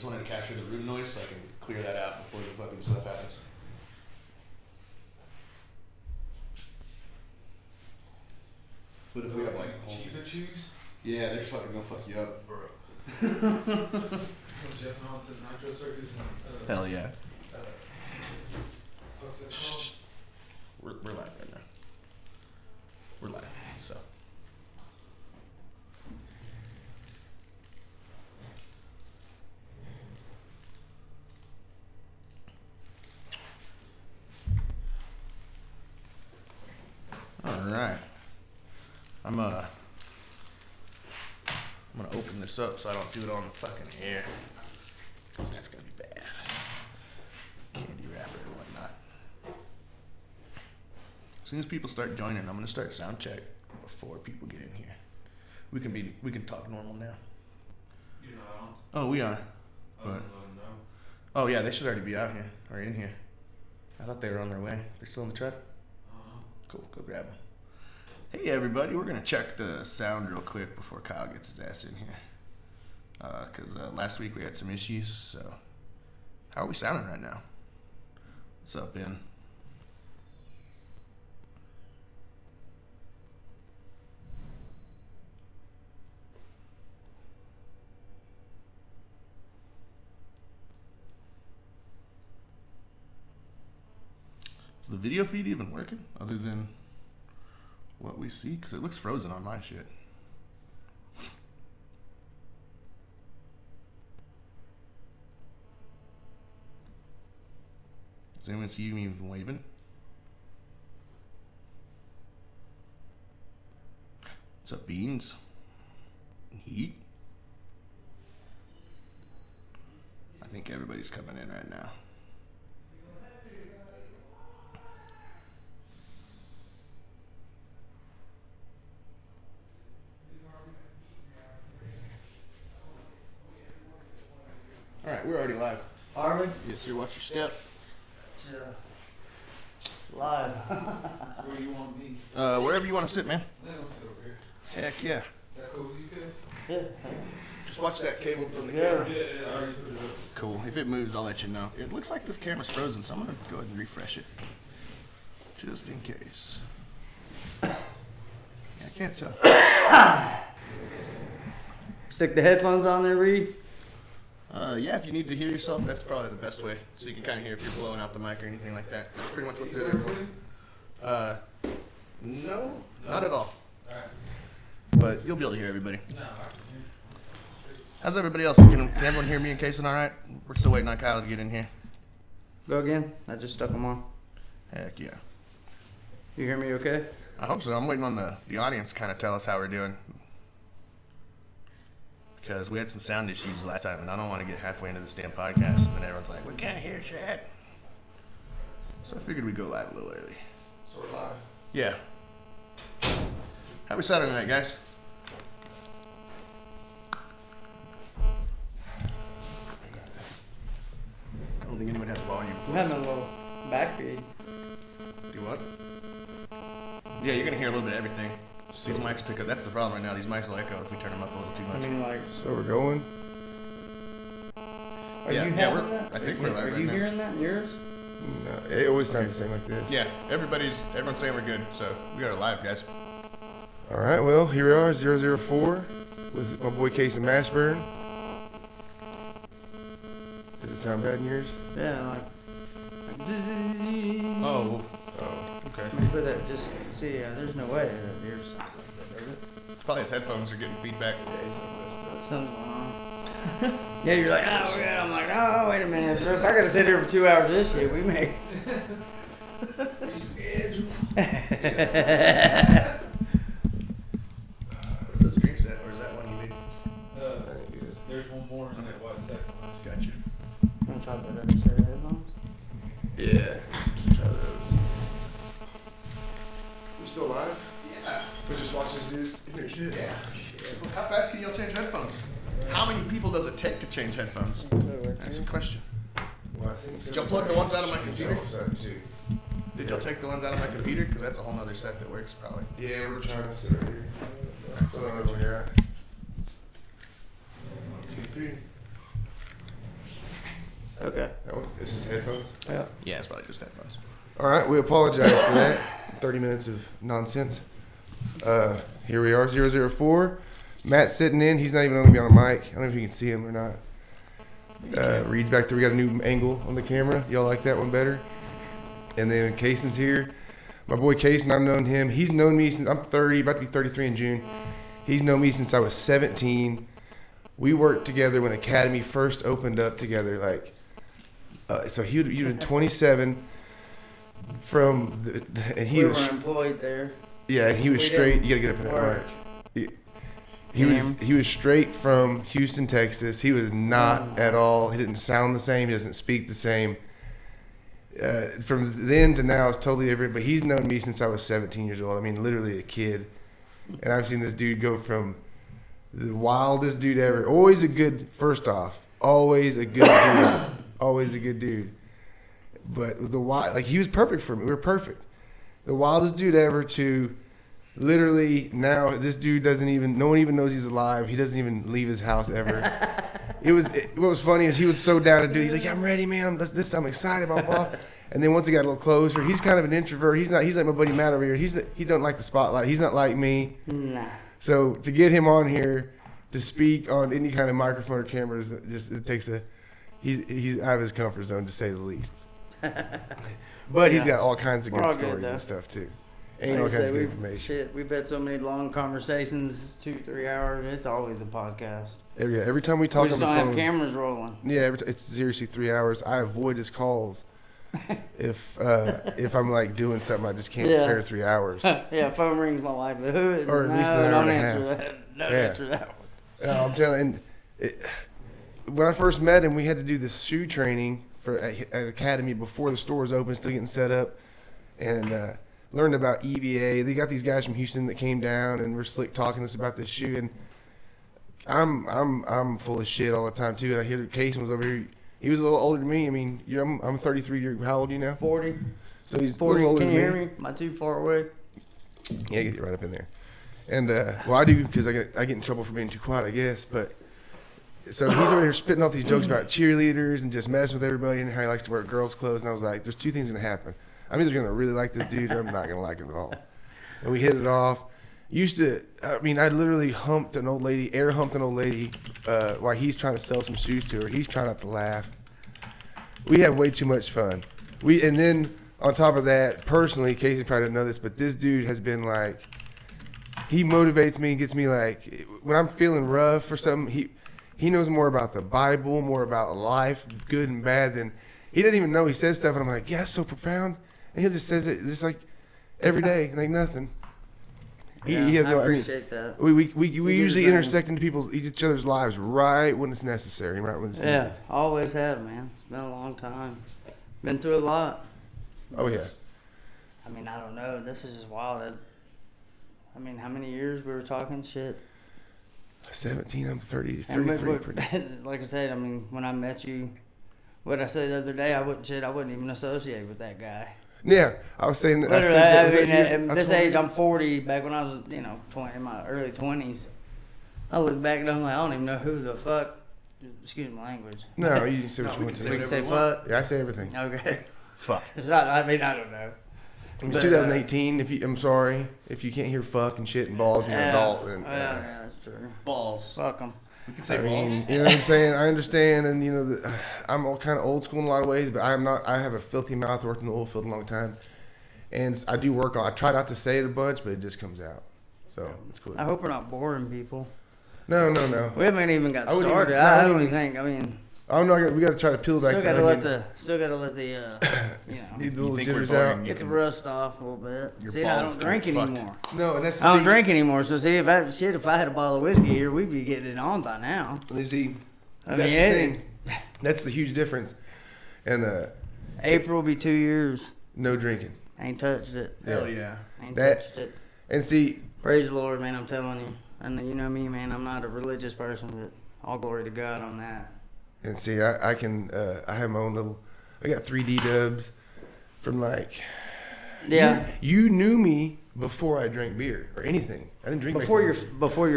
just wanted to capture the room noise so I can clear that out before the fucking stuff happens. But if we have like cheaper chews? Yeah, they're fucking gonna fuck you up. Bro. Jeff Nonson, Nitro Circus, and hell yeah. What's it called? We're live right now. We're live, so. Alright. I'm gonna open this up so I don't do it on the fucking air. Cause that's gonna be bad. Candy wrapper and whatnot. As soon as people start joining, I'm gonna start sound check before people get in here. We can talk normal now. You're not on? Oh, we are. But oh yeah, they should already be out here or in here. I thought they were on their way. They're still in the truck? Cool, go grab them. Hey everybody, we're gonna check the sound real quick before Kyle gets his ass in here. Cause last week we had some issues, so. How are we sounding right now? What's up, Ben? Is the video feed even working other than what we see? Because it looks frozen on my shit. Does anyone see me even waving? What's up, Beans? Heat? I think everybody's coming in right now. Alright, we're already live. Are we? Yes, sir. Watch your step. Yeah. Live. where do you want me? Wherever you want to sit, man. I don't sit over here. Heck yeah. That cozy, Cason? Yeah. Just watch that cable from the Yeah. camera. Yeah, I already put it up. Cool. If it moves, I'll let you know. It looks like this camera's frozen, so I'm going to go ahead and refresh it. Just in case. Yeah, I can't tell. Stick the headphones on there, Reed. Yeah, if you need to hear yourself, that's probably the best way. So you can kind of hear if you're blowing out the mic or anything like that. That's pretty much what they're there for. No, not at all. Alright. But you'll be able to hear everybody. No, I can hear. How's everybody else? Can everyone hear me and Cason all right? We're still waiting on Kyle to get in here. Go again. I just stuck them on. Heck yeah. You hear me okay? I hope so. I'm waiting on the audience to kind of tell us how we're doing. Because we had some sound issues last time, and I don't want to get halfway into this damn podcast, and then everyone's like, we can't hear shit. So I figured we'd go live a little early. So we're live. Yeah. How we sounding tonight, guys? I don't think anyone has volume. I'm having a little backbeat. Do what? Yeah, you're going to hear a little bit of everything. These mics pick up. That's the problem right now. These mics will echo if we turn them up a little too much. I mean, like. So we're going? Are Yeah, you yeah, having that? I think we're live Are right you now. hearing that in yours? No, it always sounds the same like this. Yeah, everyone's saying we're good, so we got it live, guys. All right, well, here we are, 004 with my boy Cason Mashburn. Does it sound bad in yours? Yeah, like. Oh, Oh. okay. Let me put that. Just see. There's no way that yours sounds like that, does it? It's probably his headphones are getting feedback. Something's going on. Yeah, you're like, oh, we're good. I'm like, oh, wait a minute. If I gotta sit here for 2 hours of this shit, we may. Those drinks at, or is that one you made? That ain't good. There's one more in that white second one. Gotcha. I'm gonna try that other set of headphones. Yeah. Try those. We still live? Yeah. We just watch this dude's in your shit? Yeah. Shit. How fast can y'all change headphones? How many people does it take to change headphones? That's the question. Well, I think Did y'all plug the ones out of my computer? Too. Did y'all take the ones out of my computer? Because that's a whole nother set that works probably. Yeah, we're trying to sit right here. Where you at? 1, 2, 3. Okay. That one? It's just headphones? Yeah. Yeah, it's probably just headphones. All right, we apologize for that. 30 minutes of nonsense. Here we are, 004. Matt's sitting in. He's not even going to be on the mic. I don't know if you can see him or not. Reed's back there. We got a new angle on the camera. Y'all like that one better? And then Cason's here. My boy Cason, I've known him. He's known me since I'm 30, about to be 33 in June. He's known me since I was 17. We worked together when Academy first opened up together. So you'd been 27 from and he we was were employed there. Yeah, and he was straight. You gotta get up in that mic. He was straight from Houston, Texas. He was not at all. He didn't sound the same. He doesn't speak the same. From then to now, it's totally different. But he's known me since I was 17 years old. I mean, literally a kid. And I've seen this dude go from the wildest dude ever. Always a good. First off, always a good dude. Always a good dude. But with the wild, he was perfect for me. We were perfect. The wildest dude ever to literally now this dude no one even knows he's alive. He doesn't even leave his house ever. What was funny is he was so down to do. He's like, yeah, I'm ready, man. I'm excited, blah, blah. And then once he got a little closer, he's kind of an introvert. He's like my buddy Matt over here. He don't like the spotlight. He's not like me. Nah. So to get him on here to speak on any kind of microphone or cameras, it takes he's out of his comfort zone to say the least. But he's got all kinds of good stories and stuff too. And all kinds of good information. Shit, we've had so many long conversations, 2-3 hours. It's always a podcast. Every time we talk We just on the don't phone, have cameras rolling. yeah, it's seriously 3 hours. I avoid his calls if I'm doing something I just can't spare 3 hours. Yeah, phone rings, my wife. Who is? Or at least an hour don't and a answer half. that. Don't Yeah. answer that one. I'm telling you, when I first met him, we had to do this shoe training at Academy before the store was open, still getting set up, and learned about EVA. They got these guys from Houston that came down and were slick talking to us about this shoe. And I'm full of shit all the time too. And I hear that Cason was over here. He was a little older than me. I mean, I'm 33. How old are you now? 40. So he's 40. a little older Can you than hear me? Am I too far away? Yeah, get right up in there. And well, I do because I get in trouble for being too quiet, I guess. But so he's over here spitting off these jokes about cheerleaders and just messing with everybody and how he likes to wear girls' clothes. And I was like, there's two things going to happen. I'm either going to really like this dude or I'm not going to like him at all. And we hit it off. I literally air humped an old lady while he's trying to sell some shoes to her. He's trying not to laugh. We have way too much fun. And then on top of that, personally, Casey probably doesn't know this, but this dude has been he motivates me and gets me when I'm feeling rough or something, he knows more about the Bible, more about life, good and bad than, he doesn't even know. He says stuff and I'm like, yeah, it's so profound. And he just says it just every day, nothing. He has no. I appreciate that. We usually intersect into each other's lives right when it's necessary, right when it's needed. Always have, man. It's been a long time. Been through a lot. Oh yeah. I mean, I don't know. This is just wild. How many years we were talking shit? 17. I'm 33. Like I said, when I met you, what I said the other day, I wouldn't even associate with that guy. Yeah, I was saying that. Literally, at this age, I'm 40. Back when I was, 20, in my early 20s, I look back and I'm like, I don't even know who the fuck. Excuse my language. No, you can say what you want to. We can say fuck. Yeah, I say everything. Okay. Fuck. I don't know. It's 2018. I'm sorry if you can't hear fuck and shit and balls and you're an adult. Then, yeah, that's true. Balls. Fuck them. We can say balls. You know what I'm saying? I understand, and I'm all kind of old school in a lot of ways, but I'm not. I have a filthy mouth. Worked in the oil field a long time, and I do work on. I try not to say it a bunch, but it just comes out. So it's cool. I hope we're not boring people. No. We haven't even got I wouldn't started. even- I don't even think. Oh no, we got to try to peel back. Still gotta let the Need the little think we're jitters boring, out. you get the can- rust off a little bit. Your See, I balls don't drink get fucked. anymore. No, and that's I don't drink anymore. So see, if I had a bottle of whiskey here, we'd be getting it on by now. See, I that's mean, the thing. That's the huge difference. And April will be 2 years. no drinking. Ain't touched it. Hell yeah. Ain't That- touched it. And see, Praise the Lord, man. I'm telling you. And you know me, man. I'm not a religious person, but all glory to God on that. And see, I can, I have my own little, I got 3D dubs from Yeah. You knew me before I drank beer or anything. I didn't drink Before your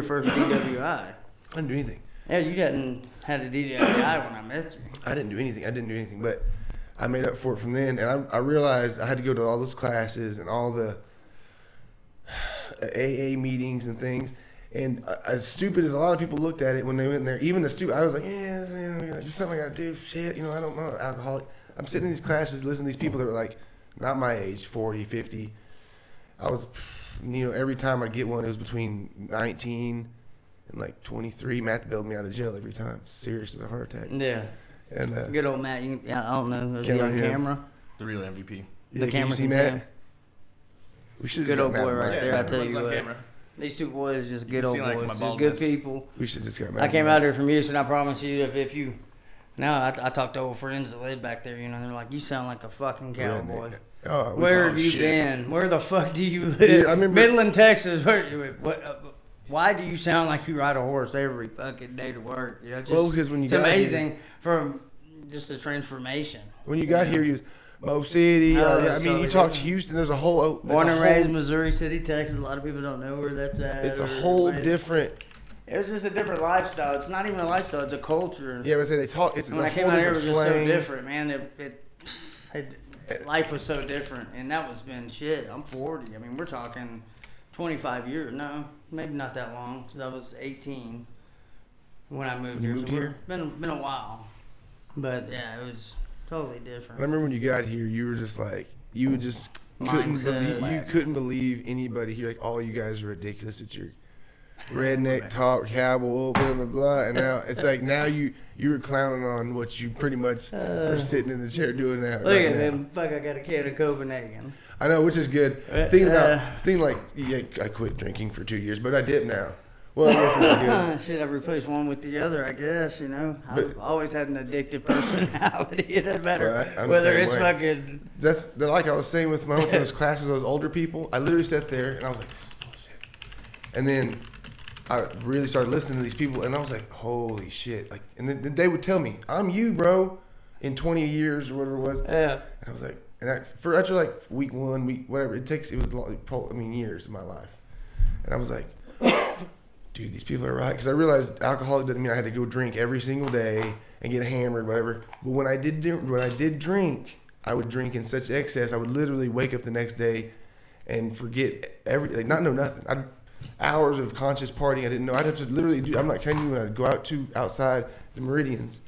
first DWI. I didn't do anything. Yeah, you hadn't had a DWI when I met you. I didn't do anything. But I made up for it from then, and I realized I had to go to all those classes and all the AA meetings and things. And as stupid as a lot of people looked at it when they went in there, even the stupid, I was like, yeah, just something I gotta do. Shit, I don't know, alcoholic. I'm sitting in these classes, listening to these people that were like, not my age, 40, 50. I was, every time I'd get one, it was between 19 and like 23. Matt bailed me out of jail every time. Serious as a heart attack. Yeah. And good old Matt. I don't know. Was he Camera on him. camera? The real MVP. yeah, The can you camera see can Matt? see him. We should Good old boy right there. I tell everyone's you on what. camera. These two boys, just good You old see, like, boys, my just baldness. good people. We should just got Matt. I came out here from Houston. I promise you, if you, now I talked to old friends that live back there. They're like, you sound like a fucking cowboy. Oh, we Where talk have you shit. been? Where the fuck do you live? Dude, I remember- Midland, Texas. Why do you sound like you ride a horse every fucking day to work? Just, Well, because when you it's got amazing from just the transformation. When you got here, you was Mo City. Oh, I that's mean, you totally talked different. Houston. There's a whole. Born and raised Missouri City, Texas. A lot of people don't know where that's at. It's a or- whole but different. It was just a different lifestyle. It's not even a lifestyle. It's a culture. Yeah, but say they talk. It's And when a I came whole out here, it different was just so slang. different, man. Life was so different, and that was been shit. I'm 40. I mean, we're talking 25 years. No, maybe not that long, because I was 18 when I moved When you here. moved So here? been a while, but yeah, it was totally different. I remember when you got here, you were just like, you would just couldn't Mindset. believe, you couldn't believe anybody here. Like, all you guys are ridiculous. It's your redneck talk, cowboy, blah blah blah. And now it's like you were clowning on what you pretty much are sitting in the chair doing now. Look right at now. them. Fuck, I got a can of Copenhagen. I know, which is good. Thinking like, yeah, I quit drinking for 2 years, but I dip now. Well, I guess it's good. Shit, I replaced one with the other, I guess, But- I've always had an addictive personality. It doesn't matter Right, I'm the whether same it's way. fucking. That's like I was saying with when I went to those classes, those older people. I literally sat there and I was like, this is bullshit. And then I really started listening to these people, and I was like, holy shit! Like, and then they would tell me, "I'm you, bro," in 20 years or whatever it was. Yeah. And I was like, after like week 1, week whatever it takes, it was years of my life. And I was like, dude, these people are right. Because I realized alcoholic doesn't mean I had to go drink every single day and get hammered, whatever. But when I did drink, I would drink in such excess, I would literally wake up the next day and forget not know nothing. Hours of conscious partying I didn't know. I'd have to literally do. I'm not kidding you. When I'd go outside the Meridians,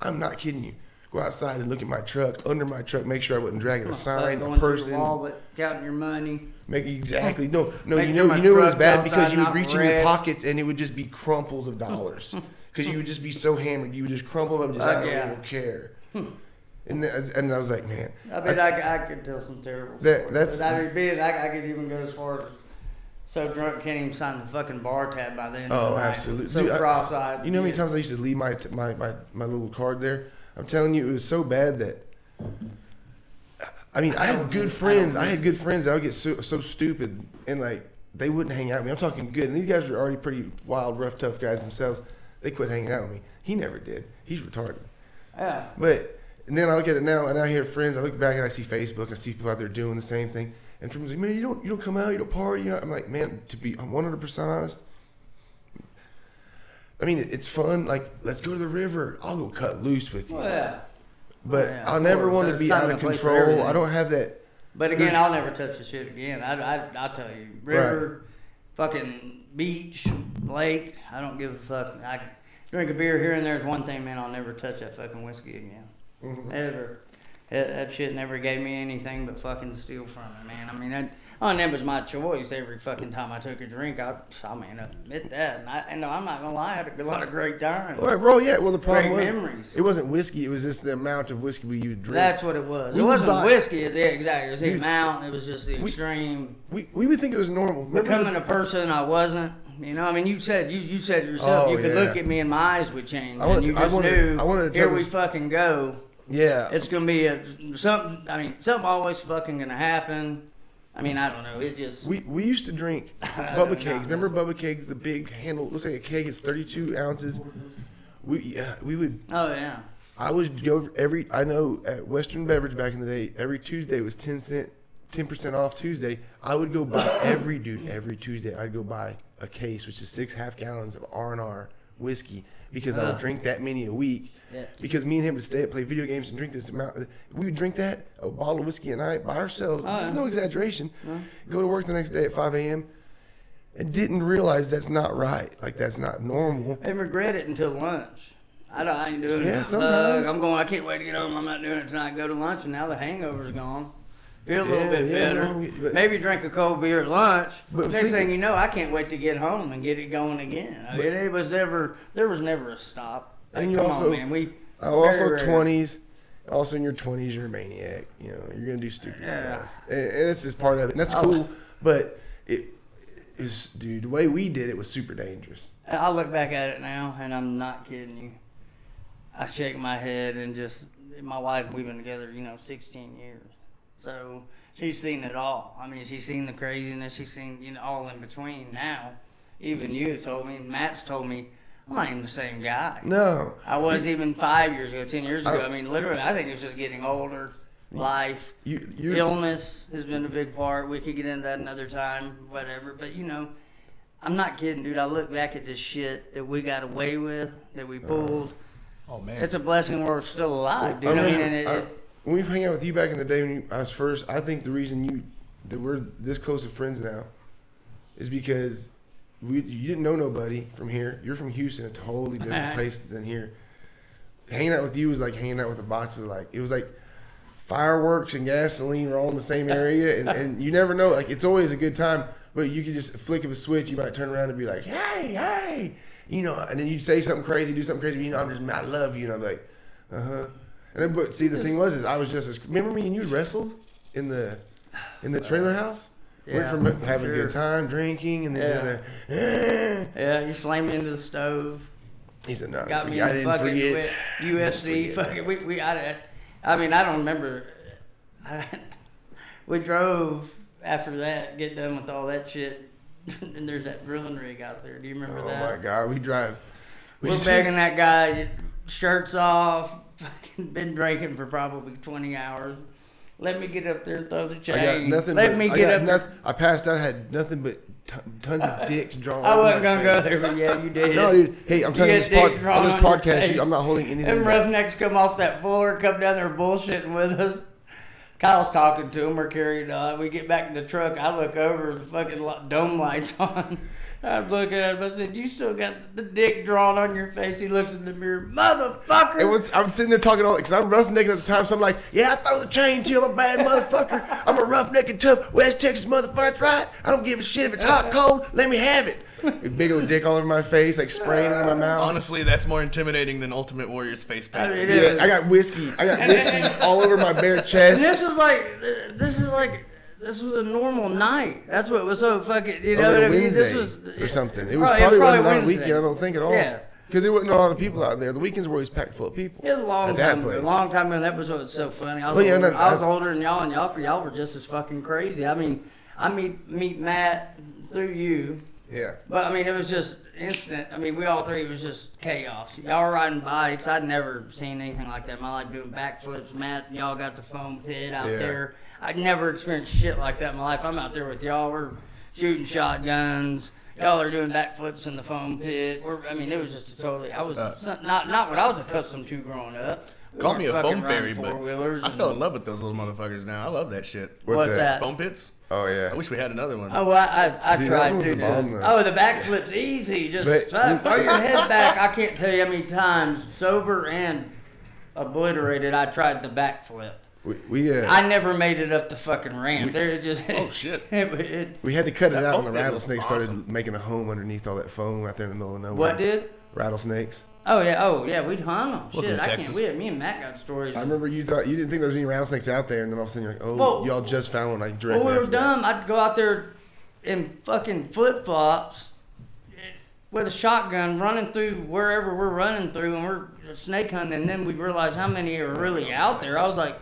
I'm not kidding you. Go outside and look at my truck, under my truck, make sure I wasn't dragging a sign, Going a person. through the wallet, counting your money. Exactly. No. Make You sure know my it was truck's bad because outside, you would not reach in your red. pockets and it would just be crumples of dollars. Because you would just be so hammered, you would just crumple up and just, I Yeah. don't care. And I was like, man. I mean, I could tell some terrible That- stories. that's- But I could even go as far as so drunk can't even sign the fucking bar tab by the end of Oh, the night. absolutely. So Dude, cross-eyed. You know how many Yeah. times I used to leave my little card there? I'm telling you, it was so bad that. I mean, I had good friends. I had good friends that I would get so stupid and like they wouldn't hang out with me. I'm talking good, and these guys are already pretty wild, rough, tough guys themselves. They quit hanging out with me. He never did. He's retarded. Yeah. But and then I look at it now, and I hear friends. I look back and I see Facebook. I see people out there doing the same thing. And friends like, man, you don't come out, you don't party. I'm like, man, I'm 100% honest. I mean, it's fun. Like, let's go to the river. I'll go cut loose with you. Well, yeah. But Yeah, I'll of never course. want to There's be time out and of place for control. everything. I don't have that. But again, I'll never touch the shit again. I'll tell you, river, fucking beach, lake. I don't give a fuck. I can drink a beer here and there is one thing, man. I'll never touch that fucking whiskey again. Mhm. Ever. That shit never gave me anything but fucking steal from it, man. I mean, that was my choice. Every fucking time I took a drink, I admit that. And no, I'm not gonna lie, I had a lot of great times. All right, bro. Yeah. Well, the problem Great was memories. it wasn't whiskey. It was just the amount of whiskey we would drink. That's what it was. We It would wasn't buy- whiskey. Exactly. It was the We- amount. It was just the extreme. we would think it was normal. Remember Becoming a person I wasn't. You know, I mean, you said yourself. Oh, You could yeah. look at me and my eyes would change, I wanted and you to- I just wanted- knew. I wanted to Here tell we this- fucking go. Yeah. It's gonna be something. I mean, something always fucking gonna happen. I mean, I don't know. It just. We used to drink I Bubba do kegs. not Remember Bubba kegs? The big handle looks like a keg. It's 32 ounces. We would. Oh yeah. I would go I know at Western Beverage back in the day, every Tuesday was 10% off Tuesday. I would go buy every Tuesday I'd go buy a case, which is 6 half gallons of R&R whiskey because I would drink that many a week. Yeah. Because me and him would stay up, play video games, and drink this amount. We would drink a bottle of whiskey a night by ourselves. This is no exaggeration. No. Go to work the next day at 5 a.m. and didn't realize that's not right. Like, that's not normal. And regret it until lunch. I ain't doing Yeah, it. sometimes. I can't wait to get home. I'm not doing it tonight. Go to lunch, and now the hangover's gone. Feel a little bit better. no, but- Maybe drink a cold beer at lunch. But Next thing you know, I can't wait to get home and get it going again. I mean, there was never a stop. And Come you also, on, man. also very rare. 20s. Also in your 20s, you're a maniac. You know, you're gonna do stupid stuff, and that's just part of it. And that's cool. But it is, dude. The way we did it was super dangerous. I look back at it now, and I'm not kidding you. I shake my head and just, my wife, we've been together, 16 years. So she's seen it all. I mean, she's seen the craziness. She's seen, all in between now. Even you have told me, Matt's told me, I'm not even the same guy. No, I was even 5 years ago, 10 years ago. I mean, literally, I think it's just getting older. Life, illness has been a big part. We could get into that another time, whatever. But, I'm not kidding, dude. I look back at this shit that we got away with, that we pulled. Oh man, It's a blessing we're still alive, dude. When we hang out with you back in the day when I was first, I think the reason that we're this close of friends now is because you didn't know nobody from here. You're from Houston, a totally different place than here. Hanging out with you was like hanging out with a box of it was like fireworks and gasoline were all in the same area, and you never know. Like, it's always a good time, but you could just flick of a switch. You might turn around and be like, hey, and then you'd say something crazy, do something crazy. But, I love you, and I'm like, And then, but see, the thing was, I was just as. Remember me and you wrestled in the trailer house. Yeah, Went from having a good time drinking, and then yeah, you slammed me into the stove. He said, "No, Got me I in the didn't fucking forget." UFC. Fucking, I mean, I don't remember. We drove after that, get done with all that shit, and there's that grilling rig out there. Do you remember that? Oh my God, we drive. We're begging that guy, shirts off, fucking been drinking for probably 20 hours. Let me get up there and throw the chain. I got nothing. Let me get up there. I passed out. I had nothing but tons of dicks drawn. I wasn't going going to to go there, but yeah, you did. No, dude. Hey, I'm telling you, on this podcast, I'm not holding anything Them back. roughnecks come off that floor, come down there bullshitting with us. Kyle's talking to him. We're carrying on. We get back in the truck. I look over, the fucking dome lights on. I'm looking at him. I said, "You still got the dick drawn on your face?" He looks in the mirror, motherfucker. I'm sitting there talking all because I'm roughnecking at the time, so I'm like, "Yeah, I throw the chain too. I'm a bad motherfucker. I'm a roughneck and tough West Texas motherfucker. That's right. I don't give a shit if it's hot, cold. Let me have it." Big old dick all over my face, like spraying it in my mouth. honestly, that's more intimidating than Ultimate Warrior's face paint. I mean, Yeah, I got whiskey. All over my bare chest. And this was a normal night. That's what was so fucking, It was a Wednesday or something. It was probably wasn't on a weekend. I don't think at all. Yeah. Because there wasn't a lot of people out there. The weekends were always packed full of people. It was a long at that time ago. place. A long time ago. That was what was so funny. I was, Well, yeah, older, no, I was older than y'all, and y'all were just as fucking crazy. I mean, I meet Matt through you. Yeah. But, I mean, it was just instant. I mean, we all three, it was just chaos. Y'all were riding bikes. I'd never seen anything like that in my life, doing backflips. Matt, y'all got the foam pit out there. I'd never experienced shit like that in my life. I'm out there with y'all. We're shooting shotguns. Y'all are doing backflips in the foam pit. It was just not what I was accustomed to growing up. Call me a foam fairy, but but I fell in love with those little motherfuckers now. I love that shit. What's that? Foam pits? Oh, yeah. I wish we had another one. Oh, well, I Dude, tried that was to. the bomb, though. Oh, the backflip's easy. Just throw your head back. I can't tell you how many times, sober and obliterated, I tried the backflip. I never made it up the fucking ramp. Oh, shit. We had to cut it out when the foam pit was rattlesnakes awesome. started making a home underneath all that foam out there in the middle of nowhere. What did? Rattlesnakes. Oh yeah, we'd hung them. Welcome Shit, to I can't. Texas. Me and Matt got stories. I remember you thought you didn't think there was any rattlesnakes out there, and then all of a sudden you're like, "Oh, Well, y'all just found one like directly." Well, we were after that. dumb. I'd go out there in fucking flip flops with a shotgun, running through wherever we're running through, and we're snake hunting. And then we realized how many are really out there. I was like,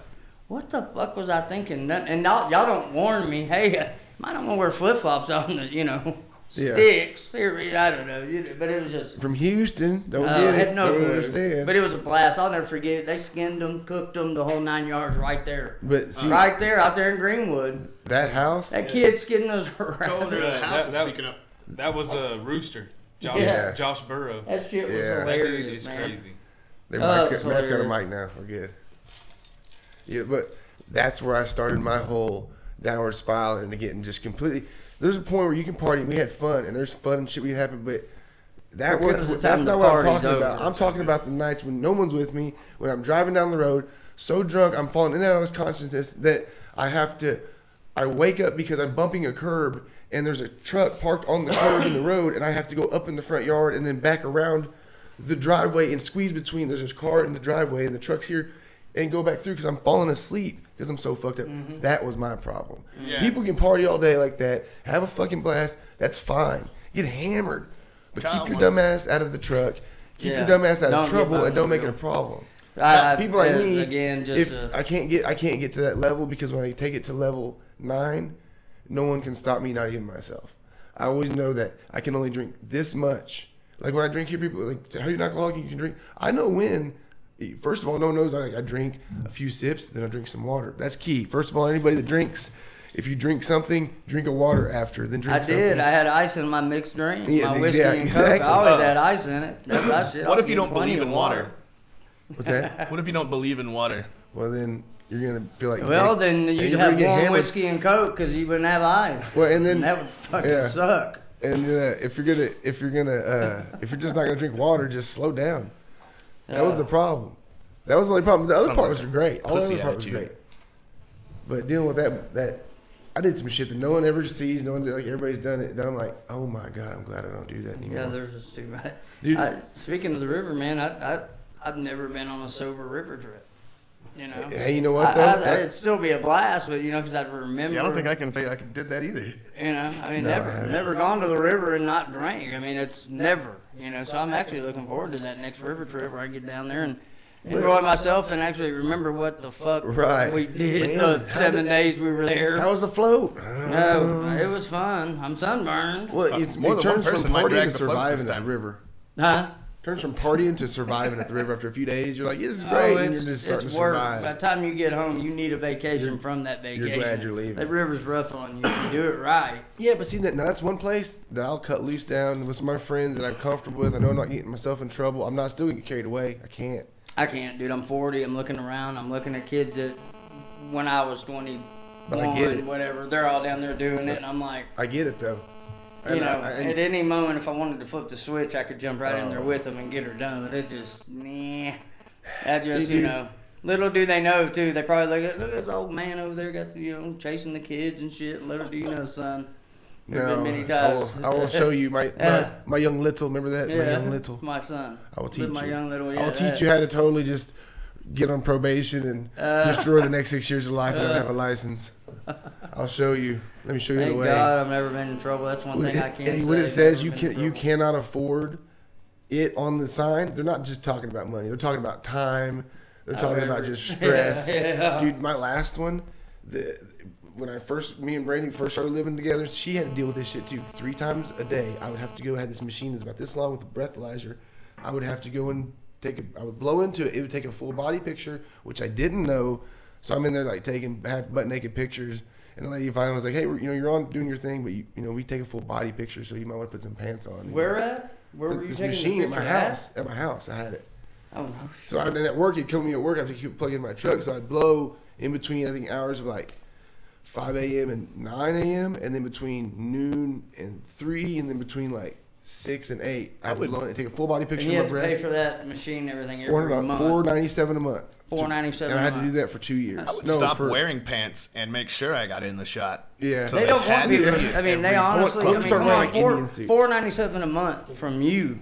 "What the fuck was I thinking?" And y'all don't warn me. Hey, might not want to wear flip flops on the sticks. Here, I don't know. But it was just. From Houston, don't I get it. had no don't clue. understand. But it was a blast. I'll never forget it. They skinned them, cooked them, the whole 9 yards right there. But see, Right there, out there in Greenwood. that house. That kid skinned those around. The house is that- speaking up. That was a rooster. Yeah. Josh Burrow. That shit was Yeah. That dude hilarious, is man. crazy. Their Oh, Matt's that's got a hilarious. mic now. We're good. Yeah, but that's where I started my whole downward spiral into getting just completely. There's a point where you can party and we had fun and there's fun and shit we happen, but Because the that's time the not what I'm party's talking about. over. I'm talking about the nights when no one's with me, when I'm driving down the road, so drunk, I'm falling in and out of consciousness that I wake up because I'm bumping a curb and there's a truck parked on the curb in the road and I have to go up in the front yard and then back around the driveway and squeeze between. There's this car in the driveway and the truck's here and go back through because I'm falling asleep because I'm so fucked up. That was my problem. Yeah. People can party all day like that, have a fucking blast. That's fine. Get hammered. But Kyle keep your wants- dumb ass out of the truck. Keep Yeah. your dumb ass out Don't of trouble get and don't behind make the it a wheel. problem. I- People like me, again, just if I can't get to that level because when I take it to level 9, no one can stop me, not even myself. I always know that I can only drink this much. Like when I drink here, people are like, how are you not alcoholic? You can drink. I know when. First of all, no one knows I drink a few sips, then I drink some water. That's key. First of all, anybody that drinks, if you drink something, drink a water after, then drink I something. did. I had ice in my mixed drink. Yeah, My whiskey and exactly. Coke. I always had ice in it. That's shit. What I'll if you get don't plenty believe of in water? What's that? What if you don't believe in water? Well, then you're gonna feel like Well, dick. then And you'd you're have gonna get warm hammered. whiskey and Coke because you wouldn't have ice. Well, and then that would fucking yeah. suck. And if you're just not gonna drink water, just slow down. That was the problem. That was the only problem. The other Sounds part like was a great. All the pussy other part was attitude. great. But dealing with that I did some shit that no one ever sees. No one's like everybody's done it. Then I'm like, oh my god, I'm glad I don't do that anymore. Yeah, there's just too bad. Dude. Speaking of the river, man, I've never been on a sober river trip. You know. Hey, you know what though? It'd still be a blast, but you know, because I'd remember. Yeah, I don't think I can say I did that either. You know, I mean, No, I never haven't. gone to the river and not drank. I mean, it's never. You know, so I'm actually looking forward to that next river trip where I get down there and enjoy myself and actually remember what the fuck Right. we did Man, the 7 days we were there. How was the float? No, it was fun. I'm sunburned. Well, More it than one turns from person might drag partying to the floats this surviving at the time. river. Huh? Turns from partying to surviving at the river after a few days. You're like, yeah, this is Oh, great, and you're just starting to work. survive. By the time you get home, you need a vacation from that vacation. glad you're leaving. That river's rough on you. If you do it right. Yeah, but see, that's one place that I'll cut loose down with some of my friends that I'm comfortable with. I know I'm not getting myself in trouble. I'm not still getting carried away. I can't. I can't, dude. I'm 40. I'm looking around. I'm looking at kids that when I was 21, But I get it. whatever, they're all down there doing it, and I'm like, I get it, though. you And know, and at any moment, if I wanted to flip the switch, I could jump right in there with them and get her done. But it just, nah. That just, you know, little do they know, too. They probably look at this old man over there, got the, you know, chasing the kids and shit. Little do you know, son. There's been many times. I will show you my young little. Remember that? Yeah, My young little. my son. I will teach My you. young little, I yeah, will teach you how to totally just get on probation and destroy the next 6 years of life and not have a license. I'll show you. Let me show you Thank the way. God I've never been in trouble. That's one thing I can't say. When it says Never been in you trouble. cannot afford it on the sign, they're not just talking about money. They're talking about time. They're talking about just stress. Yeah. Dude, my last one, when me and Brady first started living together, she had to deal with this shit too. 3 times a day, I would have to go. I had this machine that's about this long with a breathalyzer. I would have to go and I would blow into it. It would take a full body picture, which I didn't know. So I'm in there like taking half butt naked pictures. And the lady finally was like, "Hey, you're on doing your thing, but we take a full body picture, so you might want to put some pants on." Where at? Where were you This taking machine the at my picture house. At my house, I had it. Oh no. So and at work, it'd come to me at work. I have to keep plugging in my truck, so I'd blow in between I think hours of like 5 a.m. and 9 a.m. and then between noon and 3, and then between like 6 and 8, I would blow and take a full body And picture you of have my to pay breath. for that machine and everything every $400, month. $497 a month. $497 And I had a to do month. that for 2 years. I would stop wearing pants and make sure I got in the shot. Yeah. So They don't had want to people. see it I mean, they every- honestly. I'm I mean, starting come on, wearing Indian suits. $497 a month from you.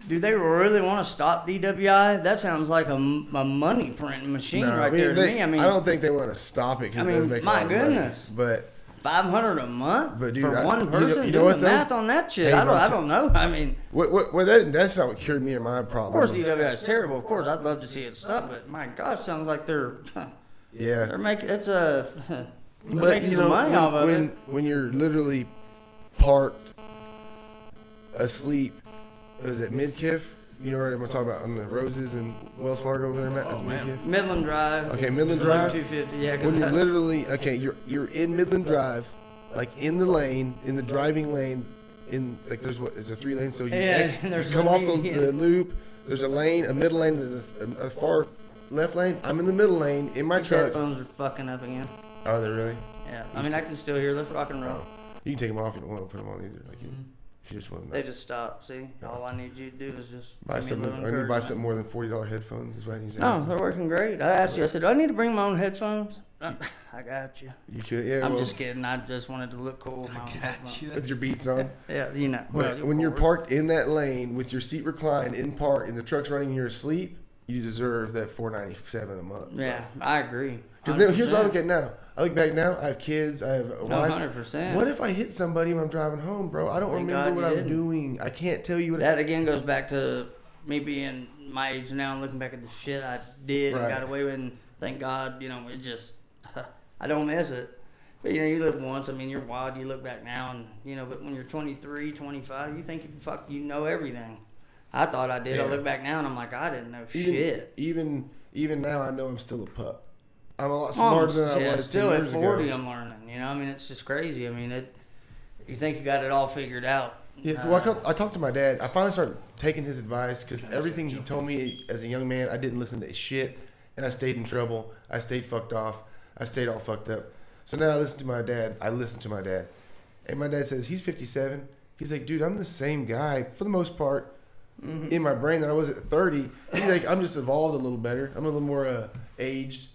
Do they really want to stop DWI? That sounds like a money printing machine No, right there to me. I mean, I don't think they want to stop it because I it does mean, make a my lot of money. goodness. But $500 a month But, dude, for I- one you know- person. you know Do what, the though? math on that shit. Hey, I don't know. I mean, that's not what cured me of my problem. of course DWI is terrible. Of course, I'd love to see it stop. But my gosh, sounds like they're Yeah. making it's a. They're But making you some know, money off of when it. when you're literally parked asleep, is it Midkiff? You know what I'm talking about on the Roses and Wells Fargo over there, Matt? That's Midkiff. Midland Drive. Okay, Midland Drive. 250. Yeah. 'cause When you're that- literally you're in Midland Drive, like in the lane, in the driving lane, in like there's a 3 lane, so you, there's you come off yeah. the loop. There's a lane, a middle lane, and a far left lane. I'm in the middle lane in my These truck. headphones are fucking up again. Oh, they really? Yeah, I mean I can still hear. Let's rock and roll. Oh. You can take them off. You don't want to put them on either. Like if you just want them. They just stop. See, all I need you to do is just Buy give me a something. little I need to buy encouragement. something more than $40 headphones. Is what I need to say. No, they're working great. I asked you. I said, "Do I need to bring my own headphones?" I got you. You could, yeah. I'm well, just kidding. I just wanted to look cool with my own headphones. with your beats on. Yeah, you know. But Well, when you're of course. parked in that lane with your seat reclined in park and the truck's running and you're asleep, you deserve that $4.97 a month. Yeah, I agree. Because here's what I look at now. I look back now. I have kids. I have a wife. 100%. What if I hit somebody when I'm driving home, bro? I don't Thank remember God what you I'm didn't. doing. I can't tell you what. That again goes back to me being my age now and looking back at the shit I did and Right. got away with. And thank God, you know, it just I don't miss it. But you know, you live once. I mean, you're wild. You look back now, and you know. But when you're 23, 25, you think you know everything. I thought I did. Yeah. I look back now and I'm like, I didn't know even, shit. Even now, I know I'm still a pup. I'm a lot Oh, smarter than I yeah, was 10 still at years 40, ago. I'm learning. You know, I mean, it's just crazy. I mean, you think you got it all figured out. Yeah, well, I talked to my dad. I finally started taking his advice because everything he told me as a young man, I didn't listen to shit, and I stayed in trouble. I stayed fucked off. I stayed all fucked up. So now I listen to my dad. And my dad says he's 57. He's like, dude, I'm the same guy for the most part in my brain that I was at 30. He's like, I'm just evolved a little better. I'm a little more aged,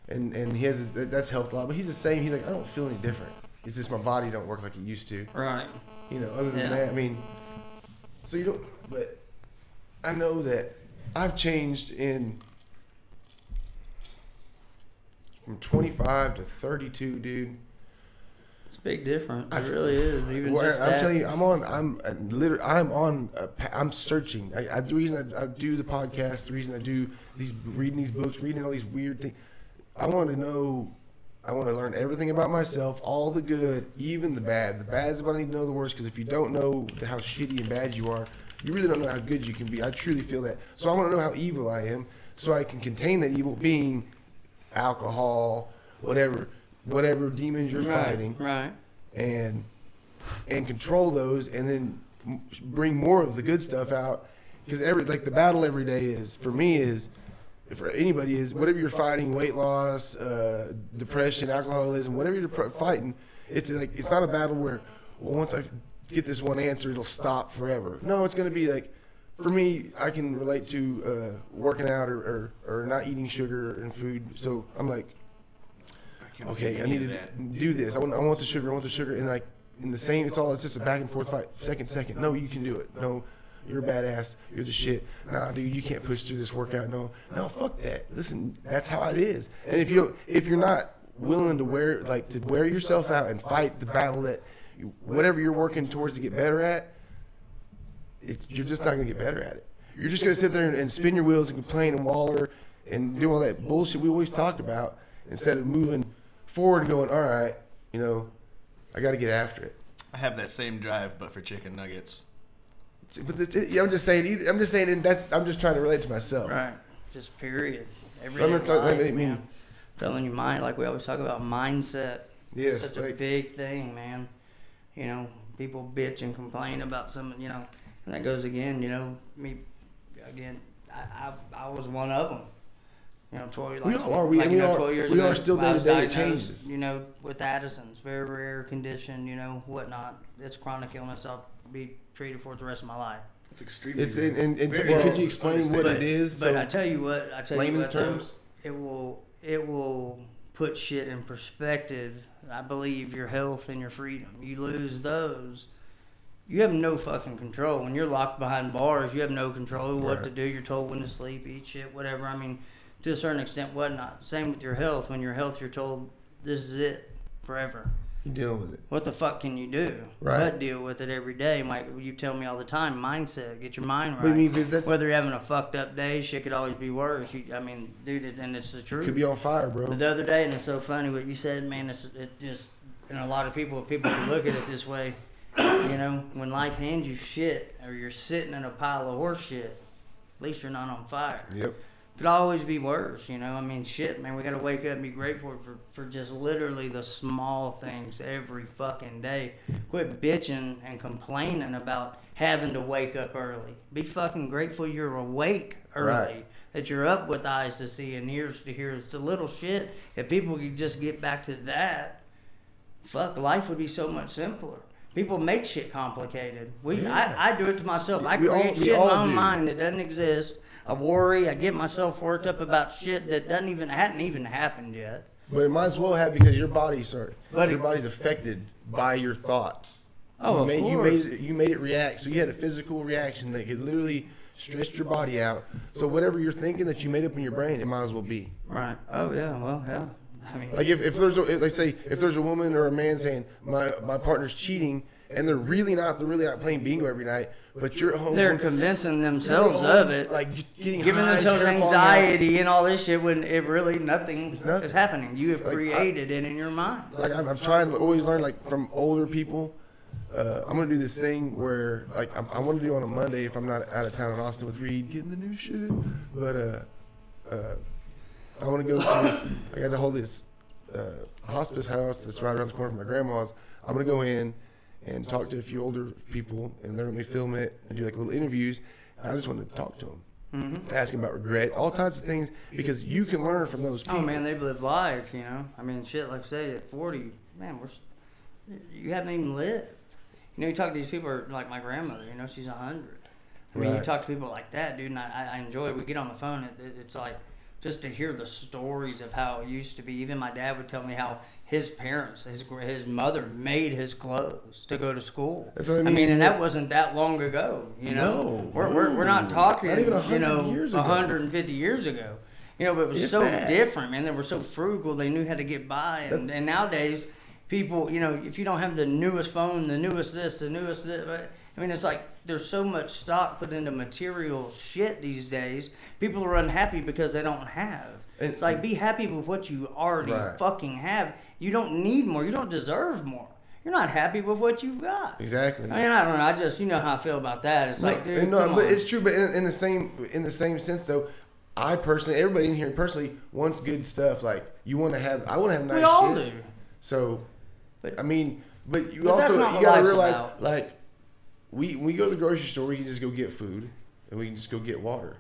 and he has that's helped a lot. But he's the same. He's like, I don't feel any different. It's just my body don't work like it used to. Right. You know, other than Yeah. that, I mean, so you don't, but I know that I've changed from 25 to 32, dude. It's a big difference. It really is. Even Well, just I'm that. telling you, I'm searching. The reason I do the podcast, the reason I do reading these books, reading all these weird things, I want to know. I want to learn everything about myself, all the good, even the bad. The bad's what I need to know the worst, because if you don't know how shitty and bad you are, you really don't know how good you can be. I truly feel that. So I want to know how evil I am, so I can contain that evil, being alcohol, whatever demons you're fighting, Right. and control those, and then bring more of the good stuff out. Because the battle every day is, for me, is, for anybody, is whatever you're fighting, weight loss, depression, alcoholism, whatever you're fighting, it's like, it's not a battle where, well, once I get this one answer, it'll stop forever. No, it's going to be like, for me, I can relate to working out or not eating sugar and food. So I'm like, okay, I need to do this. I want the sugar. And like, in the same, it's just a back and forth fight. Second. No, you can do it. No, you're a badass. You're the shit. Nah, dude, you can't push through this workout. No, fuck that. Listen, that's how it is. And if you're not willing to wear yourself out and fight the battle that whatever you're working towards to get better at, you're just not gonna get better at it. You're just gonna sit there and spin your wheels and complain and waller and do all that bullshit we always talked about, instead of moving forward and going, all right, you know, I got to get after it. I have that same drive, but for chicken nuggets. But I'm just saying. I'm just trying to relate to myself. Right. Just period. Every I'm day not of talking- life, I mean- man. Telling you, mind, like we always talk about mindset. Yes, Such a big thing, man. You know, people bitch and complain about some, you know, and that goes again, you know, I was one of them. You know, 12, We like, all are. We- like, we you know, are- 12 years we ago, are still I was day to day. It diagnosed, changes. You know, with addisons, very rare condition, you know, whatnot. It's chronic illness. I'll be treated for it the rest of my life. It's extremely. It's and Very could you explain what it is? But So I tell you what, layman's though, terms? it will put shit in perspective. I believe your health and your freedom. You lose those, you have no fucking control. When you're locked behind bars, you have no control of what Right. to do. You're told when to sleep, eat shit, whatever. I mean, to a certain extent, whatnot. Same with your health. When your health, you're told this is it forever. you deal with it. What the fuck can you do? Right. But deal with it every day. Mike, you tell me all the time, mindset, get your mind right. But I mean, because that's Whether you're having a fucked up day, shit could always be worse. I mean, dude, and it's the truth. could be on fire, bro. But the other day, and it's so funny what you said, man. It just, and a lot of people can look at it this way. You know, when life hands you shit, or you're sitting in a pile of horse shit, at least you're not on fire. Yep. Could always be worse, you know. I mean, shit, man. We gotta wake up and be grateful for just literally the small things every fucking day. Quit bitching and complaining about having to wake up early. Be fucking grateful you're awake early. Right. That you're up with eyes to see and ears to hear. It's a little shit. If people could just get back to that, fuck, life would be so much simpler. People make shit complicated. I do it to myself. I create shit in my own mind that doesn't exist. I worry. I get myself worked up about shit that hadn't even happened yet. But it might as well have because your body's affected by your thought. Oh, of course. You made it react. So you had a physical reaction that could literally stress your body out. So whatever you're thinking that you made up in your brain, it might as well be. Right. Oh yeah. Well, yeah. I mean, like if there's a woman or a man saying my partner's cheating and they're really not playing bingo every night, but you're at home. They're convincing themselves of it, like giving themselves anxiety and all this shit when it really nothing is happening. You have created it in your mind. Like I'm trying to always learn like from older people. I'm gonna do this thing where like I want to do on a Monday if I'm not out of town in Austin with Reed getting the new shit, but I want to go to this. I got to hold this hospice house that's right around the corner from my grandma's. I'm gonna go in and talk to a few older people, and they're gonna film it and do like little interviews. I just want to talk to them, ask them about regret, all types of things, because you can learn from those people. Oh man, they've lived life, you know. I mean, shit, like I say, at 40, man, you haven't even lived. You know, you talk to these people like my grandmother. You know, she's 100. I mean, you talk to people like that, dude, and I enjoy it. We get on the phone, it's like just to hear the stories of how it used to be. Even my dad would tell me how his parents, his mother made his clothes to go to school. That's what I mean. I mean, and that wasn't that long ago. You know, we're not talking. Not even 100 years ago. 150 years ago. You know, but it was so different, man. They were so frugal. They knew how to get by, and nowadays people, you know, if you don't have the newest phone, the newest this, the newest this, I mean, it's like there's so much stock put into material shit these days. People are unhappy because they don't have. It's like, be happy with what you already fucking have. You don't need more. You don't deserve more. You're not happy with what you've got. Exactly. I mean, I don't know. I just, you know how I feel about that. It's like, dude, but it's true. But in the same sense, though, I personally, everybody in here personally wants good stuff. Like I want to have nice shit. We all do. So, I mean, but you gotta realize, like, we go to the grocery store, we can just go get food, and we can just go get water.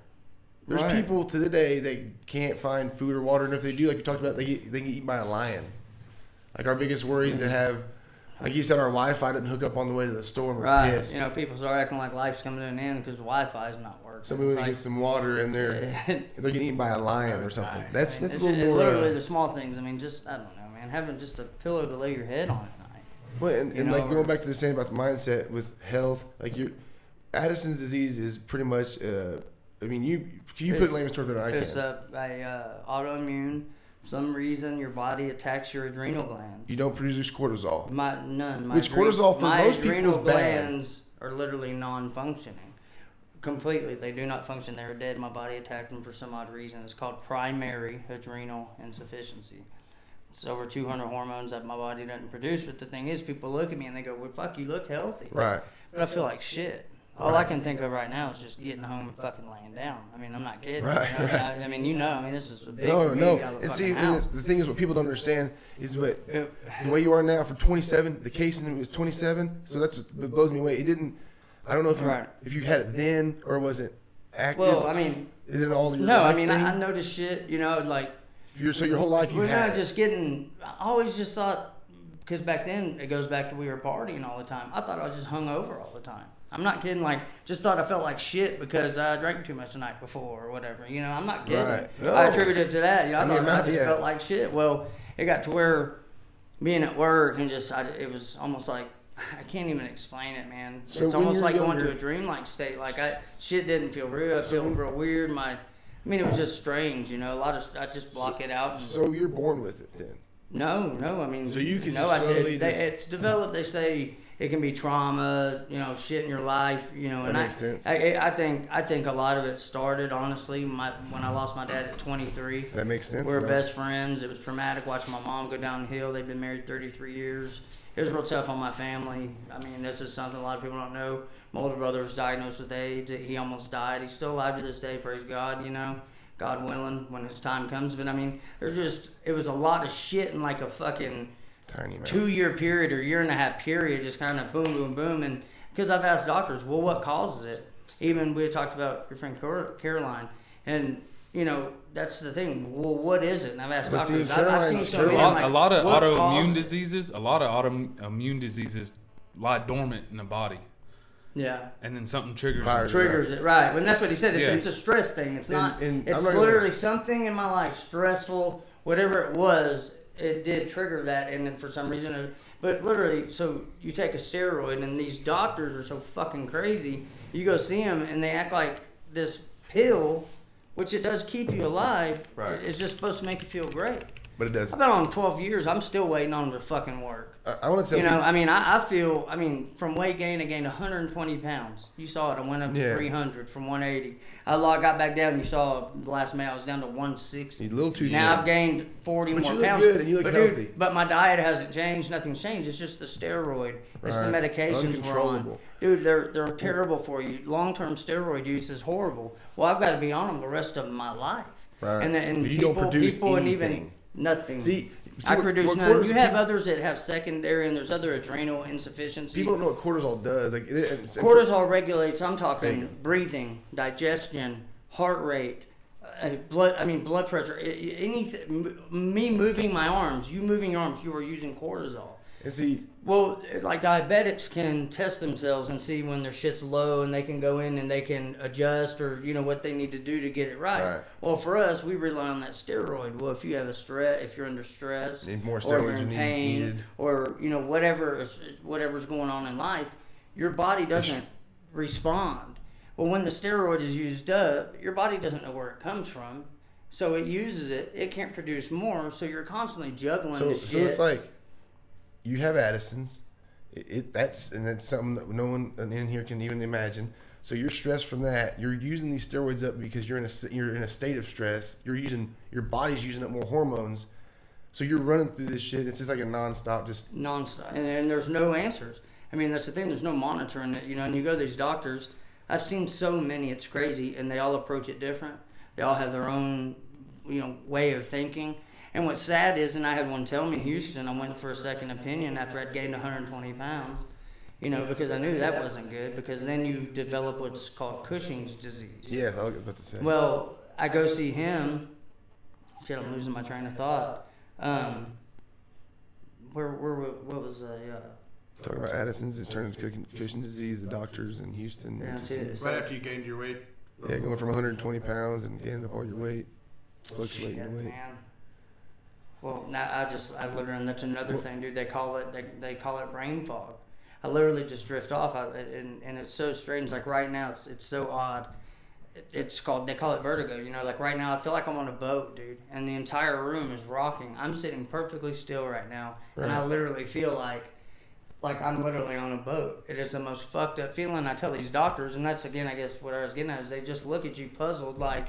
There's people to the day that can't find food or water, and if they do, like you talked about, they get eaten by a lion. Like our biggest worry is to have, like you said, our Wi-Fi didn't hook up on the way to the store, and we're pissed. You know, people start acting like life's coming to an end because the Wi-Fi is not working. Somebody went to get some water, and they're getting eaten by a lion or something. That's a little more. Literally the small things. I mean, just I don't know, man. Having just a pillow to lay your head on at night. Well, and like going back to the same about the mindset with health, like Addison's disease is pretty much. I mean, can you put it in layman's terms better than I can? It's autoimmune. For some reason, your body attacks your adrenal glands. You don't produce cortisol. None. Which cortisol for most people is bad. My adrenal glands are literally non-functioning. Completely. They do not function. They're dead. My body attacked them for some odd reason. It's called primary adrenal insufficiency. It's over 200 hormones that my body doesn't produce. But the thing is, people look at me and they go, well, fuck, you look healthy. Right. But I feel like shit. All I can think of right now is just getting home and fucking laying down. I mean, I'm not kidding. Right. I mean, you know, this is a big No. And see, the thing is, what people don't understand is the way you are now for 27, the Cason was 27, so it blows me away. It didn't, I don't know if you had it then or was it active. Well, I mean, is it all your no, life I mean, thing? I noticed shit, you know, like. So your whole life you had. We're not just getting, I always just thought, because back then, it goes back to we were partying all the time. I thought I was just hungover all the time. I'm not kidding. Like, just thought I felt like shit because I drank too much the night before or whatever. You know, I'm not kidding. Right. No. I attributed it to that. You know, I just felt like shit. Well, it got to where being at work and it was almost like, I can't even explain it, man. So it's almost like going to a dreamlike state. Like, shit didn't feel real. I felt real weird. I mean, it was just strange, you know. I just block it out. So you're born with it then? No. I mean, so you can it's developed. They say it can be trauma, you know, shit in your life, you know. That makes sense. I think a lot of it started honestly when I lost my dad at 23. That makes sense. We were best friends. It was traumatic watching my mom go downhill. They've been married 33 years. It was real tough on my family. I mean, this is something a lot of people don't know. My older brother was diagnosed with AIDS. He almost died. He's still alive to this day, praise God, you know. God willing, when his time comes. But I mean, it was a lot of shit in like a fucking Tiny man. 2-year period or year and a half period, just kind of boom, boom, boom. And because I've asked doctors, well, what causes it? Even we had talked about your friend Caroline, and you know, that's the thing. Well, what is it? And I've asked doctors. I've seen so many. A lot of autoimmune diseases. A lot of autoimmune diseases lie dormant in the body. Yeah. And then something triggers it, right? And that's what he said. It's a stress thing. It's not. It's literally something in my life, stressful, whatever it was. It did trigger that, and then for some reason, but literally, so you take a steroid, and these doctors are so fucking crazy. You go see them, and they act like this pill, which it does keep you alive. Right. It's just supposed to make you feel great. But it doesn't. I've been on 12 years. I'm still waiting on it to fucking work. I want to tell you. You know, I mean, I feel, from weight gain, I gained 120 pounds. You saw it. I went up to 300 from 180. I got back down. You saw last May I was down to 160. You're a little too now young. I've gained 40 but more you look pounds. good and you look healthy. Dude, but my diet hasn't changed. Nothing's changed. It's just the steroid. It's the medications we're on. Dude, they're terrible for you. Long-term steroid use is horrible. Well, I've got to be on them the rest of my life. Right. And but you don't produce people anything. And even nothing. See, I produce none. You have others that have secondary, and there's other adrenal insufficiency. People don't know what cortisol does. Like cortisol regulates. I'm talking breathing, digestion, heart rate, blood pressure. Anything. Me moving my arms, you moving your arms, you are using cortisol. And see, well, like diabetics can test themselves and see when their shit's low, and they can go in and they can adjust or what they need to do to get it right. Well, for us, we rely on that steroid. Well, if you have if you're under stress, need more or steroids you're in pain, or whatever's going on in life, your body doesn't respond. Well, when the steroid is used up, your body doesn't know where it comes from, so it uses it. It can't produce more, so you're constantly juggling this shit. So it's like, you have Addison's, that's something that no one in here can even imagine. So you're stressed from that. You're using these steroids up because you're in a state of stress. Your body's using up more hormones. So you're running through this shit. It's just like a nonstop, and there's no answers. I mean, that's the thing. There's no monitoring it. And you go to these doctors. I've seen so many. It's crazy, and they all approach it different. They all have their own, way of thinking. And what's sad is, and I had one tell me in Houston, I went for a second opinion after I'd gained 120 pounds, because I knew that wasn't good, because then you develop what's called Cushing's disease. Yeah, I was about to say. Well, I go see him. Shit, I'm losing my train of thought. What was talking about Addison's, it turned into Cushing's disease, the doctors in Houston. Right after you gained your weight? Yeah, going from 120 pounds and gaining up all your weight, fluctuating your weight. Man. Well, now I literally, and that's another thing, dude. They call it brain fog. I literally just drift off, and it's so strange. Like right now, it's so odd. They call it vertigo. Like right now, I feel like I'm on a boat, dude, and the entire room is rocking. I'm sitting perfectly still right now, and I literally feel like I'm literally on a boat. It is the most fucked up feeling. I tell these doctors, and that's again, I guess what I was getting at is they just look at you puzzled, like,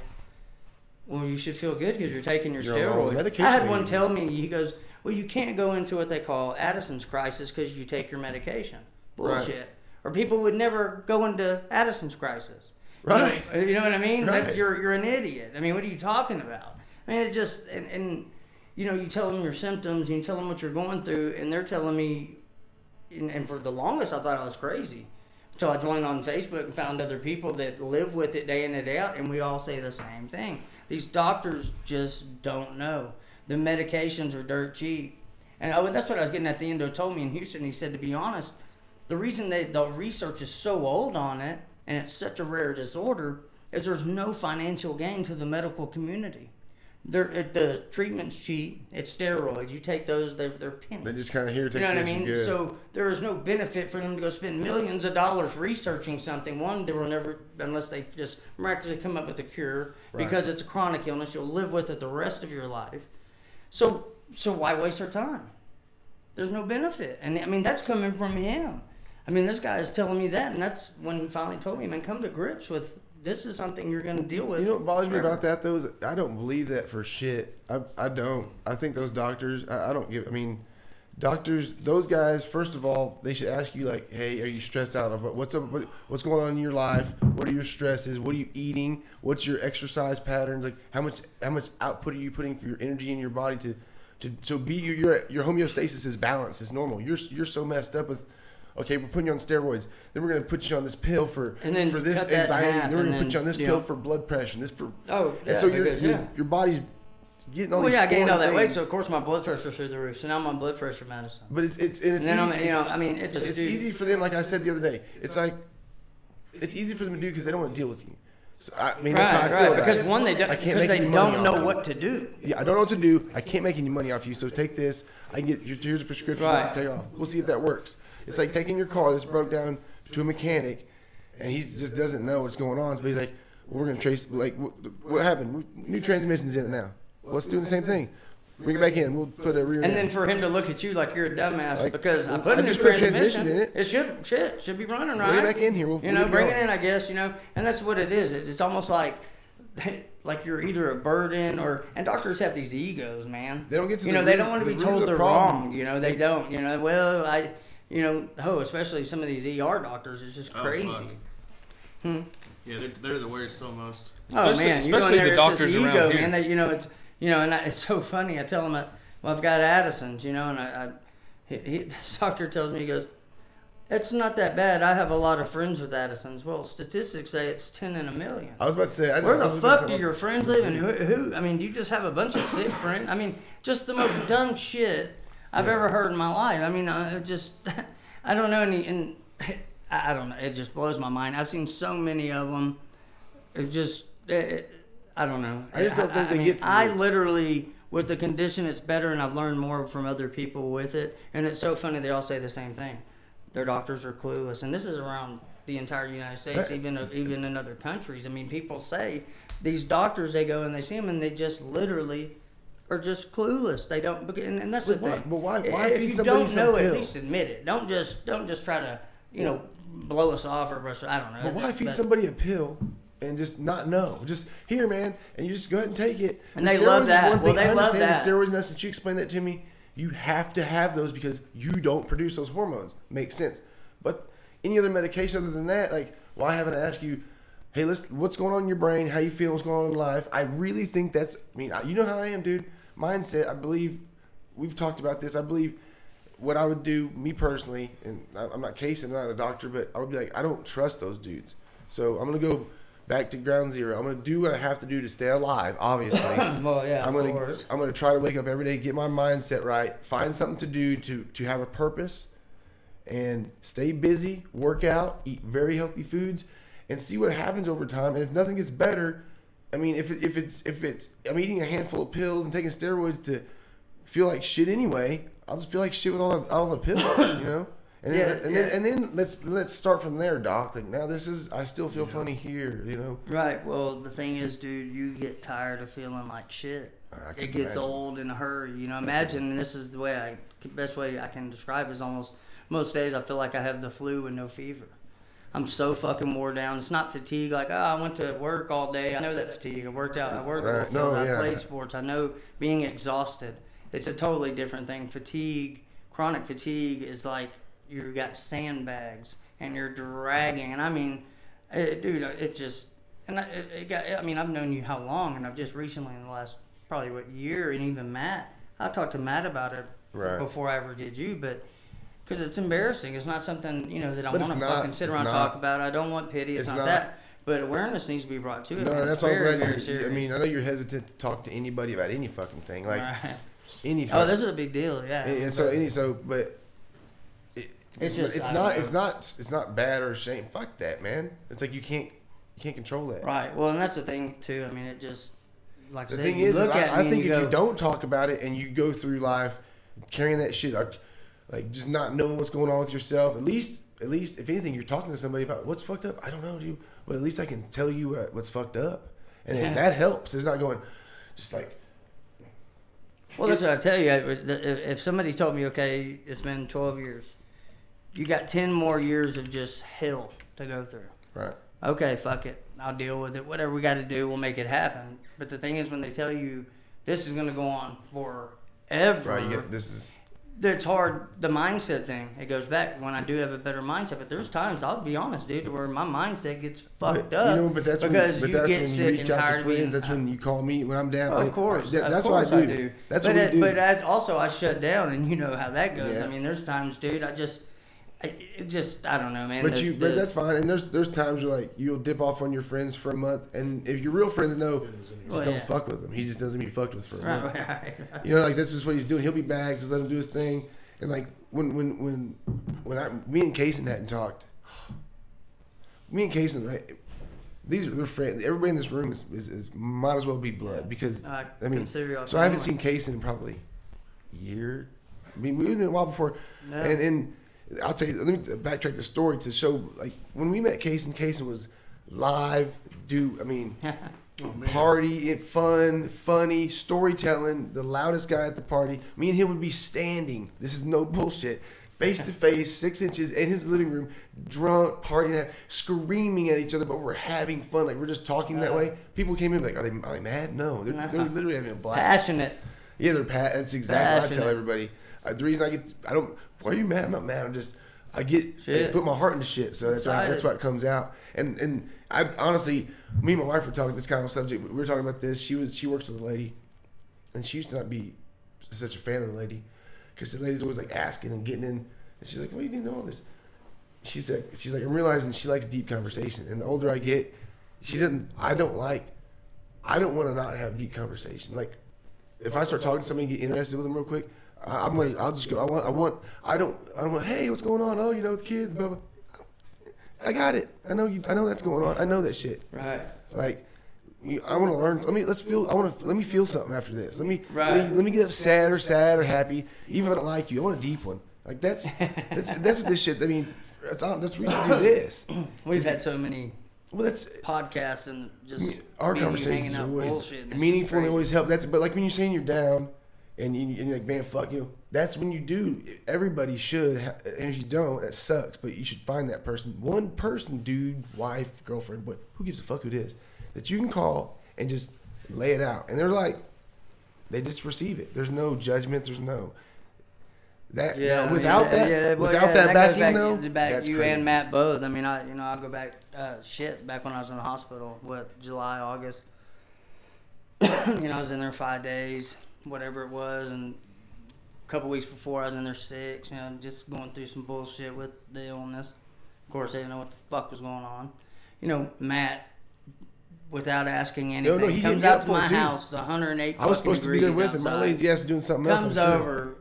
well, you should feel good because you're taking your steroid. I had one tell me, he goes, well, you can't go into what they call Addison's crisis because you take your medication. Bullshit. Right. Or people would never go into Addison's crisis. Right. You know what I mean? Right. You're an idiot. I mean, what are you talking about? I mean, it just, and you tell them your symptoms, and you tell them what you're going through, and they're telling me, and for the longest I thought I was crazy. Until I joined on Facebook and found other people that live with it day in and day out, and we all say the same thing. These doctors just don't know. The medications are dirt cheap. And that's what I was getting at. The endo told me in Houston. He said, to be honest, the reason the research is so old on it, and it's such a rare disorder, is there's no financial gain to the medical community. The treatment's cheap. It's steroids. You take those, they're pennies. They just kind of here take You know what I this, mean? you're good. So there is no benefit for them to go spend millions of dollars researching something. One, they will never, unless they just miraculously come up with a cure, because it's a chronic illness. You'll live with it the rest of your life. So why waste our time? There's no benefit. And I mean, that's coming from him. I mean, this guy is telling me that, and that's when he finally told me, man, come to grips with this is something you're going to deal with. You know what bothers me about that, though, is I don't believe that for shit. I don't. I think those doctors, I don't give, I mean, doctors, those guys, first of all, they should ask you like, hey, are you stressed out? What's up? What's going on in your life? What are your stresses? What are you eating? What's your exercise patterns? Like how much output are you putting for your energy in your body to be your homeostasis is balanced, is normal. You're so messed up with. Okay, we're putting you on steroids. Then we're going to put you on this pill for this anxiety. Then we're going to put you on this pill for blood pressure. And this for and so your body's getting all these. I gained all that weight, things. so of course my blood pressure's through the roof. So now I'm on blood pressure medicine. But it's easy for them. Like I said the other day, it's easy for them to do because they don't want to deal with you. So I mean, that's how I feel about because it. one, they don't know what to do. Yeah, I don't know what to do. I can't make any money off you, so take this. I can get here's a prescription. Right. Take it off. We'll see if that works. It's like taking your car that's broke down to a mechanic, and he just doesn't know what's going on. So he's like, well, "We're gonna trace what happened. New transmission's in it now. Well, let's do the same thing. Bring it back in. We'll put a rear." And end. then for him to look at you like you're a dumbass Like, because I well, put I a new just put transmission transmission in it. It should be running right. Bring it back in here. We'll bring it in, I guess. And that's what it is. It's almost like you're either a burden and doctors have these egos, man. They don't get to they don't want to be told they're problem. wrong. They don't. Especially some of these ER doctors, it's just crazy. Yeah, they're the worst almost. Especially the doctors around ego, here. Man, it's so funny. I tell them, I've got addisons, and this doctor tells me, he goes, it's not that bad. I have a lot of friends with addisons. Well, statistics say it's 10 in a million. I was about to say, where the fuck do your friends live? And who? I mean, do you just have a bunch of sick friends? I mean, just the most dumb shit I've ever heard in my life. I mean, I don't know any, and I don't know. It just blows my mind. I've seen so many of them. I don't know. I just don't think they get. I literally, with the condition, it's better, and I've learned more from other people with it. And it's so funny. They all say the same thing. Their doctors are clueless, and this is around the entire United States, even in other countries. I mean, people say these doctors, they go and they see them, and they just literally are just clueless. They don't, and that's the thing. But why if feed you somebody don't know, some at least admit it. Don't just try to blow us off or I don't know. But why feed somebody a pill and just not know? Just here, man, and you just go ahead and take it. And they love that. Well, they love that. The steroids, and since you explained that to me, you have to have those because you don't produce those hormones. Makes sense. But any other medication other than that, like, why haven't I asked you, hey, what's going on in your brain? How you feel? What's going on in life? I really think that's, you know how I am, dude. Mindset, I believe, we've talked about this. I believe what I would do, me personally, and I'm not Cason, I'm not a doctor, but I would be like, I don't trust those dudes. So I'm going to go back to ground zero. I'm going to do what I have to do to stay alive, obviously. Well, yeah, I'm going to try to wake up every day, get my mindset right, find something to do to have a purpose, and stay busy, work out, eat very healthy foods, and see what happens over time. And if nothing gets better, if I'm eating a handful of pills and taking steroids to feel like shit anyway, I'll just feel like shit with all the pills, And then let's start from there, doc. Like now I still feel funny here, Right. Well, the thing is, dude, you get tired of feeling like shit. It gets old in a hurry. Imagine, and this is the best way I can describe it is almost most days I feel like I have the flu and no fever. I'm so fucking wore down. It's not fatigue like, I went to work all day. I know that fatigue. I worked out. I worked on the field. I played sports. I know being exhausted. It's a totally different thing. Chronic fatigue is like you got sandbags and you're dragging. And I mean, dude, it's just, and I've known you how long, and I've just recently in the last probably year, and even Matt, I talked to Matt about it before I ever did you, but because it's embarrassing. It's not something, that I want to fucking sit around and talk about. I don't want pity. It's not that. But awareness needs to be brought to it. No, that's all. Very serious. I know you're hesitant to talk to anybody about any fucking thing. Like anything. Oh, this is a big deal. Yeah. But it's not bad or shame. Fuck that, man. It's like you can't control that. Right. Well, and that's the thing too. I mean, it just like the thing is, I think if you don't talk about it and you go through life carrying that shit, like just not knowing what's going on with yourself, at least if anything, you're talking to somebody about what's fucked up. I don't know, dude, but at least I can tell you what's fucked up, and that helps. It's not going just like. Well, that's what I tell you. If somebody told me, okay, it's been 12 years, you got 10 more years of just hell to go through. Right. Okay, fuck it. I'll deal with it. Whatever we got to do, we'll make it happen. But the thing is, when they tell you this is going to go on forever, right? it's hard. The mindset thing, it goes back when I do have a better mindset. But there's times, I'll be honest, dude, where my mindset gets fucked up. You know, but that's because when, you get when sick you reach and out tired to of being. friends. That's when you call me when I'm down. Of course, that's of course what I do. That's what we do. But also, I shut down, and you know how that goes. Yeah. I mean, there's times, dude, I don't know, man. But but that's fine. And there's times where like you'll dip off on your friends for a month, and if your real friends know, just don't fuck with him. He just doesn't be fucked with for a month. Right. You know, like that's just what he's doing. He'll be back. Just let him do his thing. And like when me and Cason hadn't talked, me and Cason, like, they're friends. Everybody in this room is might as well be blood because I mean, so I haven't seen Cason in probably a year. I mean, we've been a while before, and I'll tell you. Let me backtrack the story to show like when we met Cason was live. Party, funny, storytelling, the loudest guy at the party. Me and him would be standing. This is no bullshit. Face to face, 6 inches in his living room, drunk, partying, screaming at each other, but we're having fun. Like we're just talking that way. People came in like, are they mad? No, they're literally having a blast. Passionate. Yeah, they're That's exactly what I tell everybody. The reason why are you mad? I'm not mad. I put my heart into shit. So that's what comes out. And I honestly, me and my wife were talking this kind of subject. We were talking about this. She works with a lady, and she used to not be such a fan of the lady because the lady's always like asking and getting in. And she's like, "What do you know all this?" She's like, I'm realizing she likes deep conversation. And the older I get, I don't want to not have deep conversation. Like if I start talking to somebody and get interested with them real quick, I'll just go. I don't want. Hey, what's going on? Oh, the kids, blah blah. I got it. I know that's going on. I know that shit. Right. Like, I want to learn. Let me feel something after this. Let me get up sad or happy. Even if I don't like you, I want a deep one. Like that's what this shit. I mean, that's the reason to do this. We've had so many. Well, that's podcasts and just our conversations are always meaningful and always help. But like when you're saying you're down. And you're like, man, fuck you. That's when you do. Everybody should. And if you don't, that sucks. But you should find that person. One person, dude, wife, girlfriend, but who gives a fuck who it is, that you can call and just lay it out. And they're like, they just receive it. There's no judgment. There's no. Without that backing, though, that's you crazy. And Matt both. I mean, I go back, back when I was in the hospital, July, August. I was in there 5 days. Whatever it was, and a couple weeks before I was in there 6, just going through some bullshit with the illness. Of course, they didn't know what the fuck was going on. Matt, without asking anything, he comes out to my house, 108 I was supposed to be there with him. My lazy ass doing something else. Comes over,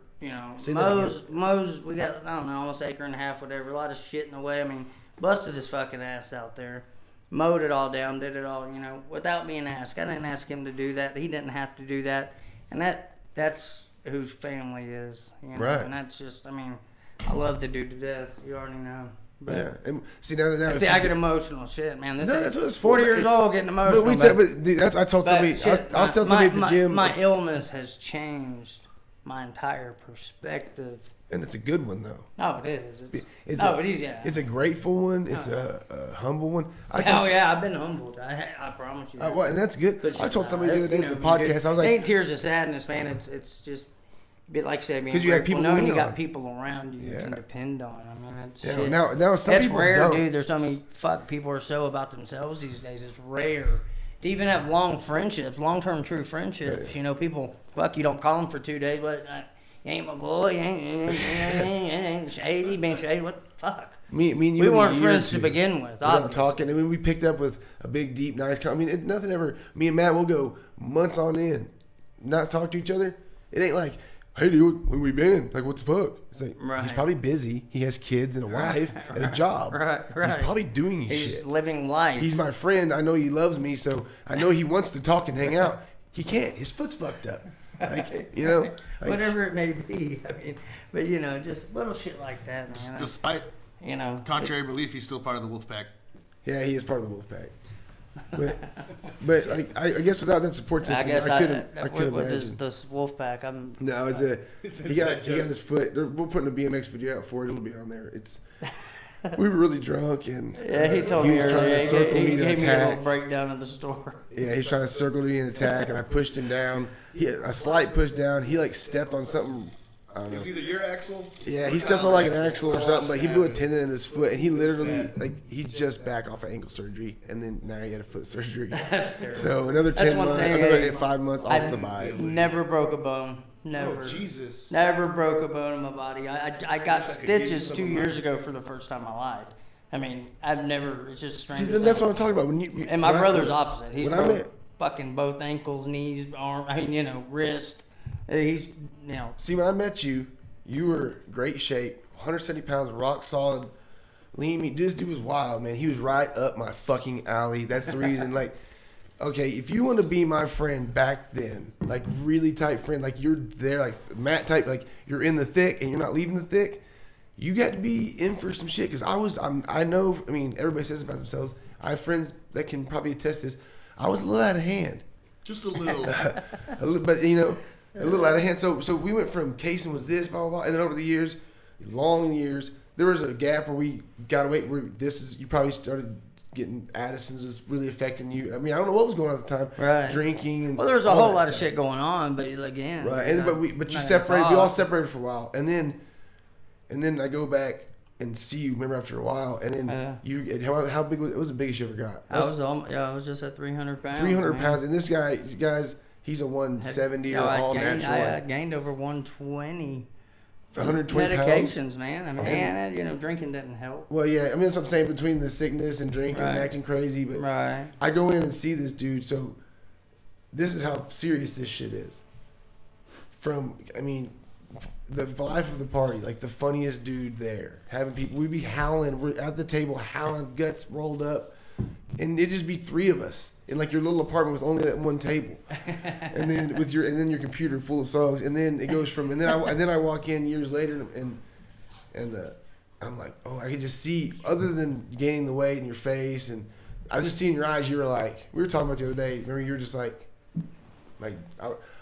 mows, we got, I don't know, almost an acre and a half, whatever, a lot of shit in the way. I mean, busted his fucking ass out there. Mowed it all down, did it all, without being asked. I didn't ask him to do that. He didn't have to do that. And that's whose family is, Right. And that's just, I love the dude to death. You already know. But yeah. And I get emotional. Shit, man. That's what it's 40 years old, getting emotional. I told somebody. I was telling somebody at the gym. My illness has changed my entire perspective. And it's a good one, though. Oh, it is. It is, yeah. It's a grateful one. It's a humble one. I've been humbled. I promise you. And that's good. I told somebody the other day at the podcast, I was like... It ain't tears of sadness, man. It's just... Like I said, because you have people knowing you got people around you can depend on. That's shit. Now some that's people rare, don't. Dude. There's so many people are so about themselves these days. It's rare to even have long friendships, long-term true friendships. Yeah. People, you don't call them for 2 days, but you ain't my boy, you ain't shady, been shady. What the fuck? Me and you. We weren't friends to begin with. Without talking, and when we picked up with a big, deep, nice. Nothing ever. Me and Matt will go months on end, not talk to each other. It ain't like, hey dude, where we been? Like, what the fuck? It's like, he's probably busy. He has kids and a wife and a job. Right. He's probably doing his shit. He's living life. He's my friend. I know he loves me, so I know he wants to talk and hang out. He can't. His foot's fucked up. Whatever it may be. But just little shit like that, man. Despite contrary belief, he's still part of the wolf pack. Yeah, he is part of the wolf pack. But I guess without that support system, I couldn't imagine. What is this wolf pack? No, he got his foot. We're putting a BMX video out for it. It'll be on there. We were really drunk, and he told me earlier. He gave me a little breakdown of the store. Yeah, he's trying to circle me and attack, and I pushed him down. A slight push down. He stepped on something. I don't It was know. either your axle. Yeah, or he stepped on Kyle's like an axle or something, but he blew a happened. tendon in his foot, and he literally Sad. like he's just back off of ankle surgery, and then now he had a foot surgery. That's terrible. So another That's 10 one months, thing, another hey, 5 months off I the bike. never broke a bone. Never. Oh, Jesus. Never broke a bone in my body. I got wish I could give you stitches some 2 of years mine. ago for the first time in my life. I mean, I've never. It's just strange. See, to then say. that's what I'm talking about. When you And my when I- brother's opposite. He's when I broke met- fucking both ankles, knees, arm. I mean, wrist. He's See, when I met you, you were great shape, 170 pounds, rock solid, lean meat. This dude was wild, man. He was right up my fucking alley. That's the reason, like, okay, if you want to be my friend back then, like really tight friend, like you're there, like Matt type, like you're in the thick and you're not leaving the thick, you got to be in for some shit. Because I know, I mean, everybody says about themselves. I have friends that can probably attest this. I was a little out of hand. Just a little. But a little out of hand. So we went from Cason was this, blah blah blah, and then over the years, long years, there was a gap where we got to wait. Where you probably started getting addisons was really affecting you. I mean, I don't know what was going on at the time. Right. Drinking and well, there was a all whole that lot of stuff. shit going on, but again, Right, and but you not separated. gonna We all talk. separated for a while, and then I go back and see you. Remember after a while, and then Yeah. you. How big was it? Was the biggest you ever got? I was just at 300 pounds. 300 man. pounds, and this guy, guys, he's a 170 or all natural. I gained over 120. 120 pounds. Medications, man. I mean, and drinking didn't help. Well, yeah, I mean, that's what I'm saying, between the sickness and drinking and Right. acting crazy. But Right. I go in and see this dude, so this is how serious this shit is. I mean, the life of the party, like the funniest dude there. Having people, we'd be howling, we're at the table howling, guts rolled up, and it'd just be three of us in like your little apartment with only that one table, and then your computer full of songs, and then it goes from, and then I walk in years later, and I'm like, oh, I could just see, other than gaining the weight in your face, and I just see in your eyes, you were like, we were talking about the other day, remember, you were just like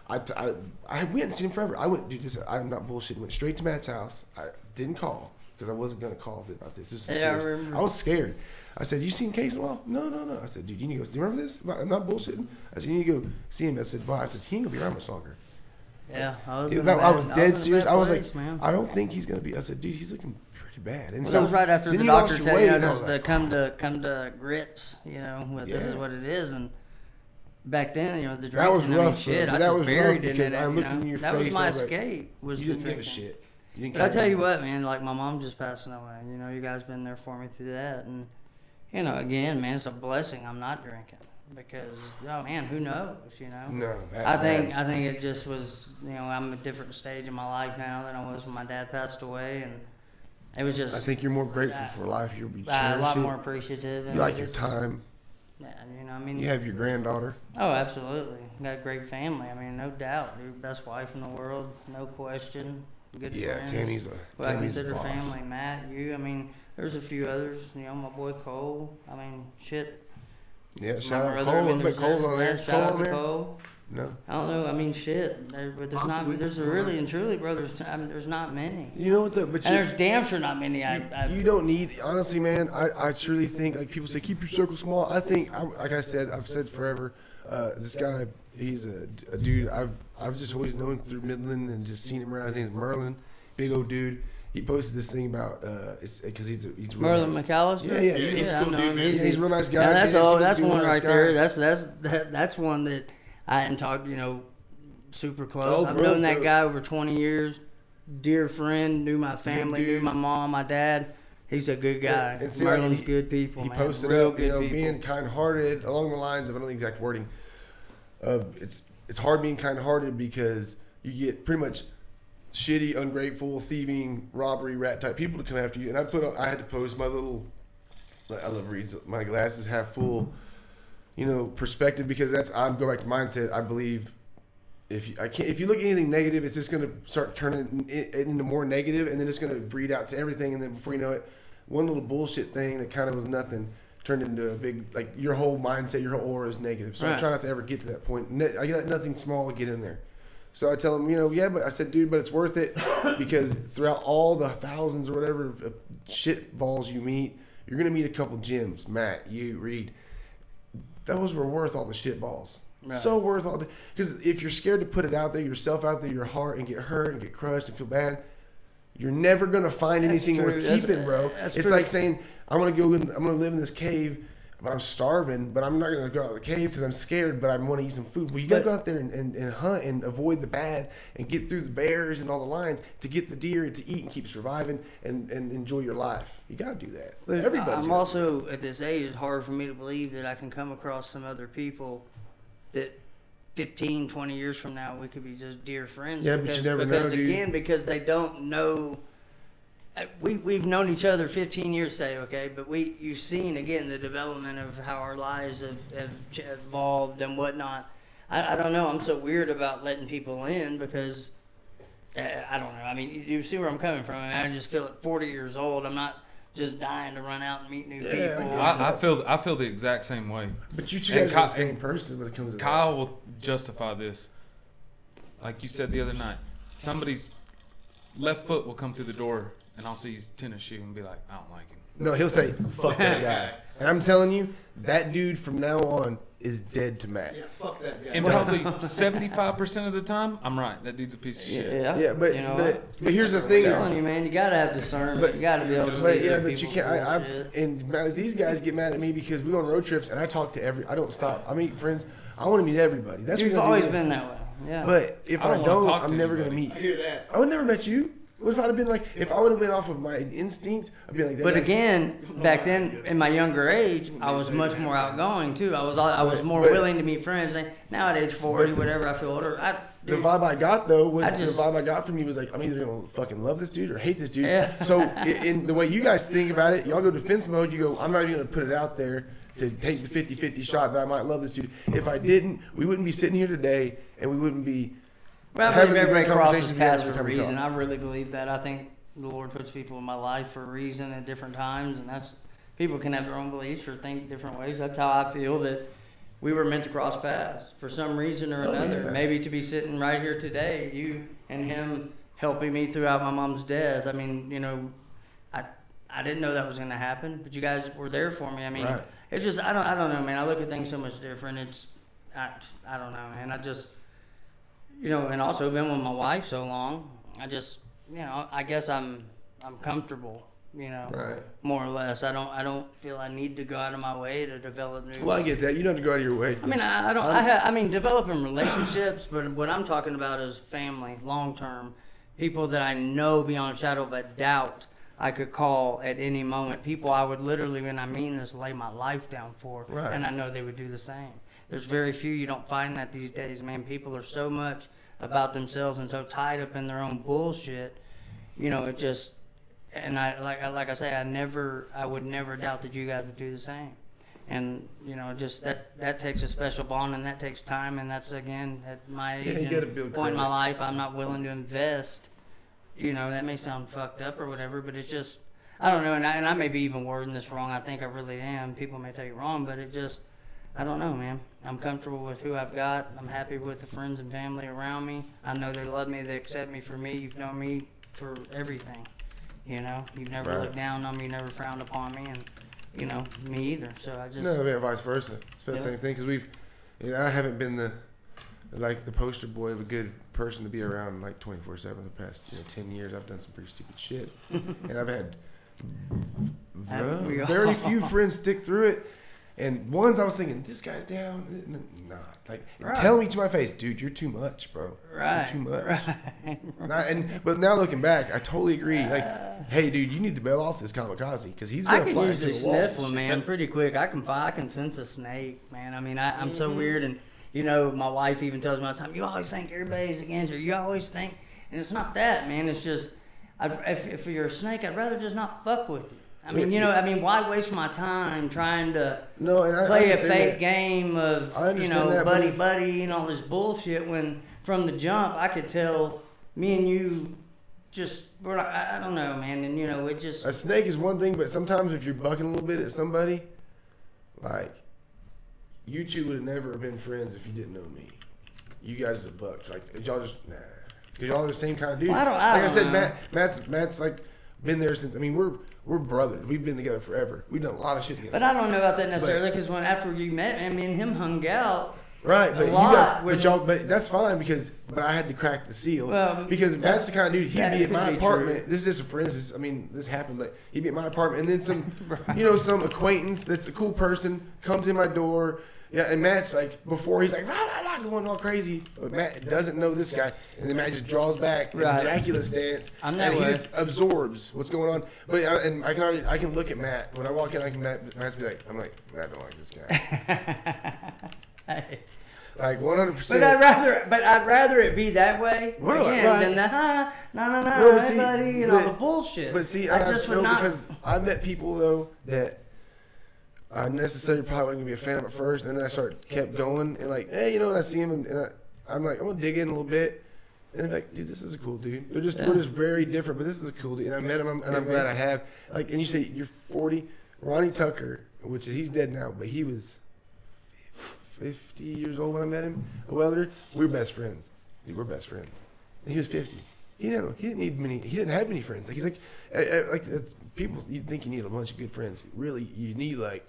I went and seen him forever. I went, dude, I'm not bullshitting. Went straight to Matt's house. I didn't call because I wasn't gonna call about this. This is Yeah, I serious. remember. I was scared. I said, "You seen Cason? Well, no." I said, "Dude, you need to go. Do you remember this? I'm not bullshitting." I said, "You need to go see him." I said, "Why?" I said, "He ain't gonna be around much longer." Yeah, I was. Yeah, in a I was bad- dead in a serious. bad I was place, like, man. I don't think he's gonna be. I said, "Dude, he's looking pretty bad." And Well, so that was right after then the you lost doctor your said, weight and all there's the that. come to grips, with this is Yeah. what it is, and back then, the drinking, That was I mean, rough, shit, though. I That was was buried rough in because it. I looked in your that face, was my I was like, escape. Was You the didn't give a drinking. shit. You didn't But I care. tell you what, man, like my mom just passing away. You guys been there for me through that, and again, man, it's a blessing I'm not drinking because, oh man, who knows, No, I think it just was, I'm at a different stage in my life now than I was when my dad passed away, and it was just I think you're more grateful for life. You'll be a lot cherishing. more appreciative. You and like it your just- time. Yeah, I mean, You have your granddaughter. oh, absolutely, got a great family. I mean, no doubt, dude, best wife in the world, no question. Good Yeah, friends. Tammy's Who I Tammy's consider boss. family. Matt, you. I mean, there's a few others. My boy Cole. I mean, shit. Yeah, shout my out brother, Cole. I bet there's Cole's on there. Shout Cole out on to there? Cole. No. I don't know. I mean, shit. But there's Possibly. not. There's really and truly, bro. There's not many. You know what? But And there's damn sure not many. you don't need, honestly, man. I truly think, like people say, keep your circle small. I think, like I said, I've said forever. This guy, he's a dude. I've just always known through Midland and just seen him around. His name's Merlin, big old dude. He posted this thing about it's because he's real Merlin nice. McAllister. Yeah, he's a I cool know dude, him. man. Yeah, he's a real nice guy. Now, Yeah, that's he's a one real right nice there. guy. That's one that I hadn't talked. Super close. Oh, I've bro, known that so- guy over 20 years. Dear friend, knew my family, dude. knew my mom, my dad. He's a good guy. And see, like, Merlin's he- good people, He man. posted Real up, good people. being kind-hearted along the lines of, I don't know the exact wording. It's hard being kind-hearted because you get pretty much shitty, ungrateful, thieving, robbery, rat type people to come after you. And I had to post my little, I love reads, my glasses half full, perspective, because I go back to mindset. I believe if you look at anything negative, it's just going to start turning it into more negative, and then it's going to breed out to everything, and then before you know it, one little bullshit thing that kind of was nothing turned into a big, like, your whole mindset, your whole aura is negative. So I Right. try not to ever get to that point. I let nothing small get in there. So I tell him, yeah, but I said, dude, but it's worth it because throughout all the thousands or whatever of shit balls you meet, you're going to meet a couple gems. Matt, you, Reed. Those were worth all the shit balls. Right. So worth all the, because if you're scared to put it out there, yourself out there, your heart, and get hurt and get crushed and feel bad, you're never gonna find anything worth keeping, bro. It's true. like saying I'm gonna live in this cave, but I'm starving, but I'm not gonna go out of the cave because I'm scared, but I want to eat some food. Well, you gotta go out there and hunt and avoid the bad and get through the bears and all the lions to get the deer to eat and keep surviving and enjoy your life. You gotta do that. But Everybody's I'm gotta also at this age. It's hard for me to believe that I can come across some other people that 15, 20 years from now we could be just dear friends. Yeah, but you never know, because dude. again, because they don't know. We've known each other 15 years, say, okay, but you've seen again the development of how our lives have evolved and whatnot. I don't know. I'm so weird about letting people in because I don't know. I mean, you see where I'm coming from. I mean, I just feel at 40 years old, I'm not just dying to run out and meet new people. I feel the exact same way. But you two guys are the same person when it comes to Kyle will justify this. Like you said the other night, somebody's left foot will come through the door, and I'll see his tennis shoe and be like, I don't like him. No, he'll say, fuck that guy. And I'm telling you, that dude from now on is dead to Matt. Yeah, fuck that guy. And probably 75% of the time, I'm right. That dude's a piece of shit. Yeah, but You know but here's the thing I'm is, telling you, man, you gotta have discernment. But- You gotta be able to but see yeah, that but you people can't. bullshit. And man, these guys get mad at me because we go on road trips and I talk to I don't stop. I meet friends. I want to meet everybody. That's You've what I do always this. been that way. Yeah. But if I I don't don't, wanna talk to I'm never gonna anybody. meet. I hear that. I would never met you. What if I'd have been like, if I would have went off of my instinct, I'd be like, that But guy's- again, back then in my younger age, I was much more outgoing too. I was more But- willing to meet friends. And now at age 40, But whatever, I feel older. the vibe I got though was I just- the vibe I got from you was like, I'm either gonna fucking love this dude or hate this dude. Yeah. So in the way you guys think about it, y'all go defense mode. You go, I'm not even gonna put it out there to take the 50-50 shot that I might love this dude. If I didn't, we wouldn't be sitting here today, and we wouldn't be. Well, I having believe the everybody great crosses conversations we have paths every for a time we talk. reason. I really believe that. I think the Lord puts people in my life for a reason at different times, and that's people can have their own beliefs or think different ways. That's how I feel that we were meant to cross paths for some reason or another. yeah. Maybe to be sitting right here today, you and him helping me throughout my mom's death. I mean, you know, I didn't know that was going to happen, but you guys were there for me. I mean, Right. it's just I don't know, man. I look at things so much different. I don't know, man. I just. You know, and also been with my wife so long, I just, you know, I guess I'm comfortable, you know, Right. more or less. I don't feel I need to go out of my way to develop new. Well, I get that. You don't have to go out of your way. I mean, I mean, developing relationships, but what I'm talking about is family, long term, people that I know beyond a shadow of a doubt I could call at any moment. People I would literally, and I mean this, lay my life down for, Right. and I know they would do the same. There's very few. You don't find that these days, man. People are so much about themselves and so tied up in their own bullshit. You know, it just, and I like I say, I would never doubt that you guys would do the same. And you know, just that takes a special bond, and that takes time, and that's again at my age you gotta and build point in my credit. life, I'm not willing to invest. You know, that may sound fucked up or whatever, but it's just, I don't know, and I may be even wording this wrong. I think I really am. People may take it wrong, but it just, I don't know, man. I'm comfortable with who I've got. I'm happy with the friends and family around me. I know they love me. They accept me for me. You've known me for everything. You know, you've never Right. looked down on me, never frowned upon me, and you know me either. So I just No, man, vice versa. It's been the Yeah. same thing because I haven't been the poster boy of a good person to be around like 24/7 the past 10 years. I've done some pretty stupid shit, and I've had Haven't we all? very few friends stick through it. And ones I was thinking, this guy's down. Nah, like Right. tell me to my face, dude, you're too much, bro. right, You're too much. right. But now looking back, I totally agree. Like, hey, dude, you need to bail off this kamikaze because he's I gonna can fly usually into the wall. sniff them, man, pretty quick. I can sense a snake, man. I mean, I'm so weird, and you know, my wife even tells me all the time, "You always think everybody's against you. You always think," and it's not that, man. It's just, if you're a snake, I'd rather just not fuck with you. I mean, you know, why waste my time trying to No, and I play a understand fake that. game I of, understand you know, that, buddy but- buddy and all this bullshit when from the jump I could tell me and you just, I don't know, man, and you know, it just. A snake is one thing, but sometimes if you're bucking a little bit at somebody, like, you two would have never been friends if you didn't know me. You guys are bucks. Like, y'all just, nah. Because y'all are the same kind of dude. Well, I like I don't said, know. Matt's like, been there since, I mean, we're brothers. We've been together forever. We've done a lot of shit together. But I don't know about that necessarily because after you met me and him hung out, Right, but A you lot, guys, when- but that's fine but I had to crack the seal Well, because Matt's the kind of dude. He'd that be at could my be apartment. true. This is for instance. I mean, this happened. Like he'd be at my apartment, and then some, some acquaintance that's a cool person comes in my door. Yeah, and Matt's like before he's like rah, rah, rah, going all crazy, but Matt doesn't know this guy, and then Matt just draws back in Right. Dracula stance, I'm that and he way. just absorbs what's going on. But I can look at Matt when I walk in. Matt's be like, I'm like, Matt don't like this guy. Like 100%. But I'd rather it be that way Well, again right. than the no, Well, hey see, buddy, and all the bullshit. But see, I I just would know not. because I've met people though that I necessarily probably wasn't gonna be a fan of at first, and then I kept going, and like, hey, and I see him, and I'm like, I'm gonna dig in a little bit, and they're like, dude, this is a cool dude. We're just very different, but this is a cool dude, and I met him, and I'm glad I have. Like, and you say you're 40, Ronnie Tucker, which is he's dead now, but he was 50 years old when I met him. A welder. We were best friends. Dude, we're best friends. And he was 50. He didn't have many friends. Like he's like it's people. You think you need a bunch of good friends. Really, you need like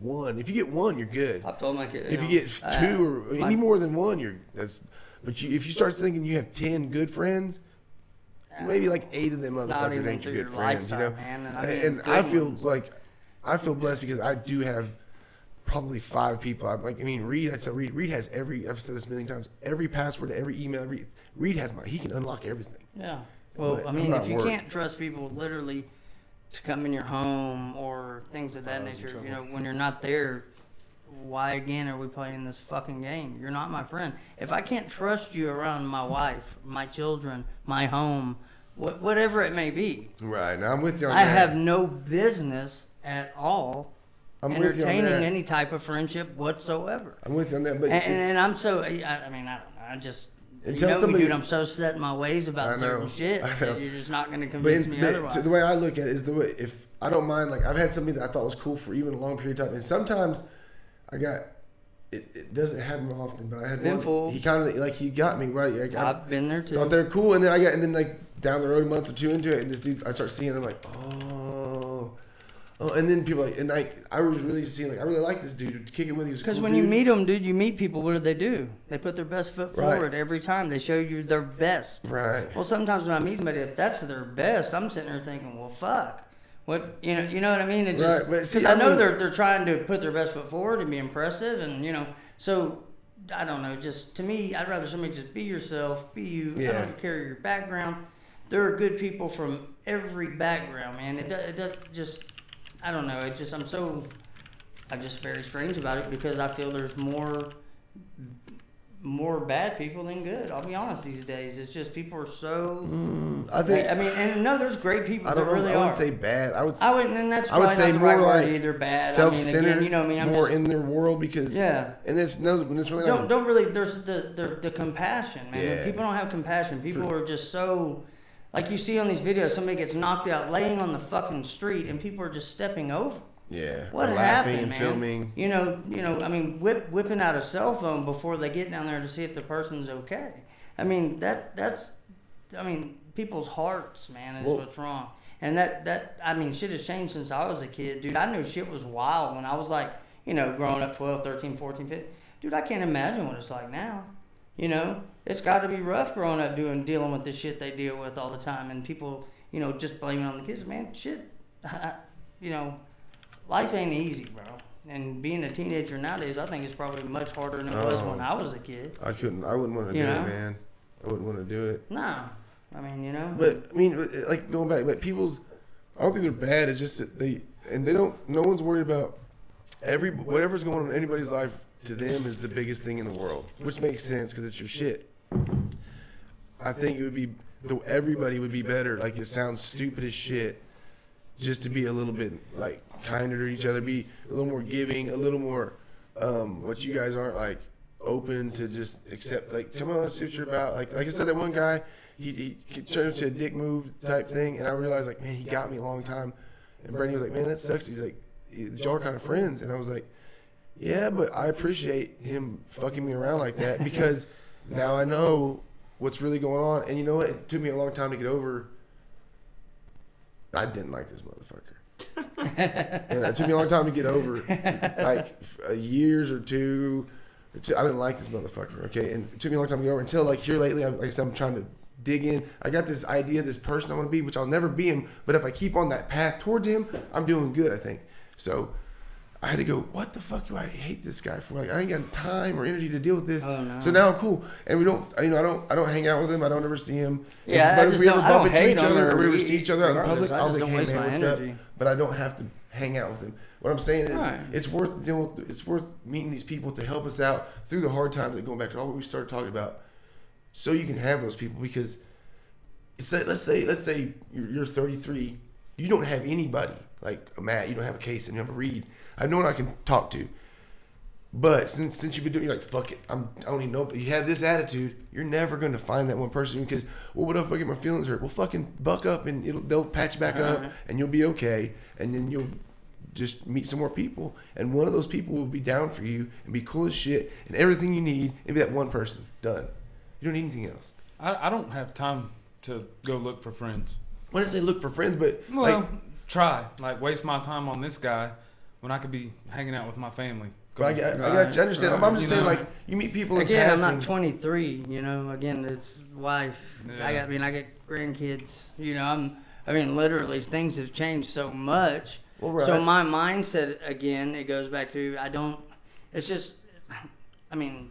one. If you get one, you're good. I've told my kid. If you get two or any more than one, if you start thinking you have 10 good friends, maybe like 8 of them motherfuckers ain't your good friends. Man, And I feel like I feel blessed because I do have probably 5 people. Reed. I tell Reed has I've said this a million times. Every password to every email. Reed has he can unlock everything. Yeah. Well, But I mean, I'm if you not can't trust people literally to come in your home or things of that nature, when you're not there, why again are we playing this fucking game? You're not my friend. If I can't trust you around my wife, my children, my home, whatever it may be, Right. Now I'm with you on I that. have no business at all I'm with you on entertaining that. any type of friendship whatsoever. I'm with you on that, but And I'm so, I mean, I don't know. I just, Until you know, somebody- dude, I'm so set in my ways I about know, certain shit I know. that you're just not going to convince me but otherwise. the way I look at it is the way if I don't mind, like I've had somebody that I thought was cool for even a long period of time, and sometimes I got it doesn't happen often, but I had Been one. fooled. He kind of like he got me right. Like, I've been there too. thought they're cool, and then like down the road a month or two into it, and this dude I start seeing, I'm like, oh, and then people like, and I was really seeing like I really like this dude to kick it with. Because when you meet them, dude, you meet people. What do? They put their best foot forward every time. They show you their best. Right. Well, sometimes when I meet somebody, if that's their best, I'm sitting there thinking, well, fuck. What you know what I mean? It just Right, but see, because I know mean- they're trying to put their best foot forward and be impressive, and so I don't know. Just to me, I'd rather somebody just be yourself, be you. I Yeah. don't care your background. There are good people from every background, man. It does just I don't know. I'm just very strange about it because I feel there's more bad people than good. I'll be honest. These days, it's just people are so. I think. I mean, and no, there's great people I that don't know. really I are. wouldn't say bad. I would and that's I would probably say not the right more word like either. Bad. self-centered, I mean, again, you know what I mean. I'm more just, in their world because Yeah. and it's when it's really not, don't really. There's the compassion, man. Yeah. People don't have compassion. People are just so. Like you see on these videos, somebody gets knocked out laying on the fucking street, and people are just stepping over. yeah, What or happened, laughing and man? filming. You know. I mean, whipping out a cell phone before they get down there to see if the person's okay. I mean, that's. I mean, people's hearts, man, is what's wrong. And that. I mean, shit has changed since I was a kid, dude. I knew shit was wild when I was like, growing up 12, 13, 14, 15. Dude, I can't imagine what it's like now. It's got to be rough growing up dealing with the shit they deal with all the time, and people, just blaming on the kids. Man, shit, life ain't easy, bro. And being a teenager nowadays, I think it's probably much harder than it was when I was a kid. I wouldn't want to do it, man. I wouldn't want to do it. No, I mean, But I mean, like going back, but I don't think they're bad. It's just that no one's worried about whatever's going on in anybody's life. To them is the biggest thing in the world, which makes sense because it's your shit. I think it would be everybody would be better. Like it sounds stupid as shit, just to be a little bit like kinder to each other, be a little more giving, a little more. What you guys aren't like open to just accept. Like, come on, let's see what you're about. Like I said, that one guy he turned into a dick move type thing, and I realized like, man, he got me a long time. And Brandon was like, man, that sucks. He's like, y'all are kind of friends, and I was like. Yeah, but I appreciate him fucking me around like that because now I know what's really going on. And you know what? It took me a long time to get over. I didn't like this motherfucker. And it took me a long time to get over. Like years or two. I didn't like this motherfucker. Okay, and it took me a long time to get over until like here lately. Like I said, I'm trying to dig in. I got this idea, this person I want to be, which I'll never be him. But if I keep on that path towards him, I'm doing good, I think. So I had to go, what the fuck do I hate this guy for? Like I ain't got time or energy to deal with this. Oh, no. So now I'm cool, and we don't. You know, I don't hang out with him. I don't ever see him. Yeah, but I if just we ever don't- I bump don't into hate each him other or or we ever we- see each other out in regardless, public, I I'll just be, don't hey waste man, my what's up? energy. But I don't have to hang out with him. What I'm saying is, Right. it's worth dealing with, it's worth meeting these people to help us out through the hard times. Like going back to all what we started talking about, so you can have those people. Because it's like, let's say you're 33, you don't have anybody like a Matt, you don't have a Cason, you have a Reed. I have no one I can talk to. But since you've been doing, you're like, fuck it, I don't even know. But you have this attitude, you're never going to find that one person because, well, what if I get my feelings hurt? Well, fucking buck up and they'll patch you back up and you'll be okay. And then you'll just meet some more people. And one of those people will be down for you and be cool as shit and everything you need. And be that one person. Done. You don't need anything else. I don't have time to go look for friends. When I say look for friends, but Well, like, try. Like, waste my time on this guy when I could be hanging out with my family. I got you. I understand. Right. I'm just You saying, know? like, you meet people in Again, I'm passing. not 23. You know, again, it's wife. Yeah. I got grandkids. You know, literally, things have changed so much. Well, right. So my mindset, again, it goes back to it's just, when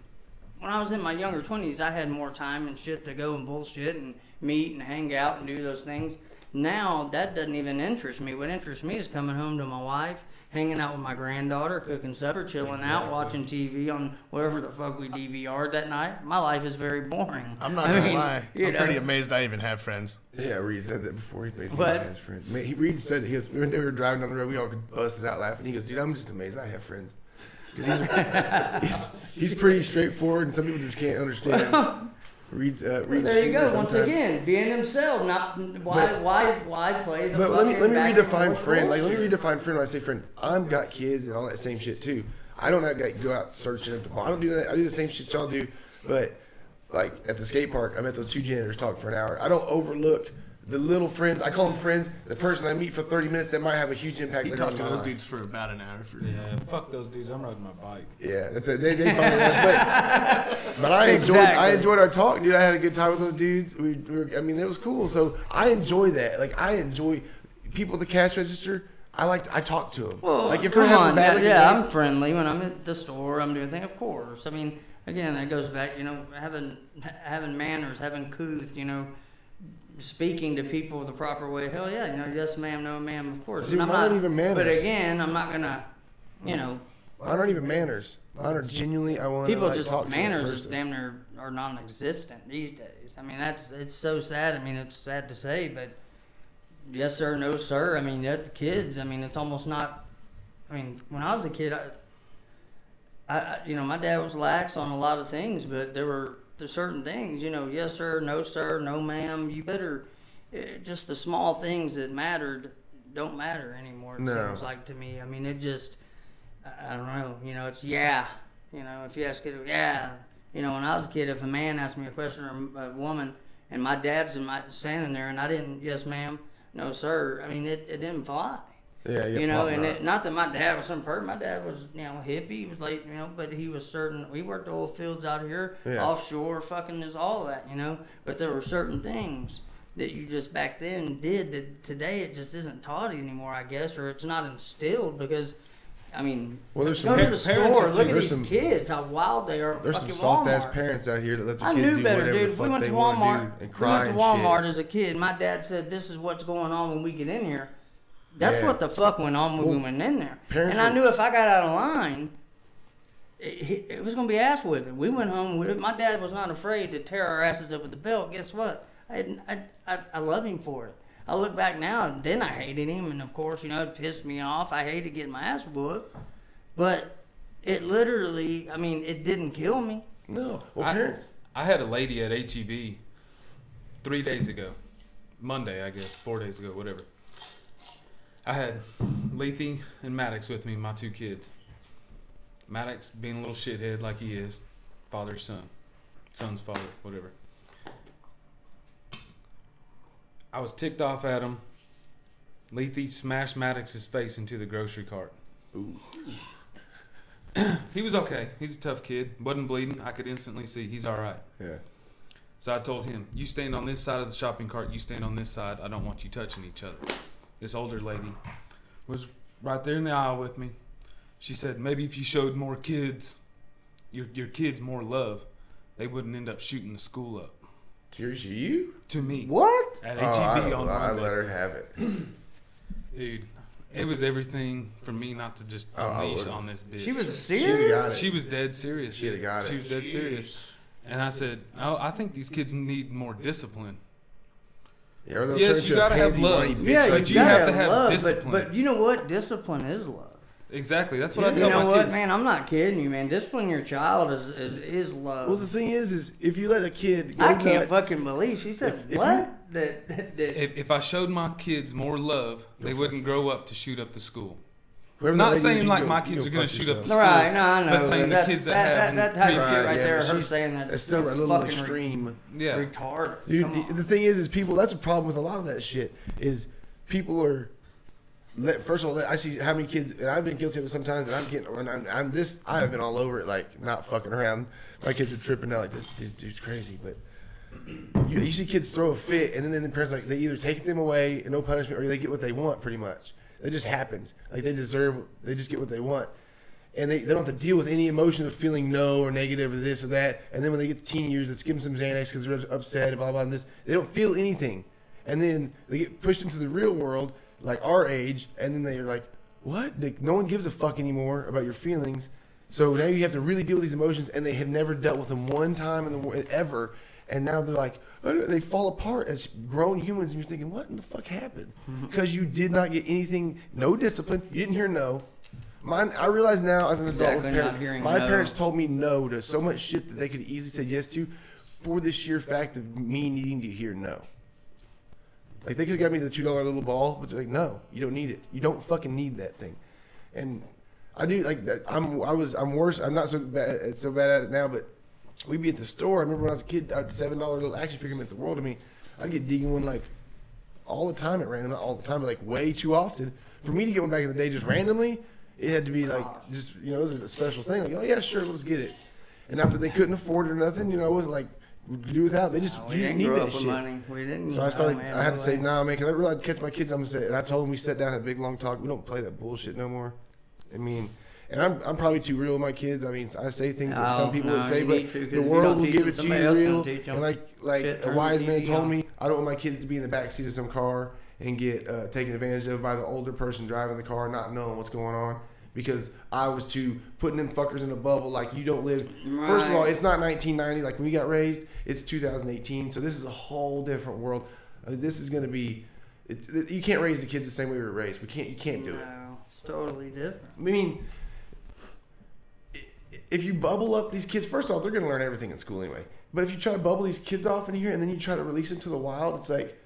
I was in my younger 20s, I had more time and shit to go and bullshit and meet and hang out and do those things. Now, that doesn't even interest me. What interests me is coming home to my wife, hanging out with my granddaughter, cooking supper, chilling out, watching TV on whatever the fuck we DVR'd that night. My life is very boring. I'm not gonna lie. you I'm know. pretty amazed I even have friends. Yeah, Reed said that before. He basically What? has friends. Reed said, he goes, when they were driving down the road, we all busted out laughing. He goes, dude, I'm just amazed I have friends. Because he's pretty straightforward, and some people just can't understand. Reed's There you go. Once again, being himself. Not why play the. But let me back and redefine forth friend. Like, let me bullshit? redefine friend. When I say friend, I've got kids and all that same shit too. I don't have to go out searching at the bar. I don't do that. I do the same shit y'all do. But like at the skate park, I met those two janitors talking for an hour. I don't overlook the little friends. I call them friends. The person I meet for 30 minutes that might have a huge impact. You later talked in to those life. dudes for about an hour. Yeah, fuck those dudes. I'm riding my bike. Yeah, they finally left. But I enjoyed our talk, dude. I had a good time with those dudes. We were, it was cool. So I enjoy that. Like, I enjoy people at the cash register. I talk to them. Well, like if they're come having on, bad yeah, game, I'm friendly when I'm at the store. I'm doing things, of course. Again, that goes back, having manners, having couth, speaking to people the proper way. Hell yeah, yes ma'am, no ma'am, of course. See, And mine aren't even manners. But again, I'm not gonna, mine aren't even manners. Mine are genuinely. I want people to just talk manners to is a damn near are non-existent these days. It's so sad. It's sad to say, but yes sir, no sir. The kids. It's almost not. When I was a kid, I my dad was lax on a lot of things, but there's certain things, yes sir, no ma'am. You better, just the small things that mattered don't matter anymore. It seems like to me. It just, I don't know. It's yeah. If you ask it, yeah. When I was a kid, if a man asked me a question or a woman, and my dad's standing there, and I didn't, yes ma'am, no sir. it didn't fly. Yeah, Not that my dad was some person. My dad was, hippie. He was late, but he was certain. We worked the oil fields out here, offshore, fucking is all that, But there were certain things that you just back then did that today it just isn't taught anymore, I guess, or it's not instilled because, there's go to the store, look at there's these kids, how wild they are. There's some fucking soft ass Walmart. parents out here that let their I kids knew do better, whatever dude. the We fuck went they to want Walmart. to do and We cry went to and Walmart shit. as a kid. My dad said, "This is what's going on when we get in here." That's Yeah. what the fuck went on when we went in there. parents And I were- knew if I got out of line, it was gonna be ass whipping. We went home. My dad was not afraid to tear our asses up with the belt. Guess what? I love him for it. I look back now, and then I hated him, and of course, it pissed me off. I hated getting my ass whooped, but it literally, it didn't kill me. No, well, parents. I had a lady at HEB 3 days ago. Monday, I guess. 4 days ago, whatever. I had Lethe and Maddox with me, my two kids. Maddox being a little shithead like he is. Father's son. Son's father, whatever. I was ticked off at him. Lethe smashed Maddox's face into the grocery cart. Ooh. He was okay. He's a tough kid. Wasn't bleeding. I could instantly see he's all right. Yeah. So I told him, you stand on this side of the shopping cart. You stand on this side. I don't want you touching each other. This older lady was right there in the aisle with me. She said, maybe if you showed more kids, your kids more love, they wouldn't end up shooting the school up. Here's you? To me. What? At I HEB on let Monday. her have it. Dude, it was everything for me not to just unleash on this bitch. She was She'd have serious? got it. She was dead serious. She'd have got it. She was dead serious. And I said, oh, I think these kids need more discipline. Yeah, or they'll Yes, turn you into a gotta have pansy love. whiny bitch Yeah, like you gotta have to have love, discipline. But you know what? Discipline is love. Exactly. That's what Yeah, I You tell know my what, kids. man? I'm not kidding you, man. Discipline your child is love. Well, the thing is if you let a kid go I can't nuts, fucking believe she said If what? That If I showed my kids more love, they wouldn't grow up to shoot up the school. whoever Not that lady is, saying you like go- my you kids go are going to fuck shoot up the yourself. school. right? No, I know. But saying the That's- kids that have that type of Right, shit right yeah, there, but her she's- saying that It's still a little fucking extreme. Yeah. retarded. Dude, Come on. the thing is people. That's a problem with a lot of that shit. Is people are. First of all, I see how many kids, and I've been guilty of it sometimes. And I'm getting, when I'm this, I have been all over it, like not fucking around. My kids are tripping out like this dude's crazy. But you see kids throw a fit, and then the parents like they either take them away and no punishment, or they get what they want. Pretty much, it just happens. Like they just get what they want. And they don't have to deal with any emotion of feeling no or negative or this or that. And then when they get to teen years, let's give them some Xanax because they're upset and blah, blah, and this. They don't feel anything. And then they get pushed into the real world, like our age, and then they're like, what? Like, no one gives a fuck anymore about your feelings. So now you have to really deal with these emotions, and they have never dealt with them one time in the world, ever. And now they're like, they fall apart as grown humans, and you're thinking, what in the fuck happened? Because you did not get anything, no discipline. You didn't hear no. I realize now as an adult Exactly, with not parents, hearing my no. parents told me no to so much shit that they could easily say yes to for the sheer fact of me needing to hear no. Like they could have got me the $2 little ball, but they're like, no, you don't need it. You don't fucking need that thing. And I do like that. I'm worse. I'm not so bad at it now, but we'd be at the store. I remember when I was a kid, I had a $7 little action figure meant the world to me. I'd get digging one like all the time at random, not all the time, but like way too often. For me to get one back in the day just randomly, it had to be like just it was a special thing. Like, oh yeah, sure, let's get it. And not that they couldn't afford it or nothing, I wasn't like do without. They just We you didn't didn't need grow that up with shit. money. We didn't. So I started. man, I had to no say, way. nah, man, because I realized I'd catch my kids. I'm gonna say, and I told them we sat down, had a big long talk. We don't play that bullshit no more. I mean, and I'm probably too real with my kids. I mean, I say things that some people would say, you but need to, 'cause the if you world don't will teach give them, it to somebody you else gonna real. teach them. And like Shit, a turn wise the man TV told on. me, I don't want my kids to be in the backseat of some car and get taken advantage of by the older person driving the car, not knowing what's going on. Because I was too putting them fuckers in a bubble like you don't live. First of all, Right. it's not 1990 like when we got raised. It's 2018, so this is a whole different world. I mean, this is going to be. You can't raise the kids the same way we were raised. You can't do it. No, it's totally different. I mean, if you bubble up these kids, first of all, they're going to learn everything in school anyway. But if you try to bubble these kids off in here and then you try to release them to the wild, it's like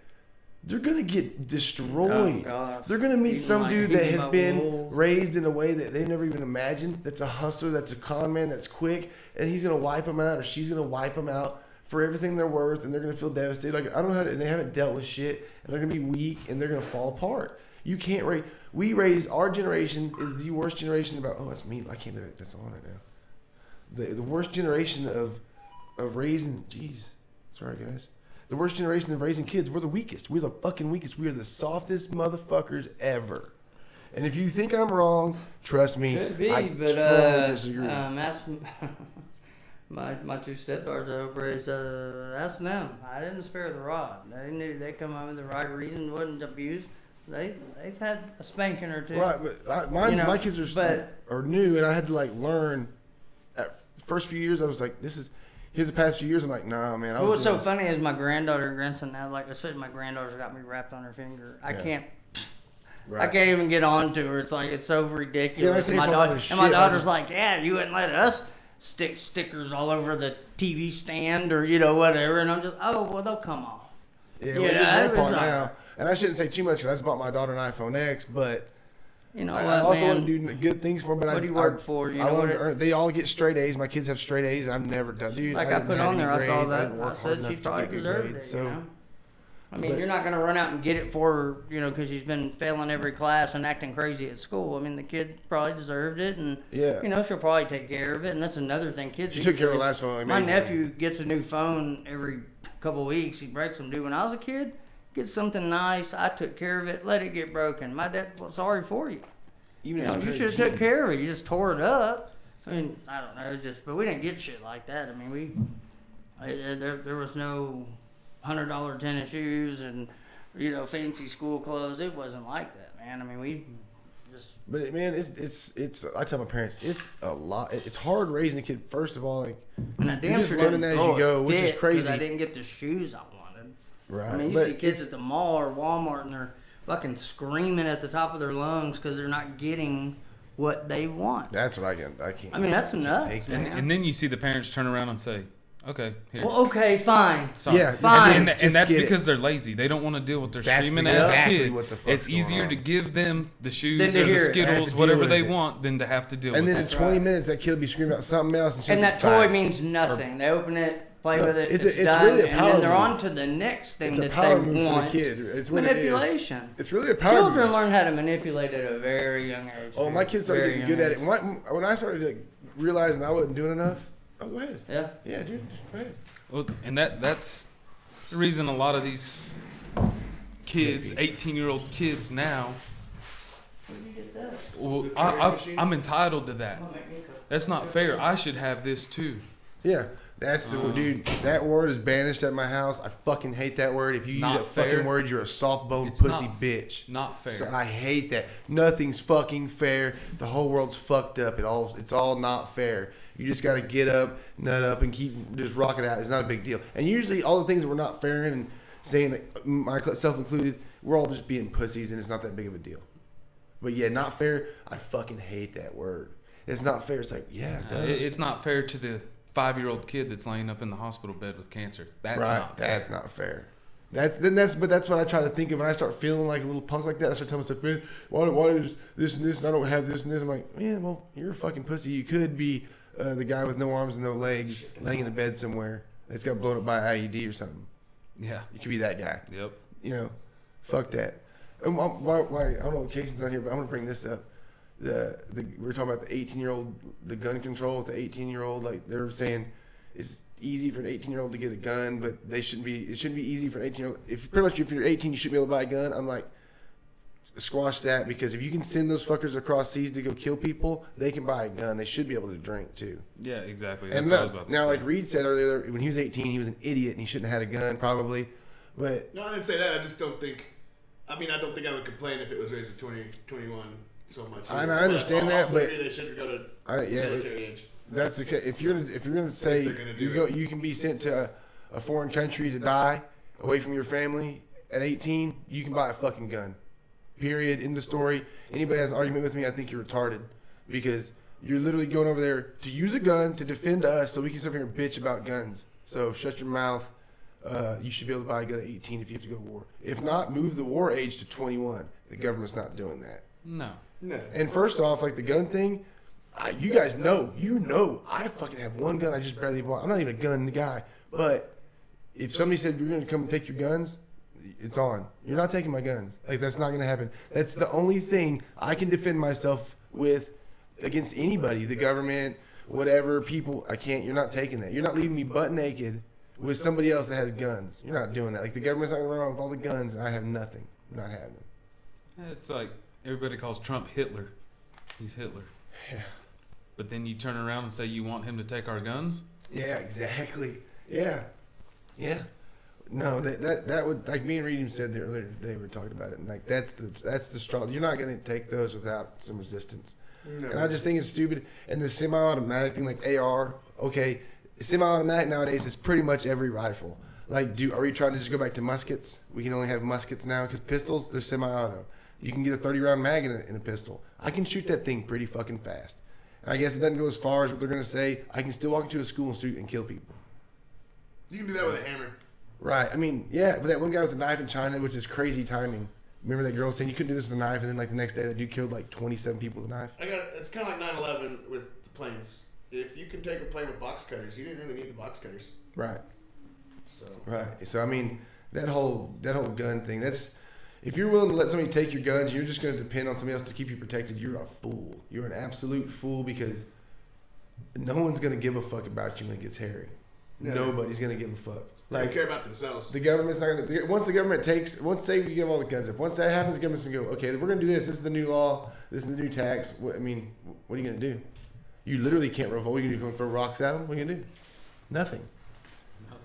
they're going to get destroyed. Oh, gosh. They're going to meet Eating some like dude that eating has by been wolves. raised in a way that they've never even imagined. That's a hustler, that's a con man, that's quick, and he's going to wipe them out, or she's going to wipe them out for everything they're worth, and they're going to feel devastated. Like, I don't know how to, and they haven't dealt with shit, and they're going to be weak, and they're going to fall apart. You can't raise. We raise. Our generation is the worst generation about. Oh, that's me. I can't do it. That's on right now. The worst generation of raising. Jeez, sorry guys. The worst generation of raising kids. We're the weakest. We're the fucking weakest. We are the softest motherfuckers ever. And if you think I'm wrong, trust me. Could be, I but strongly disagree. that's my two stepdaughters over raised. That's them. I didn't spare the rod. They knew they come up with the right reason. Wasn't abused. They've had a spanking or two. Right, but my kids are new, and I had to like learn. At first few years, I was like, "This is." Here the past few years, I'm like, "Nah, man." I was What's so doing- funny is my granddaughter and grandson now, like especially my granddaughter's got me wrapped on her finger. I Yeah. can't. Right. I can't even get on to her. It's like it's so ridiculous. See, and I my say all daughter, this and my shit, I daughter's just- like, "Yeah, you wouldn't let us stick stickers all over the TV stand or whatever." And I'm just, "Oh, well, they'll come off." Yeah, Yeah, we're it was grandpa all now. right. And I shouldn't say too much because I just bought my daughter an iPhone X, but You know I what, also man? want to do good things for them. But What do you work for? You I know want what to it- earn. They all get straight A's. My kids have straight A's. I've never done. Dude, Like I didn't put have on any there, I saw grades. that. didn't work I hard said she enough to probably get good deserved grades. it. So, You know? I mean, But- you're not going to run out and get it for her, you know, because she's been failing every class and acting crazy at school. I mean, the kid probably deserved it, and, Yeah. you know, she'll probably take care of it. And that's another thing. Kids. She these took care of her days- last phone. My amazing. nephew gets a new phone every couple of weeks. He breaks them. Dude, when I was a kid, get something nice. I took care of it. Let it get broken. My dad was sorry for you. Even You know, if you it's should have jeans. took care of it. You just tore it up. I mean, I don't know. It's just, but we didn't get shit like that. I mean, there was no $100 tennis shoes and, you know, fancy school clothes. It wasn't like that, man. I mean, we just. But man, it's. I tell my parents, it's a lot. It's hard raising a kid. First of all, like And I you're damn just sure learning didn't as throw you go, it which is fit 'cause crazy. I didn't get the shoes I wanted. Right. I mean, you But see kids at the mall or Walmart and they're fucking screaming at the top of their lungs because they're not getting what they want. That's what I can't. I mean, that's can't nuts, take man. that. And then you see the parents turn around and say, "Okay, here." Well, okay, fine. Sorry. Yeah, Fine. And, just and that's get it. because they're lazy. They don't want to deal with their That's screaming ass exactly kid. what the fuck's It's going easier on. to give them the Than shoes to or hear the it. Have to Skittles, deal whatever with they it. want, than to have to deal And with then it. in 20 minutes, that kid will be screaming about something else. And that toy means nothing. They open it, play with it, It's it's, it's done, really a and power then they're move. on to the next thing It's a that power they move for want. the kid. It's what it is. Manipulation. It's really a power Children move. learn how to manipulate at a very young age. Oh, my kids started Very getting good young at it. When I started like, realizing I wasn't doing enough, oh, go ahead. age. Yeah. Yeah, dude, go ahead. Well, and that's the reason a lot of these kids, 18-year-old kids now, Where did you get that? well, The carry machine? I'm entitled to that. Don't make me cook. That's not fair. I should have this too. Yeah, that's the dude. That word is banished at my house. I fucking hate that word. If you use Not that fucking fair. word, you're a soft-boned It's pussy not- bitch. Not fair. So I hate that. Nothing's fucking fair. The whole world's fucked up. It's all not fair. You just got to get up, nut up, and keep just rocking out. It's not a big deal. And usually, all the things that we're not fair in, and saying that myself included, we're all just being pussies, and it's not that big of a deal. But yeah, not fair. I fucking hate that word. It's not fair. It's like, yeah, duh. It's not fair to the 5-year-old kid that's laying up in the hospital bed with cancer. That's right. not fair. That's not fair. That's what I try to think of when I start feeling like a little punk like that. I start telling myself, man, why is this and this, and I don't have this and this. I'm like, man, well, you're a fucking pussy. You could be the guy with no arms and no legs, laying in a bed somewhere that's got blown up by IED or something. Yeah. You could be that guy. Yep. You know, fuck that. And why I don't know if Cason's on here, but I'm gonna bring this up. We were talking about the 18-year-old, the gun control with the 18-year-old. Like they were saying, it's easy for an 18-year-old to get a gun, but it shouldn't be easy for an 18-year-old. If you're 18, you should be able to buy a gun. I'm like, squash that, because if you can send those fuckers across seas to go kill people, they can buy a gun. They should be able to drink too. Yeah, exactly. That's And what I was about to now, say. like Reed said earlier, when he was 18, he was an idiot and he shouldn't have had a gun probably. But No, I didn't say that. I just don't think. I mean, I don't think I would complain if it was raised at 20, 21 so much. And I understand But I that, also but- agree they should go to yeah, military age. that's okay. If you're gonna say they're gonna do you can be sent to a foreign country to die away from your family at 18, you can buy a fucking gun. Period. End of story. Anybody has an argument with me, I think you're retarded, because you're literally going over there to use a gun to defend us, so we can sit here and bitch about guns. So shut your mouth. You should be able to buy a gun at 18 if you have to go to war. If not, move the war age to 21. The government's not doing that. No. No. And first off, like the gun thing, you guys know, I fucking have one gun I just barely bought. I'm not even a gun guy, but if somebody said you're going to come and take your guns, it's on. You're not taking my guns. Like, that's not going to happen. That's the only thing I can defend myself with against anybody, the government, whatever, people. I can't. You're not taking that. You're not leaving me butt naked with somebody else that has guns. You're not doing that. Like, the government's not going to run around with all the guns and I have nothing. Not happening. It's like everybody calls Trump Hitler. He's Hitler. Yeah. But then you turn around and say you want him to take our guns? Yeah, exactly. Yeah. Yeah. No, that would, like me and Reed said the earlier today, we were talking about it, and like that's the straw. You're not going to take those without some resistance. No. And I just think it's stupid. And the semi-automatic thing, like AR, okay, semi-automatic nowadays is pretty much every rifle. Like, are we trying to just go back to muskets? We can only have muskets now because pistols, they're semi-auto. You can get a 30-round mag in a pistol. I can shoot that thing pretty fucking fast. And I guess it doesn't go as far as what they're going to say. I can still walk into a school and shoot and kill people. You can do that with a hammer. Right. I mean, yeah, but that one guy with the knife in China, which is crazy timing. Remember that girl saying you couldn't do this with a knife, and then like the next day that dude killed like 27 people with a knife? It's kind of like 9/11 with the planes. If you can take a plane with box cutters, you didn't really need the box cutters. Right. So Right. So I mean, that whole gun thing. That's if you're willing to let somebody take your guns, you're just going to depend on somebody else to keep you protected. You're a fool. You're an absolute fool because no one's going to give a fuck about you when it gets hairy. Yeah. Nobody's going to give a fuck. Like, they care about themselves. The government's not going to. Once the government once say we give all the guns up, once that happens, the government's going to go, okay, we're going to do this. This is the new law. This is the new tax. What are you going to do? You literally can't revolt. You're going to throw rocks at them. What are you going to do? Nothing.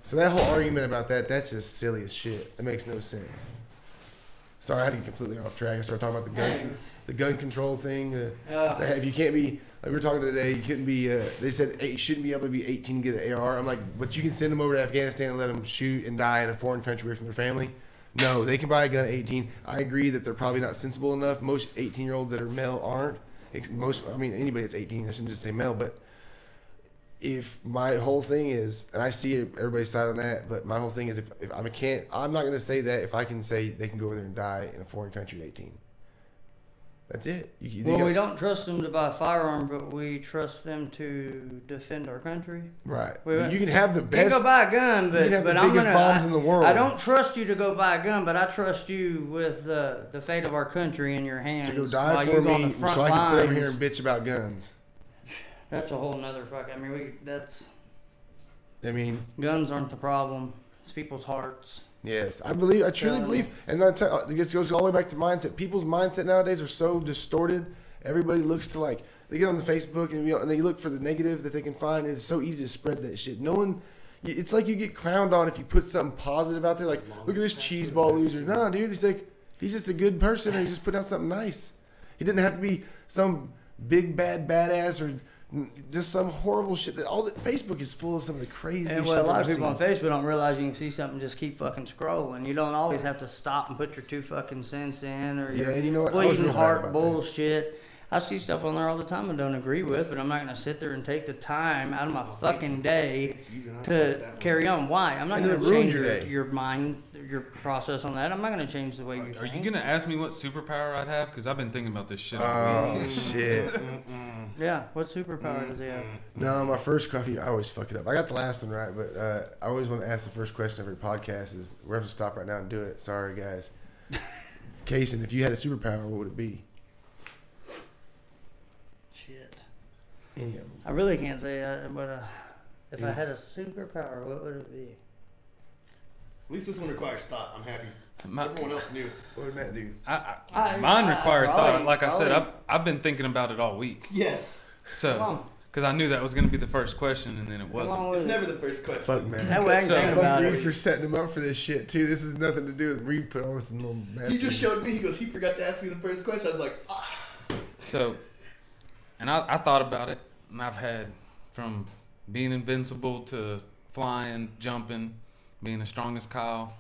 So that whole argument about that's just silly as shit. It makes no sense. Sorry, I had to get completely off track. I started talking about the gun control thing. If you can't be, like we were talking today, you couldn't be. They said you shouldn't be able to be 18 to get an AR. I'm like, but you can send them over to Afghanistan and let them shoot and die in a foreign country away from their family. No, they can buy a gun at 18. I agree that they're probably not sensible enough. Most 18-year-olds that are male aren't. Anybody that's 18, I shouldn't just say male, but if my whole thing is, and I see everybody's side on that, but my whole thing is if I'm not going to say that if I can say they can go over there and die in a foreign country at 18. That's it. We don't trust them to buy a firearm, but we trust them to defend our country. Right. You can have the best. You can go buy a gun, but I'm biggest bombs in the world. I don't trust you to go buy a gun, but I trust you with the fate of our country in your hands. To go die for me, so I can sit over here and bitch about guns. That's a whole nother fuck. Guns aren't the problem. It's people's hearts. Yes, I truly believe, and it goes all the way back to mindset. People's mindset nowadays are so distorted. Everybody looks to they get on the Facebook and they look for the negative that they can find. And it's so easy to spread that shit. No one, it's like you get clowned on if you put something positive out there. Like, look at this cheeseball loser. Nah, dude, he's just a good person, or he's just putting out something nice. He didn't have to be some big bad badass or just some horrible shit. Facebook is full of some of the crazy shit. And a lot of people on Facebook don't realize you can see something, just keep fucking scrolling. You don't always have to stop and put your 2 fucking cents in or your and you know what? bleeding heart bullshit. I see stuff on there all the time I don't agree with, but I'm not going to sit there and take the time out of my fucking day to carry on. Why? I'm not going to change your mind, your process on that. I'm not going to change the way you think. Are you going to ask me what superpower I'd have? Because I've been thinking about this shit. Oh, shit. Yeah, what superpower does he have? No, my first coffee, I always fuck it up. I got the last one right, but I always want to ask the first question every podcast is, we're going to stop right now and do it. Sorry, guys. Cason, if you had a superpower, what would it be? Shit. Any of them. I really can't say, but if I had a superpower, what would it be? At least this one requires thought. I'm happy. Everyone else knew. What would Matt do? Mine required thought. Like I said, I've been thinking about it all week. Yes. So, because I knew that was going to be the first question, and then it wasn't. It's never the first question. Fuck, man. That way I can think about Reed it. for setting him up for this shit, too. This has nothing to do with Reed put all this in little mess. He just showed me. He goes, he forgot to ask me the first question. I was like, ah. So, and I thought about it, and I've had from being invincible to flying, jumping, being as strong as Kyle.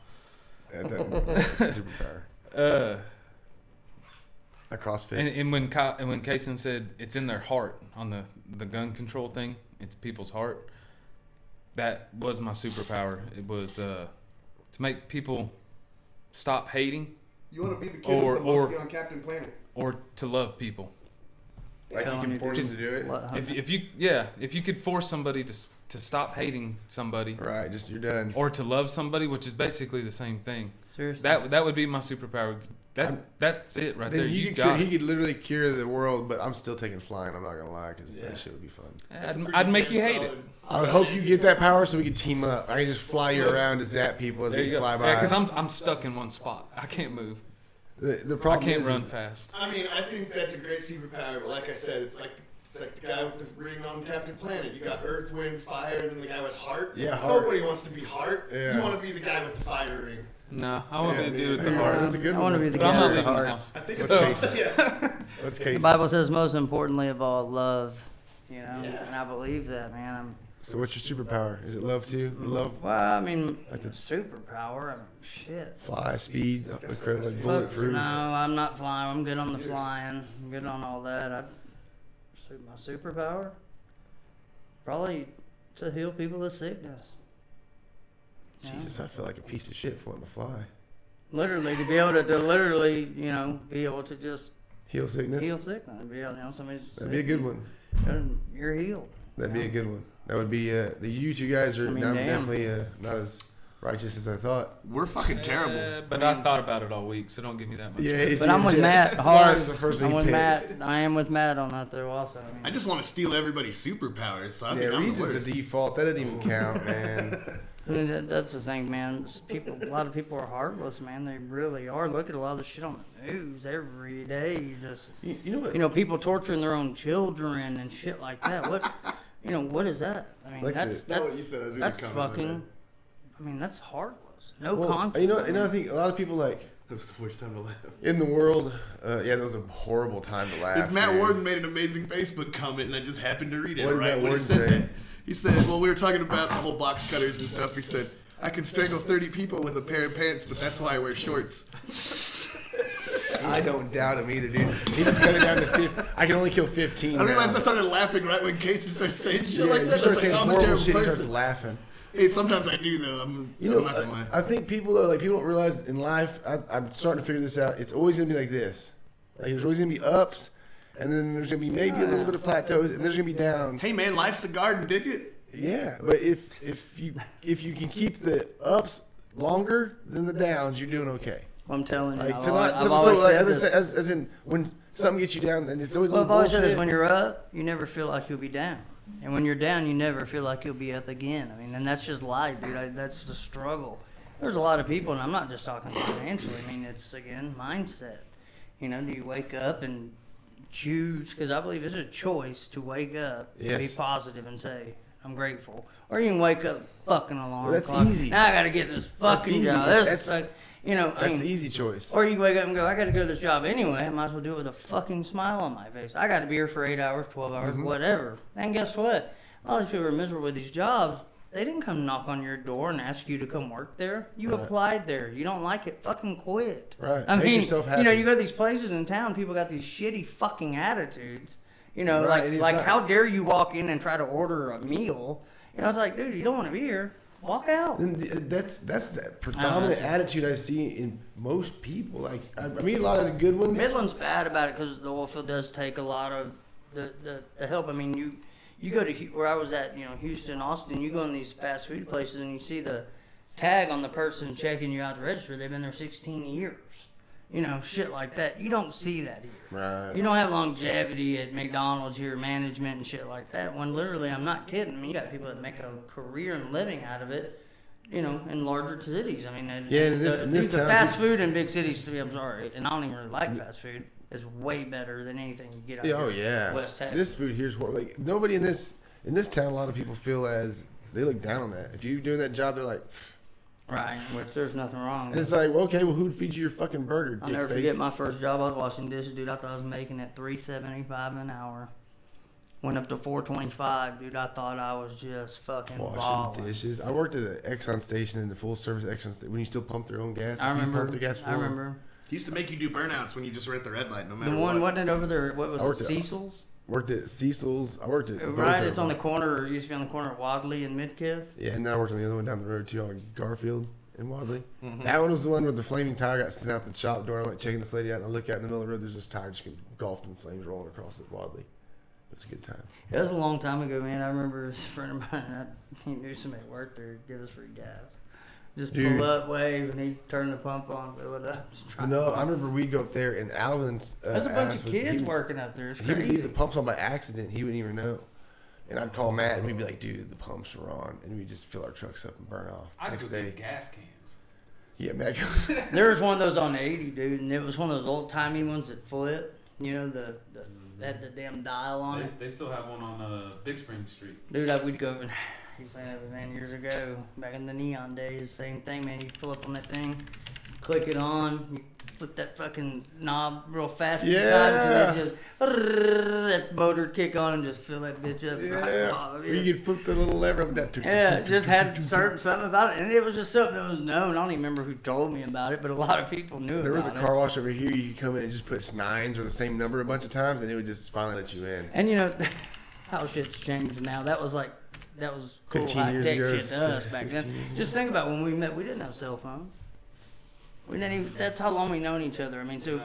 Superpower. A CrossFit. And when Cason said it's in their heart on the gun control thing, it's people's heart. That was my superpower. It was to make people stop hating. You want to be the kid with the monkey on Captain Planet, or to love people. Like you can force them to do it. If you could force somebody to stop hating somebody, right? Just you're done. Or to love somebody, which is basically the same thing. Seriously, that would be my superpower. That's it right there. He could literally cure the world, but I'm still taking flying. I'm not gonna lie, because that shit would be fun. I'd make you hate it. I would hope you get that power so we can team up. I can just fly you around to zap people as we fly by. Yeah, because I'm stuck in one spot. I can't move. The problem I can't run fast. I mean, I think that's a great superpower, but like I said, it's like the guy with the ring on Captain Planet. You got Earth, Wind, Fire, and then the guy with Heart. Yeah, Heart. Nobody wants to be Heart. Yeah. You want to be the guy with the fire ring. No, I want to be the dude with the heart. That's a good one. I want to be the But I'm guy not with the leaving the heart. house. I think What's so. Yeah. Let's The Cason. Bible says most importantly of all, love. You know, Yeah. and I believe that, man. So what's your superpower? Is it love too? Love, Well, I mean, Like the- superpower. I mean, shit. fly, speed, incredible, like No, bulletproof. I'm not flying. I'm good on the flying. I'm good on all that. My superpower? Probably to heal people with sickness. You know? Jesus, I feel like a piece of shit for wanting to fly. Literally, to be able to literally, be able to just Heal sickness. heal sickness. Be able, somebody's That'd be a good one. and you're healed. That'd be a good one. That would be you two guys are I mean, now damn. definitely not as righteous as I thought. We're fucking terrible. But I thought about it all week, so don't give me that much. Yeah, But I'm with Matt hard. is the first I'm thing with he Matt. picked. I am with Matt on that though. Also, I mean, I just want to steal everybody's superpowers. So I think I'm Reed's the is worst. a default. That doesn't even count, man. I mean, that's the thing, man. People, a lot of people are heartless, man. They really are. Look at a lot of the shit on the news every day. You just, You know what? you know, people torturing their own children and shit like that. What, you know, what is that? I mean, Like that's Not what you said. I was reading that's a comment about fucking. I mean, that's heartless. No Well, conscience. you know, I think a lot of people like that was the worst time to laugh. in the world. Yeah, that was a horrible time to laugh. If Matt man. Warden made an amazing Facebook comment, and I just happened to read it What did right Matt when he Warden said say? that. He said, "Well, we were talking about the whole box cutters and stuff." He said, "I can strangle 30 people with a pair of pants, but that's why I wear shorts." I don't doubt him either, dude. He just cut it down to 15. I can only kill 15. I realized now. I started laughing right when Cason started saying shit Yeah, like you that. I start was like, saying I'm a horrible terrible shit. He starts person. laughing. Hey, sometimes I do though. I'm not gonna lie. I think people though, like people don't realize in life. I'm starting to figure this out. It's always gonna be like this. Like there's always gonna be ups, and then there's gonna be maybe a little bit of plateaus, and there's gonna be downs. Hey man, life's a garden, dig it. Yeah, but if you can keep the ups longer than the downs, you're doing okay. I'm telling you, Like I've to always, not, I've so always like, said this. as in when something gets you down, and it's always a Well, I've little always said bullshit. is when you're up, you never feel like you'll be down. And when you're down, you never feel like you'll be up again. I mean, and that's just life, dude. That's the struggle. There's a lot of people, and I'm not just talking financially. I mean, it's, again, mindset. You know, do you wake up and choose? Because I believe it's a choice to wake up and be Yes. positive and say, I'm grateful. Or you can wake up fucking alarm Well, that's clock. easy. Now I got to get this fucking easy. job. That's- Like, you know, I That's mean, the easy choice. or you wake up and go, I got to go to this job anyway. I might as well do it with a fucking smile on my face. I got to be here for 8 hours, 12 hours, whatever. And guess what? All these people are miserable with these jobs. They didn't come knock on your door and ask you to come work there. You Right. applied there. You don't like it, fucking quit. Right. I Make mean, yourself you know, happy. you go to these places in town, people got these shitty fucking attitudes. You know, Right, and it's like not- how dare you walk in and try to order a meal? You know, it's like, dude, you don't want to be here. Walk out. And that's the predominant attitude I see in most people. Like I meet a lot of the good ones. Midland's bad about it because the oil field does take a lot of the help. I mean, you go to where I was at, you know, Houston, Austin. You go in these fast food places and you see the tag on the person checking you out the register. They've been there 16 years. You know, shit like that. You don't see that here. Right. You don't have longevity at McDonald's here, management and shit like that. When literally, I'm not kidding. I mean, you got people that make a career and living out of it. You know, in larger cities. I mean, Yeah, and in this the town, fast food in big cities. I'm sorry, and I don't even really like fast food. Is way better than anything you get out Oh here yeah. in West Texas. This food here's horrible. Like nobody in this town. A lot of people feel as they look down on that. If you're doing that job, they're like, Right, which there's nothing wrong and with. it's like, well, okay, well, who'd feed you your fucking burger? I'll dick never face? forget my first job. I was washing dishes, dude. I thought I was making it $3.75 an hour. Went up to $4.25, dude. I thought I was just fucking Washing balling. dishes. I worked at the Exxon station in the full service Exxon station when you still pump their own gas. I You remember. pump their gas for I them. remember. He used to make you do burnouts when you just were at the red light, no matter The one what. wasn't it over there? What was I it? worked at- Cecil's. Worked at Cecil's. I worked at both Right, of it's on the them. corner. Or used to be on the corner of Wadley and Midkiff. Yeah, and then I worked on the other one down the road too, on Garfield and Wadley. Mm-hmm. That one was the one where the flaming tire got sent out the shop door. I'm like checking this lady out, and I look out in the middle of the road. There's this tire just getting engulfed in flames rolling across it. Wadley. It's a good time. It was a long time ago, man. I remember a friend of mine. He knew somebody worked there. Give us free gas. Just Dude. pull up, wave, and he'd turn the pump on, fill it up. Just drive No, off. I remember we'd go up there, and Alvin's. There's a bunch ass of would- kids he- working up there. It's He would leave crazy. the pumps on by accident. He wouldn't even know. And I'd call Matt, and we'd be like, dude, the pumps are on. And we'd just fill our trucks up and burn off. I Next could day. get gas cans. Yeah, Matt. There was one of those on 80, dude, and it was one of those old timey ones that flip. You know, the that had the damn dial on it. They still have one on Big Spring Street. Dude, we'd go and he's saying it was, man, years ago, back in the neon days, same thing, man. You pull up on that thing, click it on, you flip that fucking knob real fast a few times, and it just that motor kick on and just fill that bitch up. Right Yeah. off. Or you could flip the little lever up and down. Yeah, it just had something about it, and it was just something that was known. I don't even remember who told me about it, but a lot of people knew There was a about car it. wash over here. You could come in and just put nines or the same number a bunch of times, and it would just finally let you in. And you know how shit's changed now. That was cool 15 high years tech ago, shit to us back 16 then. years ago. Just think about when we met. We didn't have cell phones. We didn't even. That's how long we known each other. I mean, so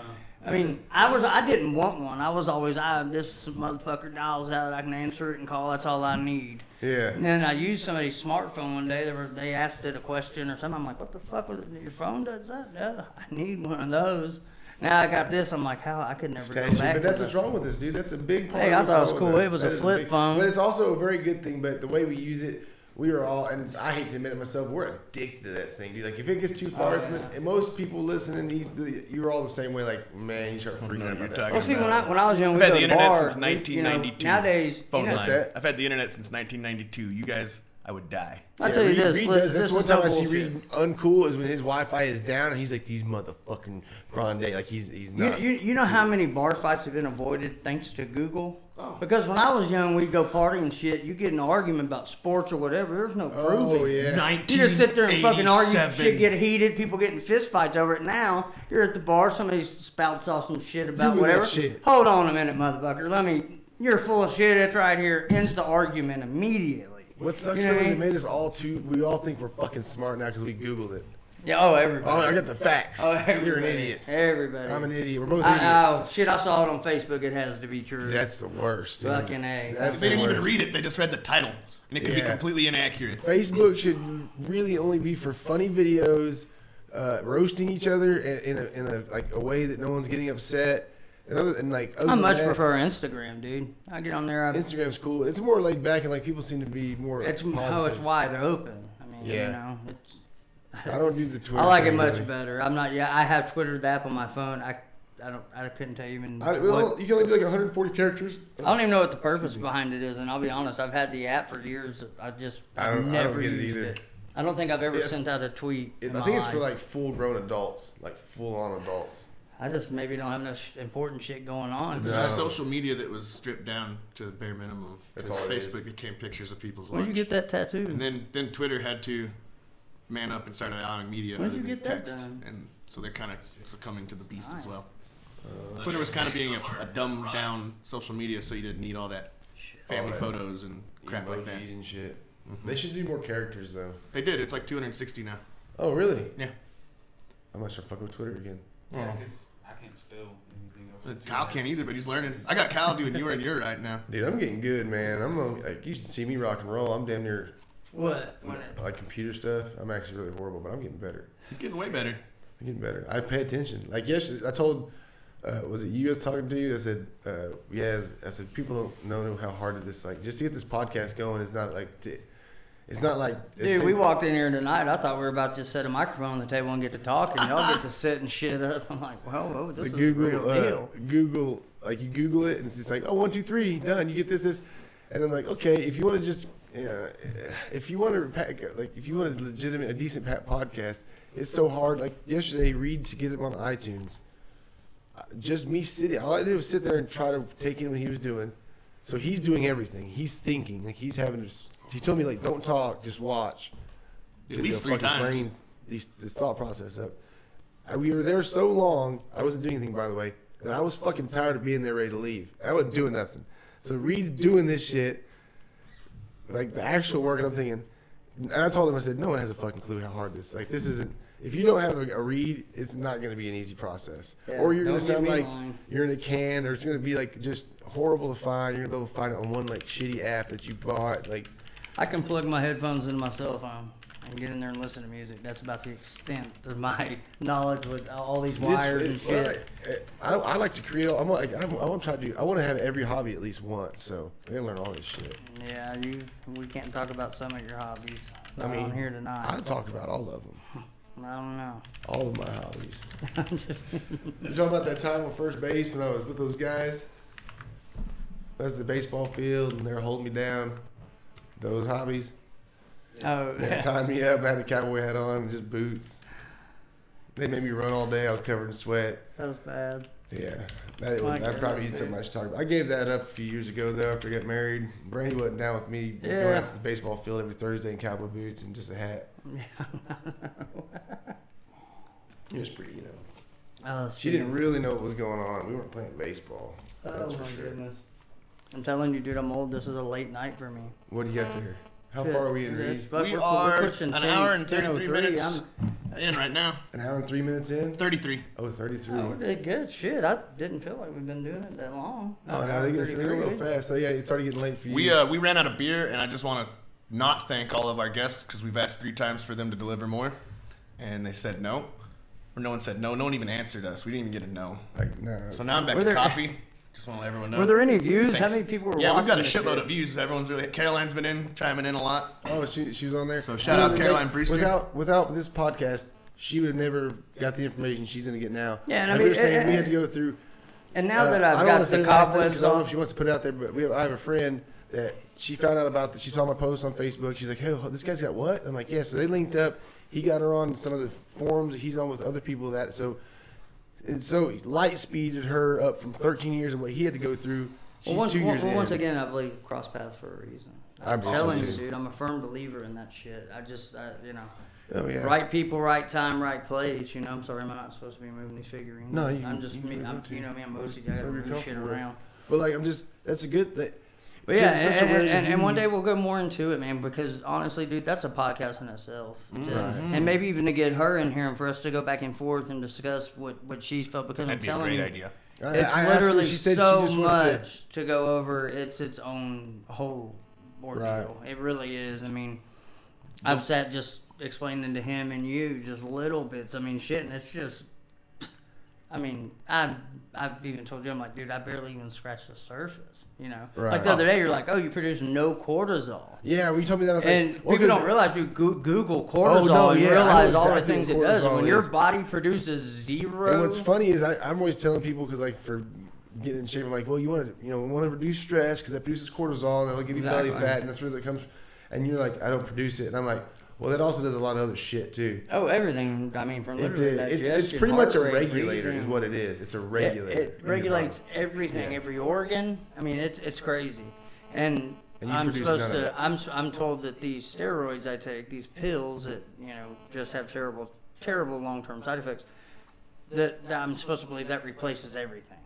I mean, I didn't want one. I was always, this motherfucker dials out, I can answer it and call. That's all I need. Yeah. And then I used somebody's smartphone one day. They asked it a question or something. I'm like, what the fuck was it? Your phone does that? Yeah, I need one of those. Now I got this. I'm like, how? I could never go back. But that's what's wrong with this, dude. That's a big part. Hey, of I thought it was what's cool. wrong with It was us. a That flip is phone. But it's also a very good thing. But the way we use it, we are all, and I hate to admit it myself, we're addicted to that thing, dude. Like, if it gets too far from us, and most people listening, you're all the same way. Like, man, you start freaking out about that. Well, see, when I was young, I've we had go the to internet bar, since 1992. Nowadays, Phone you know, line. that? I've had the internet since 1992. You guys, I would die. I'll tell you this. Reed does. That's this one is time no I see bullshit. Reed uncool is when his Wi-Fi is down and he's like, these motherfucking grande. Like, he's not. You know how many bar fights have been avoided thanks to Google? Because when I was young, we'd go party and shit. You get in an argument about sports or whatever. There's no proving. Oh, yeah. You just sit there and fucking argue. Shit get heated. People getting fist fights over it. Now you're at the bar. Somebody spouts off some shit about Google that whatever. shit. Hold on a minute, motherfucker. You're full of shit. It's right here. Ends the argument immediately. What sucks You know though what I is it mean? made us all we all think we're fucking smart now because we Googled it. Yeah. Oh, everybody. Oh, I got the facts. Oh, You're an everybody. idiot. Everybody. I'm an idiot. We're both idiots. Oh, shit, I saw it on Facebook. It has to be true. That's the worst. Dude. Fucking A. That's They the didn't even worst. read it. They just read the title, and it could be Yeah. completely inaccurate. Facebook should really only be for funny videos, roasting each other in a like a way that no one's getting upset. Other I than much that, prefer Instagram, dude. I get on there. Instagram's cool. It's more laid back and like people seem to be more It's positive. it's wide open. I mean, Yeah. you know, it's. I don't do the Twitter. I like it thing, much really. better. I'm not. Yeah, I have Twitter the app on my phone. I couldn't tell you even. Well, you can only do like 140 characters. I don't even know what the purpose behind it is, and I'll be honest. I've had the app for years. I don't never get it used either. it. I don't think I've ever Yeah. sent out a tweet. I in my think it's for life. like full-grown adults, like full-on adults. I just maybe don't have enough important shit going on. It's No. just social media that was stripped down to the bare minimum. That's Because all it Facebook is. became pictures of people's Where'd lunch. you get that tattoo? And then Twitter had to man up and start allowing media Where'd other you than get that text. done? And so they're kind of succumbing to the beast as Nice. well. Twitter was kind of being a dumbed down social media, so you didn't need all that family that photos and crap like that. Emojis and shit. They should do more characters though. They did. It's like 260 now. Oh really? Yeah. I might start fucking with Twitter again. Yeah, 'cause I can't spell anything else. Kyle can't either, but he's learning. I got Kyle doing you and you're right now. Dude, I'm getting good, man. Like you should see me rock and roll. I'm damn near What? like computer stuff. I'm actually really horrible, but I'm getting better. He's getting way better. I'm getting better. I pay attention. Like yesterday, I told, was it you I was talking to you? I said, yeah. I said people don't know how hard it is. Like just to get this podcast going is not like, it's not like. Dude, we walked in here tonight. I thought we were about to just set a microphone on the table and get to talking. Y'all get to sit and shit up. I'm like, well, this is a real deal. Google, like you Google it and it's just like, oh, 1, 2, 3, done. You get this, and I'm like, okay, if you want to just, if you want to, like, if you want a decent podcast, it's so hard. Like yesterday, Reed to get him on iTunes. Just me sitting, all I did was sit there and try to take in what he was doing. So he's doing everything. He's thinking, like he's having. He told me like, don't talk, just watch. At least 3 Fuck his times. brain, this thought process up. We were there so long. I wasn't doing anything, by the way, that I was fucking tired of being there, ready to leave. I wasn't doing nothing. So Reed's doing this shit, like the actual work, and I'm thinking. And I told him, I said, no one has a fucking clue how hard this. Like this isn't. If you don't have a Reed, it's not going to be an easy process. Yeah, Or you're going to don't sound get me like lying. you're in a can, or it's going to be like just horrible to find. You're going to be able to find it on one like shitty app that you bought, like. I can plug my headphones into my cell phone and get in there and listen to music. That's about the extent of my knowledge with all these wires and shit. I like to create. I want to try to do. I want to have every hobby at least once. So I gotta learn all this shit. Yeah, we can't talk about some of your hobbies. I mean, on here tonight. I talk about all of them. I don't know. All of my hobbies. You talking about that time on first base when I was with those guys? I was at the baseball field and they were holding me down. Those hobbies. Oh, They tied me up. I had the cowboy hat on and just boots. They made me run all day. I was covered in sweat. that was bad. Yeah, that probably is something I should talk about. I gave that up a few years ago, though, after I got married. Brandy wasn't down with me going Yeah. out to the baseball field every Thursday in cowboy boots and just a hat. It was pretty, Oh, She didn't really know what was going on. We weren't playing baseball. Oh That's for my sure. goodness. I'm telling you, dude, I'm old. This is a late night for me. What do you got there? How far are we in, Reed? But We we're are pushing an hour and 33 10:03. minutes. in right now. An hour and 3 minutes in? 33. Oh, 33. Oh, we did good. Shit, I didn't feel like we've been doing it that long. Oh, no, they go real fast. So, yeah, it's already getting late for you. We ran out of beer, and I just want to not thank all of our guests because we've asked 3 times for them to deliver more, and they said no. Or no one said no. No one even answered us. We didn't even get a no. Like, no. So now I'm back to coffee. Just want to let everyone know. Were there any views? Thanks. How many people were watching? Yeah, we've got a this shitload shit? of views. Everyone's really... Caroline's been chiming in a lot. Oh, she was on there? So shout out Caroline Brewster. Without this podcast, she would have never got the information she's going to get now. Yeah, and like I mean, we were saying, we had to go through... And now that I I've don't got want to say the the last thing cobwebs because I don't know if off, she wants to put it out there, but I have a friend that she found out about that. She saw my post on Facebook. She's like, hey, this guy's got what? I'm like, yeah. So they linked up. He got her on some of the forums that he's on with other people. So light speeded her up from 13 years of what he had to go through. She's 2 years in. once again, I believe cross paths for a reason. I'm telling you, dude, I'm a firm believer in that shit. Oh, yeah. Right people, right time, right place. You know, I'm sorry, I'm not supposed to be moving these figurines. No, I'm just me. I'm OCD. I gotta move shit around. But like, that's a good thing. But yeah, and one day we'll go more into it, man, because honestly, dude, that's a podcast in itself. And maybe even to get her in here and for us to go back and forth and discuss what she's felt, because That'd be a great idea. It's literally so much to go over. It's its own whole ordeal. Right. It really is. I mean, I've sat just explaining to him and you just little bits. I mean, shit, and it's just... I mean, I've even told you, I'm like, dude, I barely even scratched the surface, you know? Right. Like the other day, you're like, oh, you produce no cortisol. Yeah, when you told me that, I was and like... people don't realize, dude, Google cortisol and realize all the things it does. And when your body produces zero... And what's funny is I'm always telling people, because like for getting in shape, I'm like, well, you want to reduce stress because that produces cortisol and that'll give you belly fat, and that's where that comes... And you're like, I don't produce it. And I'm like... Well, that also does a lot of other shit too. Oh, everything. I mean, from literally it's pretty much a regulator, is what it is. It's a regulator. It regulates everything, every organ. I mean, it's crazy. And I'm supposed to. I'm told that these steroids I take, these pills that just have terrible long-term side effects. That I'm supposed to believe that replaces everything,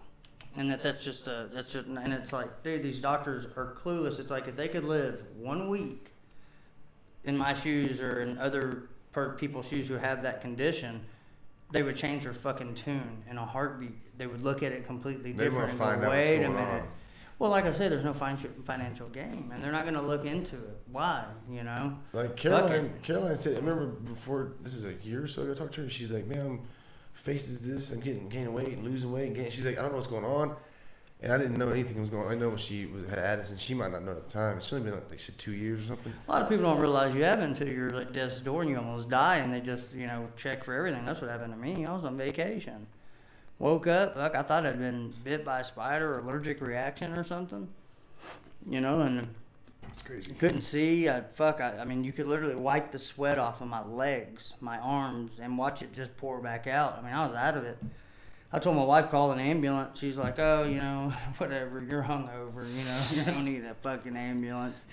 and that's just. And it's like, dude, these doctors are clueless. It's like if they could live 1 week in my shoes or in other people's shoes who have that condition, they would change their fucking tune in a heartbeat. They would look at it completely different and go, wait a minute. Well, like I said, there's no financial gain, and they're not going to look into it. Why, Like Caroline said, I remember before, this is a year or so ago, I talked to her, she's like, man, I'm faces this, I'm gaining weight and losing weight. She's like, I don't know what's going on. And I didn't know anything was going on. I know when she had addisons, she might not know at the time. It's only been like 2 years or something. A lot of people don't realize you have it until you're at death's door and you almost die, and they just, check for everything. That's what happened to me. I was on vacation. Woke up, I thought I'd been bit by a spider or allergic reaction or something. And it's crazy. Couldn't see. I mean, you could literally wipe the sweat off of my legs, my arms, and watch it just pour back out. I mean, I was out of it. I told my wife, call an ambulance. She's like, oh, whatever, you're hungover, you don't need a fucking ambulance.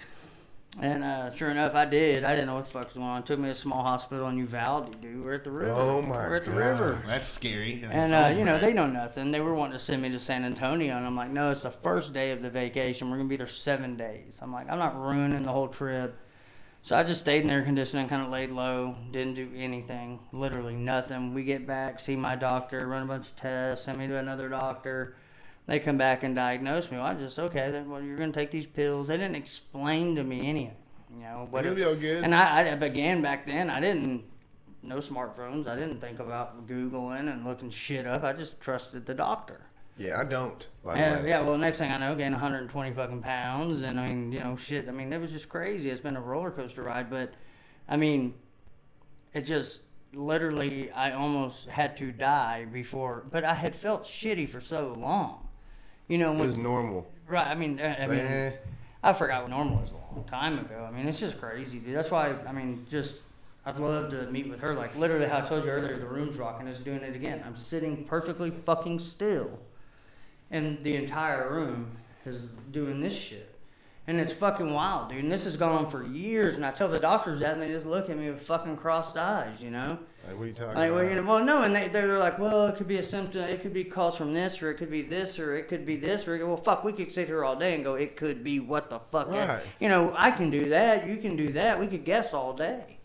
And sure enough, I did. I didn't know what the fuck was going on. It took me to a small hospital in Uvalde, dude. We're at the river. Oh, my God. We're at the river. That's scary. And, they know nothing. They were wanting to send me to San Antonio, and I'm like, no, it's the first day of the vacation. We're going to be there 7 days. I'm like, I'm not ruining the whole trip. So I just stayed in air conditioning, kind of laid low, didn't do anything, literally nothing. We get back, see my doctor, run a bunch of tests, send me to another doctor. They come back and diagnose me. Well, I just, okay, then you're going to take these pills. They didn't explain to me anything, But it'll be all good. And I began back then, no smartphones. I didn't think about Googling and looking shit up. I just trusted the doctor. Yeah, I don't. Yeah, well, next thing I know, gained 120 fucking pounds, and I mean, shit. I mean, it was just crazy. It's been a roller coaster ride, but I mean, it just literally, I almost had to die before. But I had felt shitty for so long, it was normal, right? I mean, I forgot what normal was a long time ago. I mean, it's just crazy, dude. That's why, I mean, I'd love to meet with her. Like literally, how I told you earlier, the room's rocking. It's doing it again. I'm sitting perfectly fucking still. And the entire room is doing this shit. And it's fucking wild, dude. And this has gone on for years. And I tell the doctors that, and they just look at me with fucking crossed eyes, Like, what are you talking about? Well, no, and they're like, well, it could be a symptom. It could be caused from this, or it could be this, or it could be this. Or, well, fuck, we could sit here all day and go, it could be what the fuck. Right. I can do that. You can do that. We could guess all day.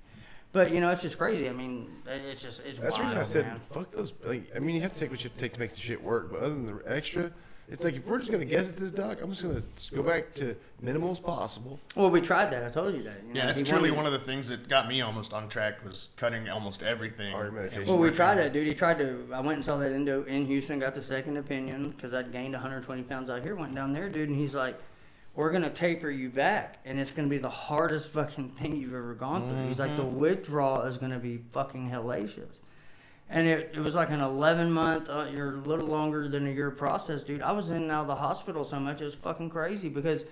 But you know, it's just crazy. I mean, it's That's wild, the reason I said, man. fuck those. Like, I mean, you have to take what you have to take to make the shit work. But other than the extra, it's like if we're just gonna guess at this, doc, I'm just gonna go back to minimal as possible. Well, we tried that. I told you that. You know, Yeah, it's he truly wanted- one of the things that got me almost on track was cutting almost everything. All your medication. Well, we tried that, dude. He tried to. I went and saw that endo in Houston, got the second opinion because I'd gained 120 pounds out here. Went down there, dude, and he's like, "We're gonna taper you back, and it's gonna be the hardest fucking thing you've ever gone through." He's like, "The withdrawal is gonna be fucking hellacious," and it was like an 11-month, you're a little longer than a year process, dude. I was in and out of the hospital so much it was fucking crazy because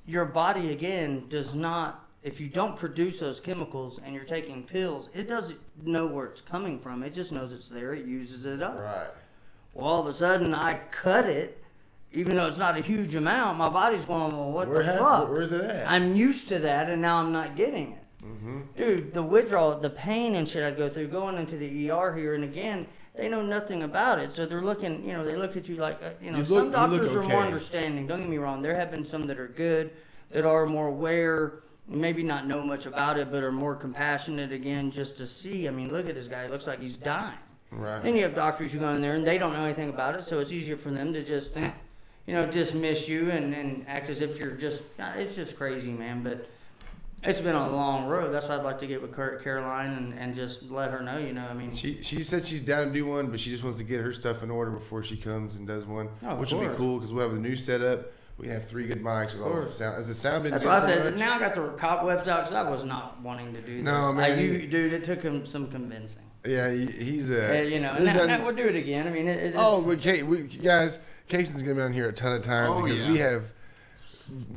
your body again does not. If you don't produce those chemicals and you're taking pills, it doesn't know where it's coming from. It just knows it's there. It uses it up. Right. Well, all of a sudden, I cut it, even though it's not a huge amount. My body's going, well, what the fuck? Where's it at? I'm used to that, and now I'm not getting it. Dude, the withdrawal, the pain and shit I'd go through going into the ER here, and again, they know nothing about it. So they're looking, you know, they look at you like, some doctors are more okay. understanding. Don't get me wrong. There have been some that are good, that are more aware, maybe not know much about it, but are more compassionate again just to see. I mean, look at this guy. It looks like he's dying. Right. Then you have doctors who go in there and they don't know anything about it, so it's easier for them to just, dismiss you and act as if you're just, it's just crazy, man. But it's been a long road. That's why I'd like to get with Caroline and just let her know, I mean. She said she's down to do one, but she just wants to get her stuff in order before she comes and does one, Oh, of which will be course. cool because we'll have a new setup. We can have 3 good mics with all the sound. Has the sound been That's good? why I pretty said, much? now I got the cobwebs out because I was not wanting to do this. No, man. Dude, it took him some convincing. Yeah, he's And now we'll do it again. I mean, but guys, Cason's gonna be on here a ton of times Oh, because yeah. we have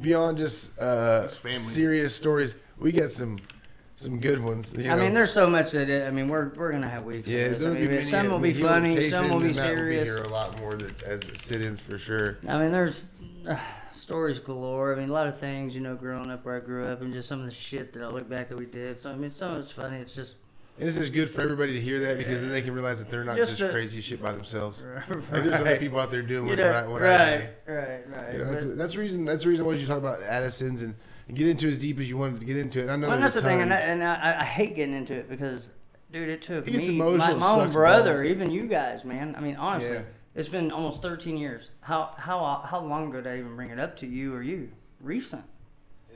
beyond just family. serious stories. We got some good ones. I mean, there's so much that we're gonna have weeks. yeah, of this. there'll I be mean, many. some will be He'll- funny, Cason some will be and Matt serious. Will be here a lot more as sit-ins for sure. I mean, there's stories galore. I mean, a lot of things, growing up where I grew up, and just some of the shit that I look back that we did. So I mean, some of it's funny. It's just And it's just good for everybody to hear that because then they can realize that they're not Just just a- crazy shit by themselves. right. Like, there's other people out there doing what, Right. I do. Right. You know, But- that's the reason. That's the reason why you talk about Addisons and get into as deep as you wanted to get into it. I know Well, there's that's a the thing, ton. and I hate getting into it because, dude, it took He gets me, emotional, my own sucks brother, balls. even you guys, man. I mean, honestly, Yeah. it's been almost 13 years. How long ago did I even bring it up to you or you? Recent.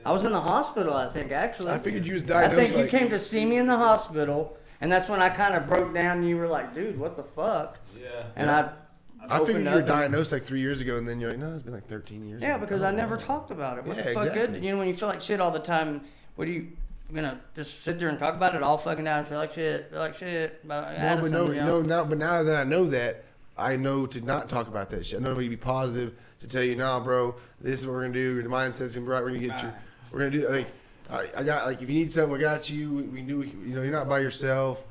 I was in the hospital, I think, actually. I figured you was I diagnosed. think you like- came to see me in the hospital, and that's when I kind of broke down, and you were like, dude, what the fuck? Yeah. And I figured opened you were up and- diagnosed like 3 years ago, and then you're like, no, it's been like 13 years. Yeah, ago. because I never talked about it. What Yeah, the fuck exactly. good? When you feel like shit all the time, what are you gonna just sit there and talk about it all fucking down? Feel like shit. About Addison, But now that I know that, I know to not talk about that shit. I know to be positive, to tell you, nah, bro, this is what we're gonna do. Your mindset's gonna be right. We're gonna get you. We're gonna do like, I got like, if you need something, we got you. We do. You're not by yourself.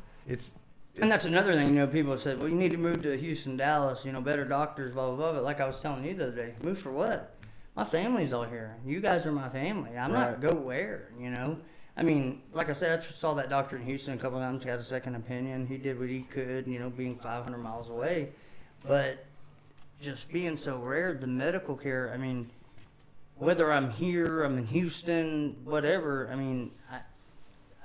And that's another thing, people have said, well, you need to move to Houston, Dallas, better doctors, blah, blah, blah. But like I was telling you the other day, move for what? My family's all here. You guys are my family. I'm not Right. go where, I mean, like I said, I saw that doctor in Houston a couple of times, got a second opinion. He did what he could, being 500 miles away. But just being so rare, the medical care, I mean, whether I'm here, I'm in Houston, whatever, I mean,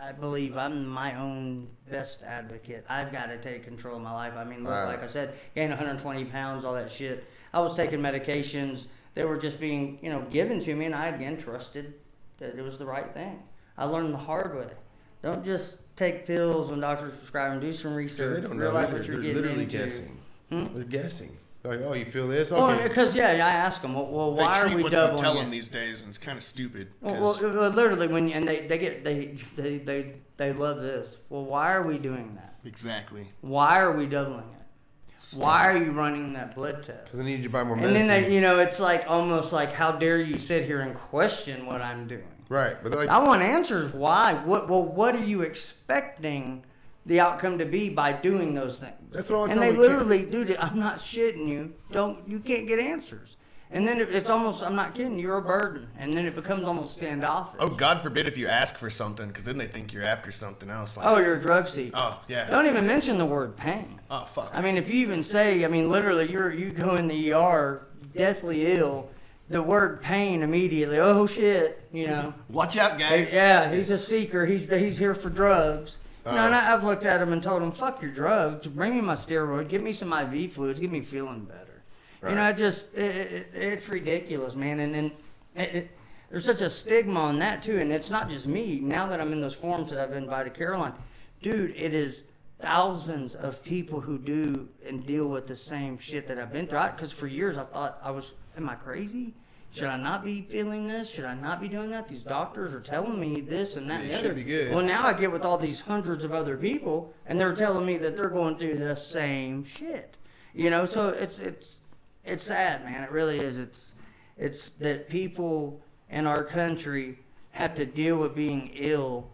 I believe I'm my own best advocate. I've got to take control of my life. I mean, look, Right. like I said, gained 120 pounds, all that shit. I was taking medications. They were just being, given to me, and I, again, trusted that it was the right thing. I learned the hard way. Don't just take pills when doctors prescribe them. Do some 'Cause research. they don't know. Realize They're what you're getting literally into. guessing. Hmm? They're guessing. Like, oh, you feel this? Well, Okay. because, I ask them, well, They why treat are we what doubling you tell it? them these days, and it's kind of stupid. Well, 'cause literally, they love this. Well, why are we doing that? exactly. Why are we doubling it? Why are you running that blood test? Because I need you to buy more And medicine. then it's like almost like, how dare you sit here and question what I'm doing? right, but they're like, I want answers. Why? What are you expecting the outcome to be by doing those things? That's what I And tell they the kid. literally, dude, I'm not shitting you. You can't get answers. And then it's almost, I'm not kidding, you're a burden. And then it becomes almost standoffish. Oh, God forbid if you ask for something, because then they think you're after something else. Like, Oh, you're a drug seeker. oh, yeah. Don't even mention the word pain. Oh, fuck. I mean, if you even say, literally, you go in the ER, deathly ill, the word pain immediately. Oh shit, Watch out, guys. Yeah, he's a seeker. He's here for drugs. And I've looked at him and told him, fuck your drugs. Bring me my steroid. Give me some IV fluids. Get me feeling better. Right. It's ridiculous, man. And then there's such a stigma on that, too. And it's not just me. Now that I'm in those forums that I've invited Caroline, dude, it is thousands of people who do and deal with the same shit that I've been through. Because for years I thought am I crazy? Should I not be feeling this? Should I not be doing that? These doctors are telling me this and that and the other. Should be good. Well, now I get with all these hundreds of other people, and they're telling me that they're going through the same shit. So it's sad, man. It really is. It's that people in our country have to deal with being ill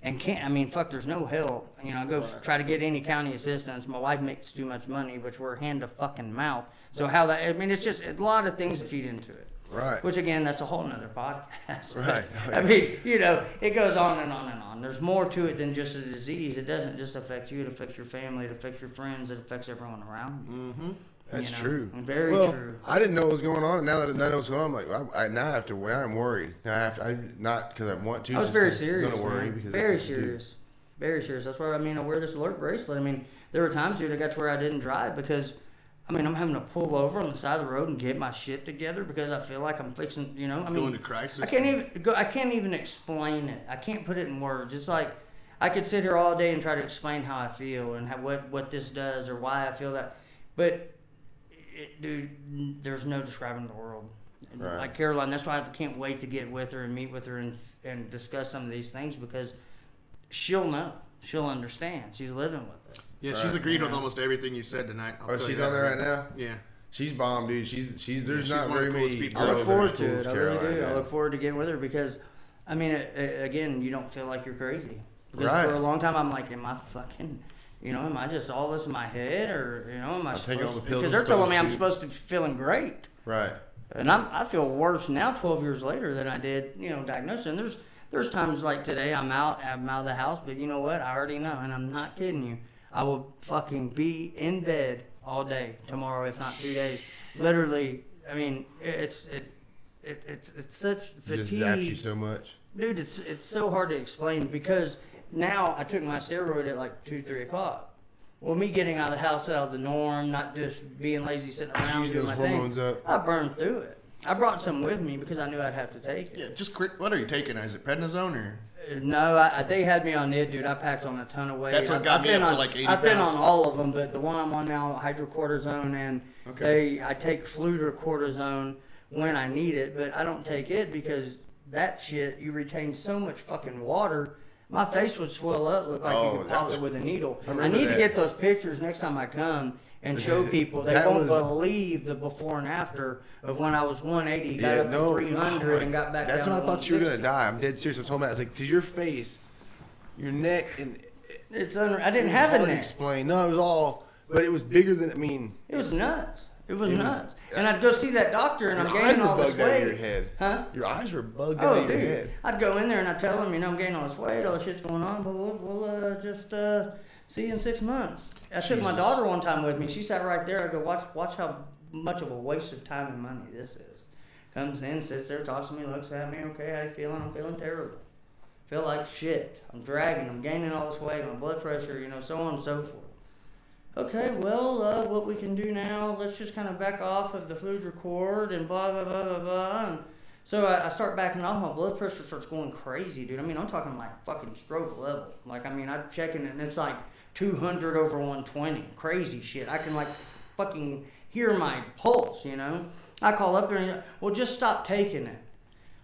and can't. I mean, fuck, there's no help. I go try to get any county assistance. My wife makes too much money, which we're hand to fucking mouth. So it's just a lot of things to feed into it. Right. Which, again, that's a whole nother podcast. Right. I mean, it goes on and on and on. There's more to it than just a disease. It doesn't just affect you. It affects your family. It affects your friends. It affects everyone around you. Mm-hmm. That's true. Very true. I didn't know what was going on, and now that I know what's going on, I'm like, now I have to worry. I'm worried. Now not because I want to. I was very serious. I'm gonna worry because very serious. Very serious. That's why, I wear this alert bracelet. There were times, dude, I got to where I didn't drive because I'm having to pull over on the side of the road and get my shit together because I feel like I'm fixing, Going to crisis. I can't even explain it. I can't put it in words. It's like I could sit here all day and try to explain how I feel and what this does or why I feel that. But, dude, there's no describing the world. Right. Like Caroline, that's why I can't wait to get with her and meet with her and discuss some of these things because she'll know. She'll understand. She's living with it. Yeah, she's agreed with almost everything you said tonight. She's on there right now? Yeah. She's bomb, dude. There's not one of very the coolest many people. I look girls forward that are to as it. cool I as really Caroline, do. I man. look forward to getting with her because, again, you don't feel like you're crazy. Because Right. for a long time, I'm like, am I fucking, am I just all this in my head or, am I taking all the supposed to? pills Because I'm they're telling me I'm supposed supposed to be feeling great. Right. And I feel worse now 12 years later than I did, diagnosed. And there's times like today I'm out of the house, but you know what? I already know, and I'm not kidding you. I will fucking be in bed all day tomorrow, if not 2 days. Literally, it's such fatigue. Just zaps you so much. Dude, it's so hard to explain because now I took my steroid at like 2-3 o'clock. Well, me getting out of the house, out of the norm, not just being lazy sitting around Shooting doing those my hormones thing, up. I burned through it. I brought some with me because I knew I'd have to take it. Yeah, just quick. What are you taking? Is it prednisone or? No, they had me on it, dude. I packed on a ton of weight. That's what got me up to like 80 I've been pounds. on all of them, but the one I'm on now, hydrocortisone, and I take fluorocortisone when I need it, but I don't take it because that shit, you retain so much fucking water. My face would swell up, look like you could pop it with a needle. I need to get those pictures next time I come and show people. They won't believe the before and after of when I was 180, got up to 300, and got back That's down when to I thought you were 160. gonna die. I'm dead serious. I told Matt, I was like, because your face, your neck, and I didn't have a hard to neck. explain. No, it was all, but it was bigger than. It was nuts. It was nuts. And I'd go see that doctor, and I'm Your eyes gaining were all this bugged out of your weight. head. Huh? Your eyes were bugged out Oh, of your dude. head. I'd go in there, and I'd tell them, I'm gaining all this weight, all this shit's going on, but we'll just see you in 6 months. I took my daughter one time with me. She sat right there. I go, watch how much of a waste of time and money this is. Comes in, sits there, talks to me, looks at me. Okay, how you feeling? I'm feeling terrible. Feel like shit. I'm dragging. I'm gaining all this weight. My blood pressure, so on and so forth. Okay, well, what we can do now, let's just kind of back off of the fluid record and blah, blah, blah, blah, blah. And so I start backing off. My blood pressure starts going crazy, dude. I'm talking like fucking stroke level. Like, I'm checking it, and it's like 200 over 120. Crazy shit. I can, like, fucking hear my pulse, I call up there and, well, just stop taking it.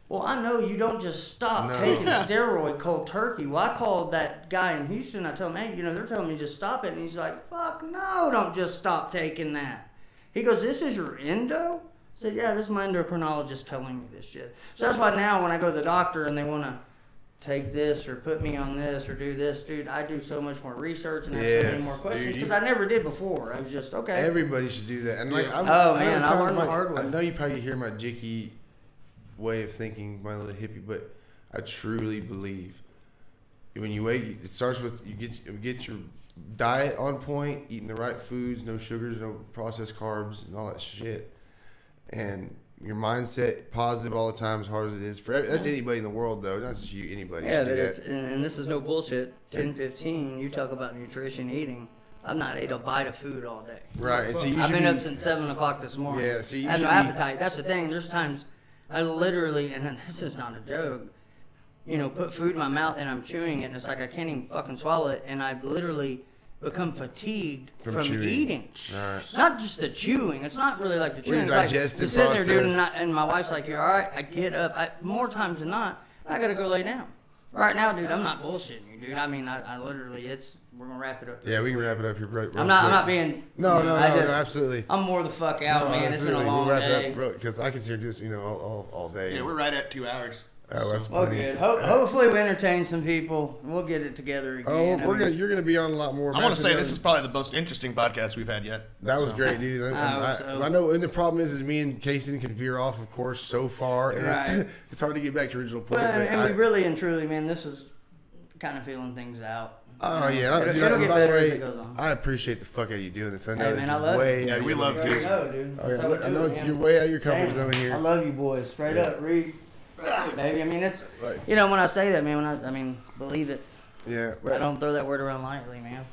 Well, I know you don't just stop taking steroid cold turkey. Well, I called that guy in Houston. I tell him, hey, they're telling me just stop it. And he's like, fuck no, don't just stop taking that. He goes, this is your endo? I said, yeah, this is my endocrinologist telling me this shit. So that's why now when I go to the doctor and they want to take this or put me on this or do this, dude, I do so much more research and ask so many more questions because I never did before. I was just, okay. Everybody should do that. And like, I learned the hard way. I know you probably hear my jicky way of thinking, my little hippie, but I truly believe when you wake, it starts with you get your diet on point, eating the right foods, no sugars, no processed carbs, and all that shit. And your mindset positive all the time, as hard as it is for that's anybody in the world though, not just you, anybody. Yeah, should do but that. and this is no bullshit. 10, 15, you talk about nutrition, eating. I've not ate a bite of food all day. Right, and so you I've should been be- up since 7 o'clock this morning. Yeah, so you I have no should be- appetite. That's the thing. There's times I literally, and this is not a joke, put food in my mouth and I'm chewing it, and it's like I can't even fucking swallow it, and I've literally become fatigued from chewing. eating. Right. Not just the chewing. It's not really like the chewing. Your It's like digestive just sitting there, dude, process. and my wife's like, "You're all right." I get up. More times than not, I gotta go lay down. Right now, dude, I'm not bullshitting you, dude. I mean, I literally, we're gonna wrap it up. Yeah, we can wrap it up here. Right, I'm not being. No, no, absolutely. I'm more the fuck out, No, man. It's been a long we'll wrap day. it up, bro, because I can sit here and do this, all day. Yeah, we're right at 2 hours. Oh, that's Well, plenty. good. Hopefully, we entertain some people. We'll get it together Oh, again. you're gonna be on a lot more. I want to say Master this is probably the most interesting podcast we've had yet. That was So. great, dude. I hope so. I know, and the problem is me and Cason can veer off, of course, so far, and Right. it's hard to get back to original point. Well, but and we really and truly, man, this is kind of feeling things out. oh yeah, It'll dude, get by the better as way, it goes on. I appreciate the fuck out of you doing this. I know Hey, this man, I is love way you. out of We your love league. you. I know, dude. Oh, That's yeah, how we I do know it, man. you're way out of your comfort Damn. zone I here. love you boys. Straight Yeah. up, Reed. Baby, I mean, it's, Right. when I say that, man, believe it. Yeah, I but don't throw that word around lightly, man.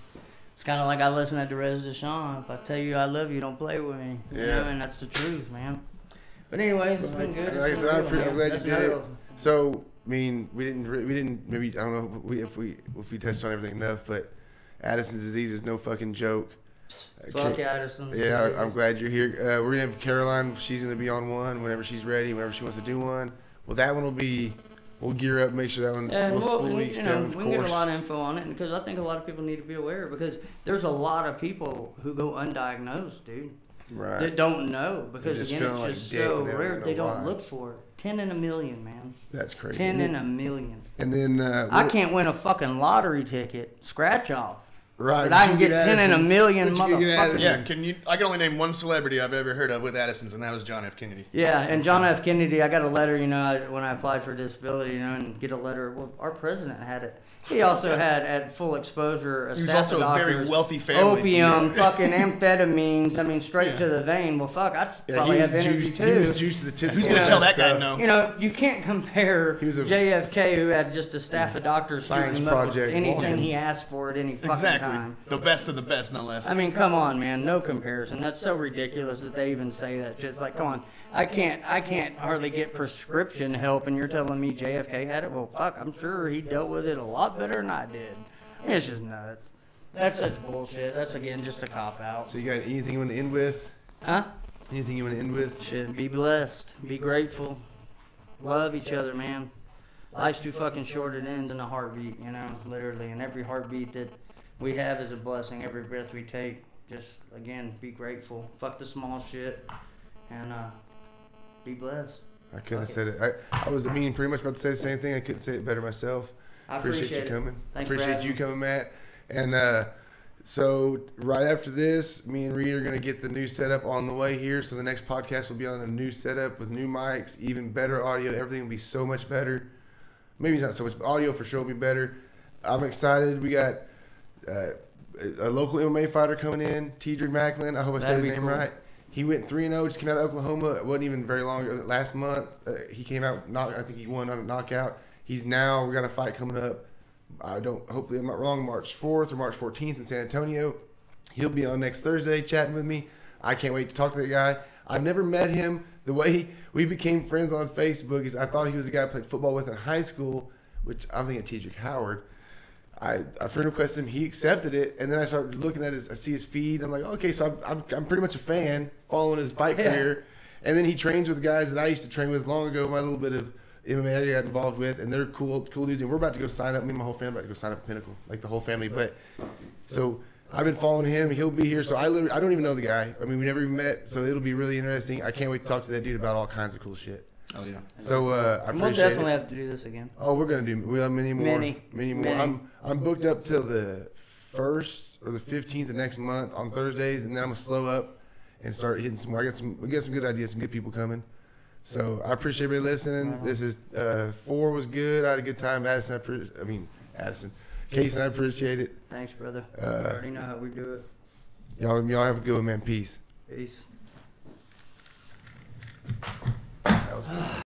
It's kind of like I listen to Derez Deshawn. If I tell you I love you, don't play with me. You Yeah. know, and that's the truth, man. But anyways, it's been good. Like I It's said, been good, I'm man. glad you That's did it. another- So, I mean, we didn't. Maybe I don't know if we touched on everything enough, but Addison's disease is no fucking joke. Fuck Addison. Yeah, I'm glad you're here. We're gonna have Caroline. She's gonna be on one whenever she's ready, whenever she wants to do one. Well, that one will be. We'll gear up, make sure that one's And full we weeks can down. give a lot of info on it because I think a lot of people need to be aware because there's a lot of people who go undiagnosed, dude, Right. that don't know because just again feeling it's like just dick so and they don't rare know they don't why. look for it. 10 in a million, man. That's crazy. 10 in a million. And then I can't win a fucking lottery ticket, scratch off. Right. But I can get 10 in a Addison's. million, But you can get motherfuckers. Addison's. Yeah, I can only name one celebrity I've ever heard of with Addison's, and that was John F. Kennedy. Yeah, and John F. Kennedy, I got a letter, when I applied for disability, and get a letter. Well, our president had it. He also had at full exposure. He was staff also of a very doctors, wealthy family. Opium, fucking amphetamines. I mean, straight Yeah. to the vein. Well, fuck, I Yeah, probably he have was energy juiced. too. He was juiced to the tits. Who's with gonna all tell that guy stuff. no? You can't compare He was a JFK, who had just a staff of doctors Science shooting him up with project anything one. he asked for at any fucking Exactly. time. The best of the best, no less. I mean, come on, man. No comparison. That's so ridiculous that they even say that shit. It's like, come on. I can't hardly get prescription help, and you're telling me JFK had it? Well, fuck, I'm sure he dealt with it a lot better than I did. I mean, it's just nuts. That's such bullshit. That's, again, just a cop-out. So you got anything you want to end with? Huh? Anything you want to end with? Shit, be blessed. Be grateful. Love each other, man. Life's too fucking short. It ends in a heartbeat, literally. And every heartbeat that we have is a blessing. Every breath we take, just, again, be grateful. Fuck the small shit. And, be blessed. I couldn't have Fuck said it. I was pretty much about to say the same thing. I couldn't say it better myself. I Appreciate appreciate you it. coming. Thanks for Appreciate having you me. coming, Matt. And so right after this, me and Reed are going to get the new setup on the way here. So the next podcast will be on a new setup with new mics, even better audio. Everything will be so much better. Maybe not so much, but audio for sure will be better. I'm excited. We got a local MMA fighter coming in, Tedrick Macklin. I hope I said That'd his be name cool. right. He went 3-0, just came out of Oklahoma. It wasn't even very long ago. Last month, he came out, I think he won on a knockout. We got a fight coming up. Hopefully I'm not wrong, March 4th or March 14th in San Antonio. He'll be on next Thursday chatting with me. I can't wait to talk to that guy. I've never met him. The way we became friends on Facebook is I thought he was the guy I played football with in high school, which I'm thinking Tedrick Howard. I friend requested him. He accepted it, and then I started looking at I see his feed. I'm like, okay, so I'm pretty much a fan, following his fight Yeah. career. And then he trains with guys that I used to train with long ago. My little bit of MMA I got involved with, and they're cool dudes. And we're about to go sign up. Me and my whole family about to go sign up at Pinnacle, like the whole family. But so I've been following him. He'll be here. So I don't even know the guy. I mean, we never even met. So it'll be really interesting. I can't wait to talk to that dude about all kinds of cool shit. Oh yeah. So I We'll appreciate definitely it. have to do this again. Oh, we're gonna do. We have many more. Many more. Many. I'm booked up till the 1st or the 15th of next month on Thursdays, and then I'm gonna slow up and start hitting some more. We got some good ideas, some good people coming. So I appreciate everybody listening. This is 4 was good. I had a good time. Addison, Cason, I appreciate it. Thanks, brother. You already know how we do it. Y'all have a good one, man. Peace. Peace. was cool.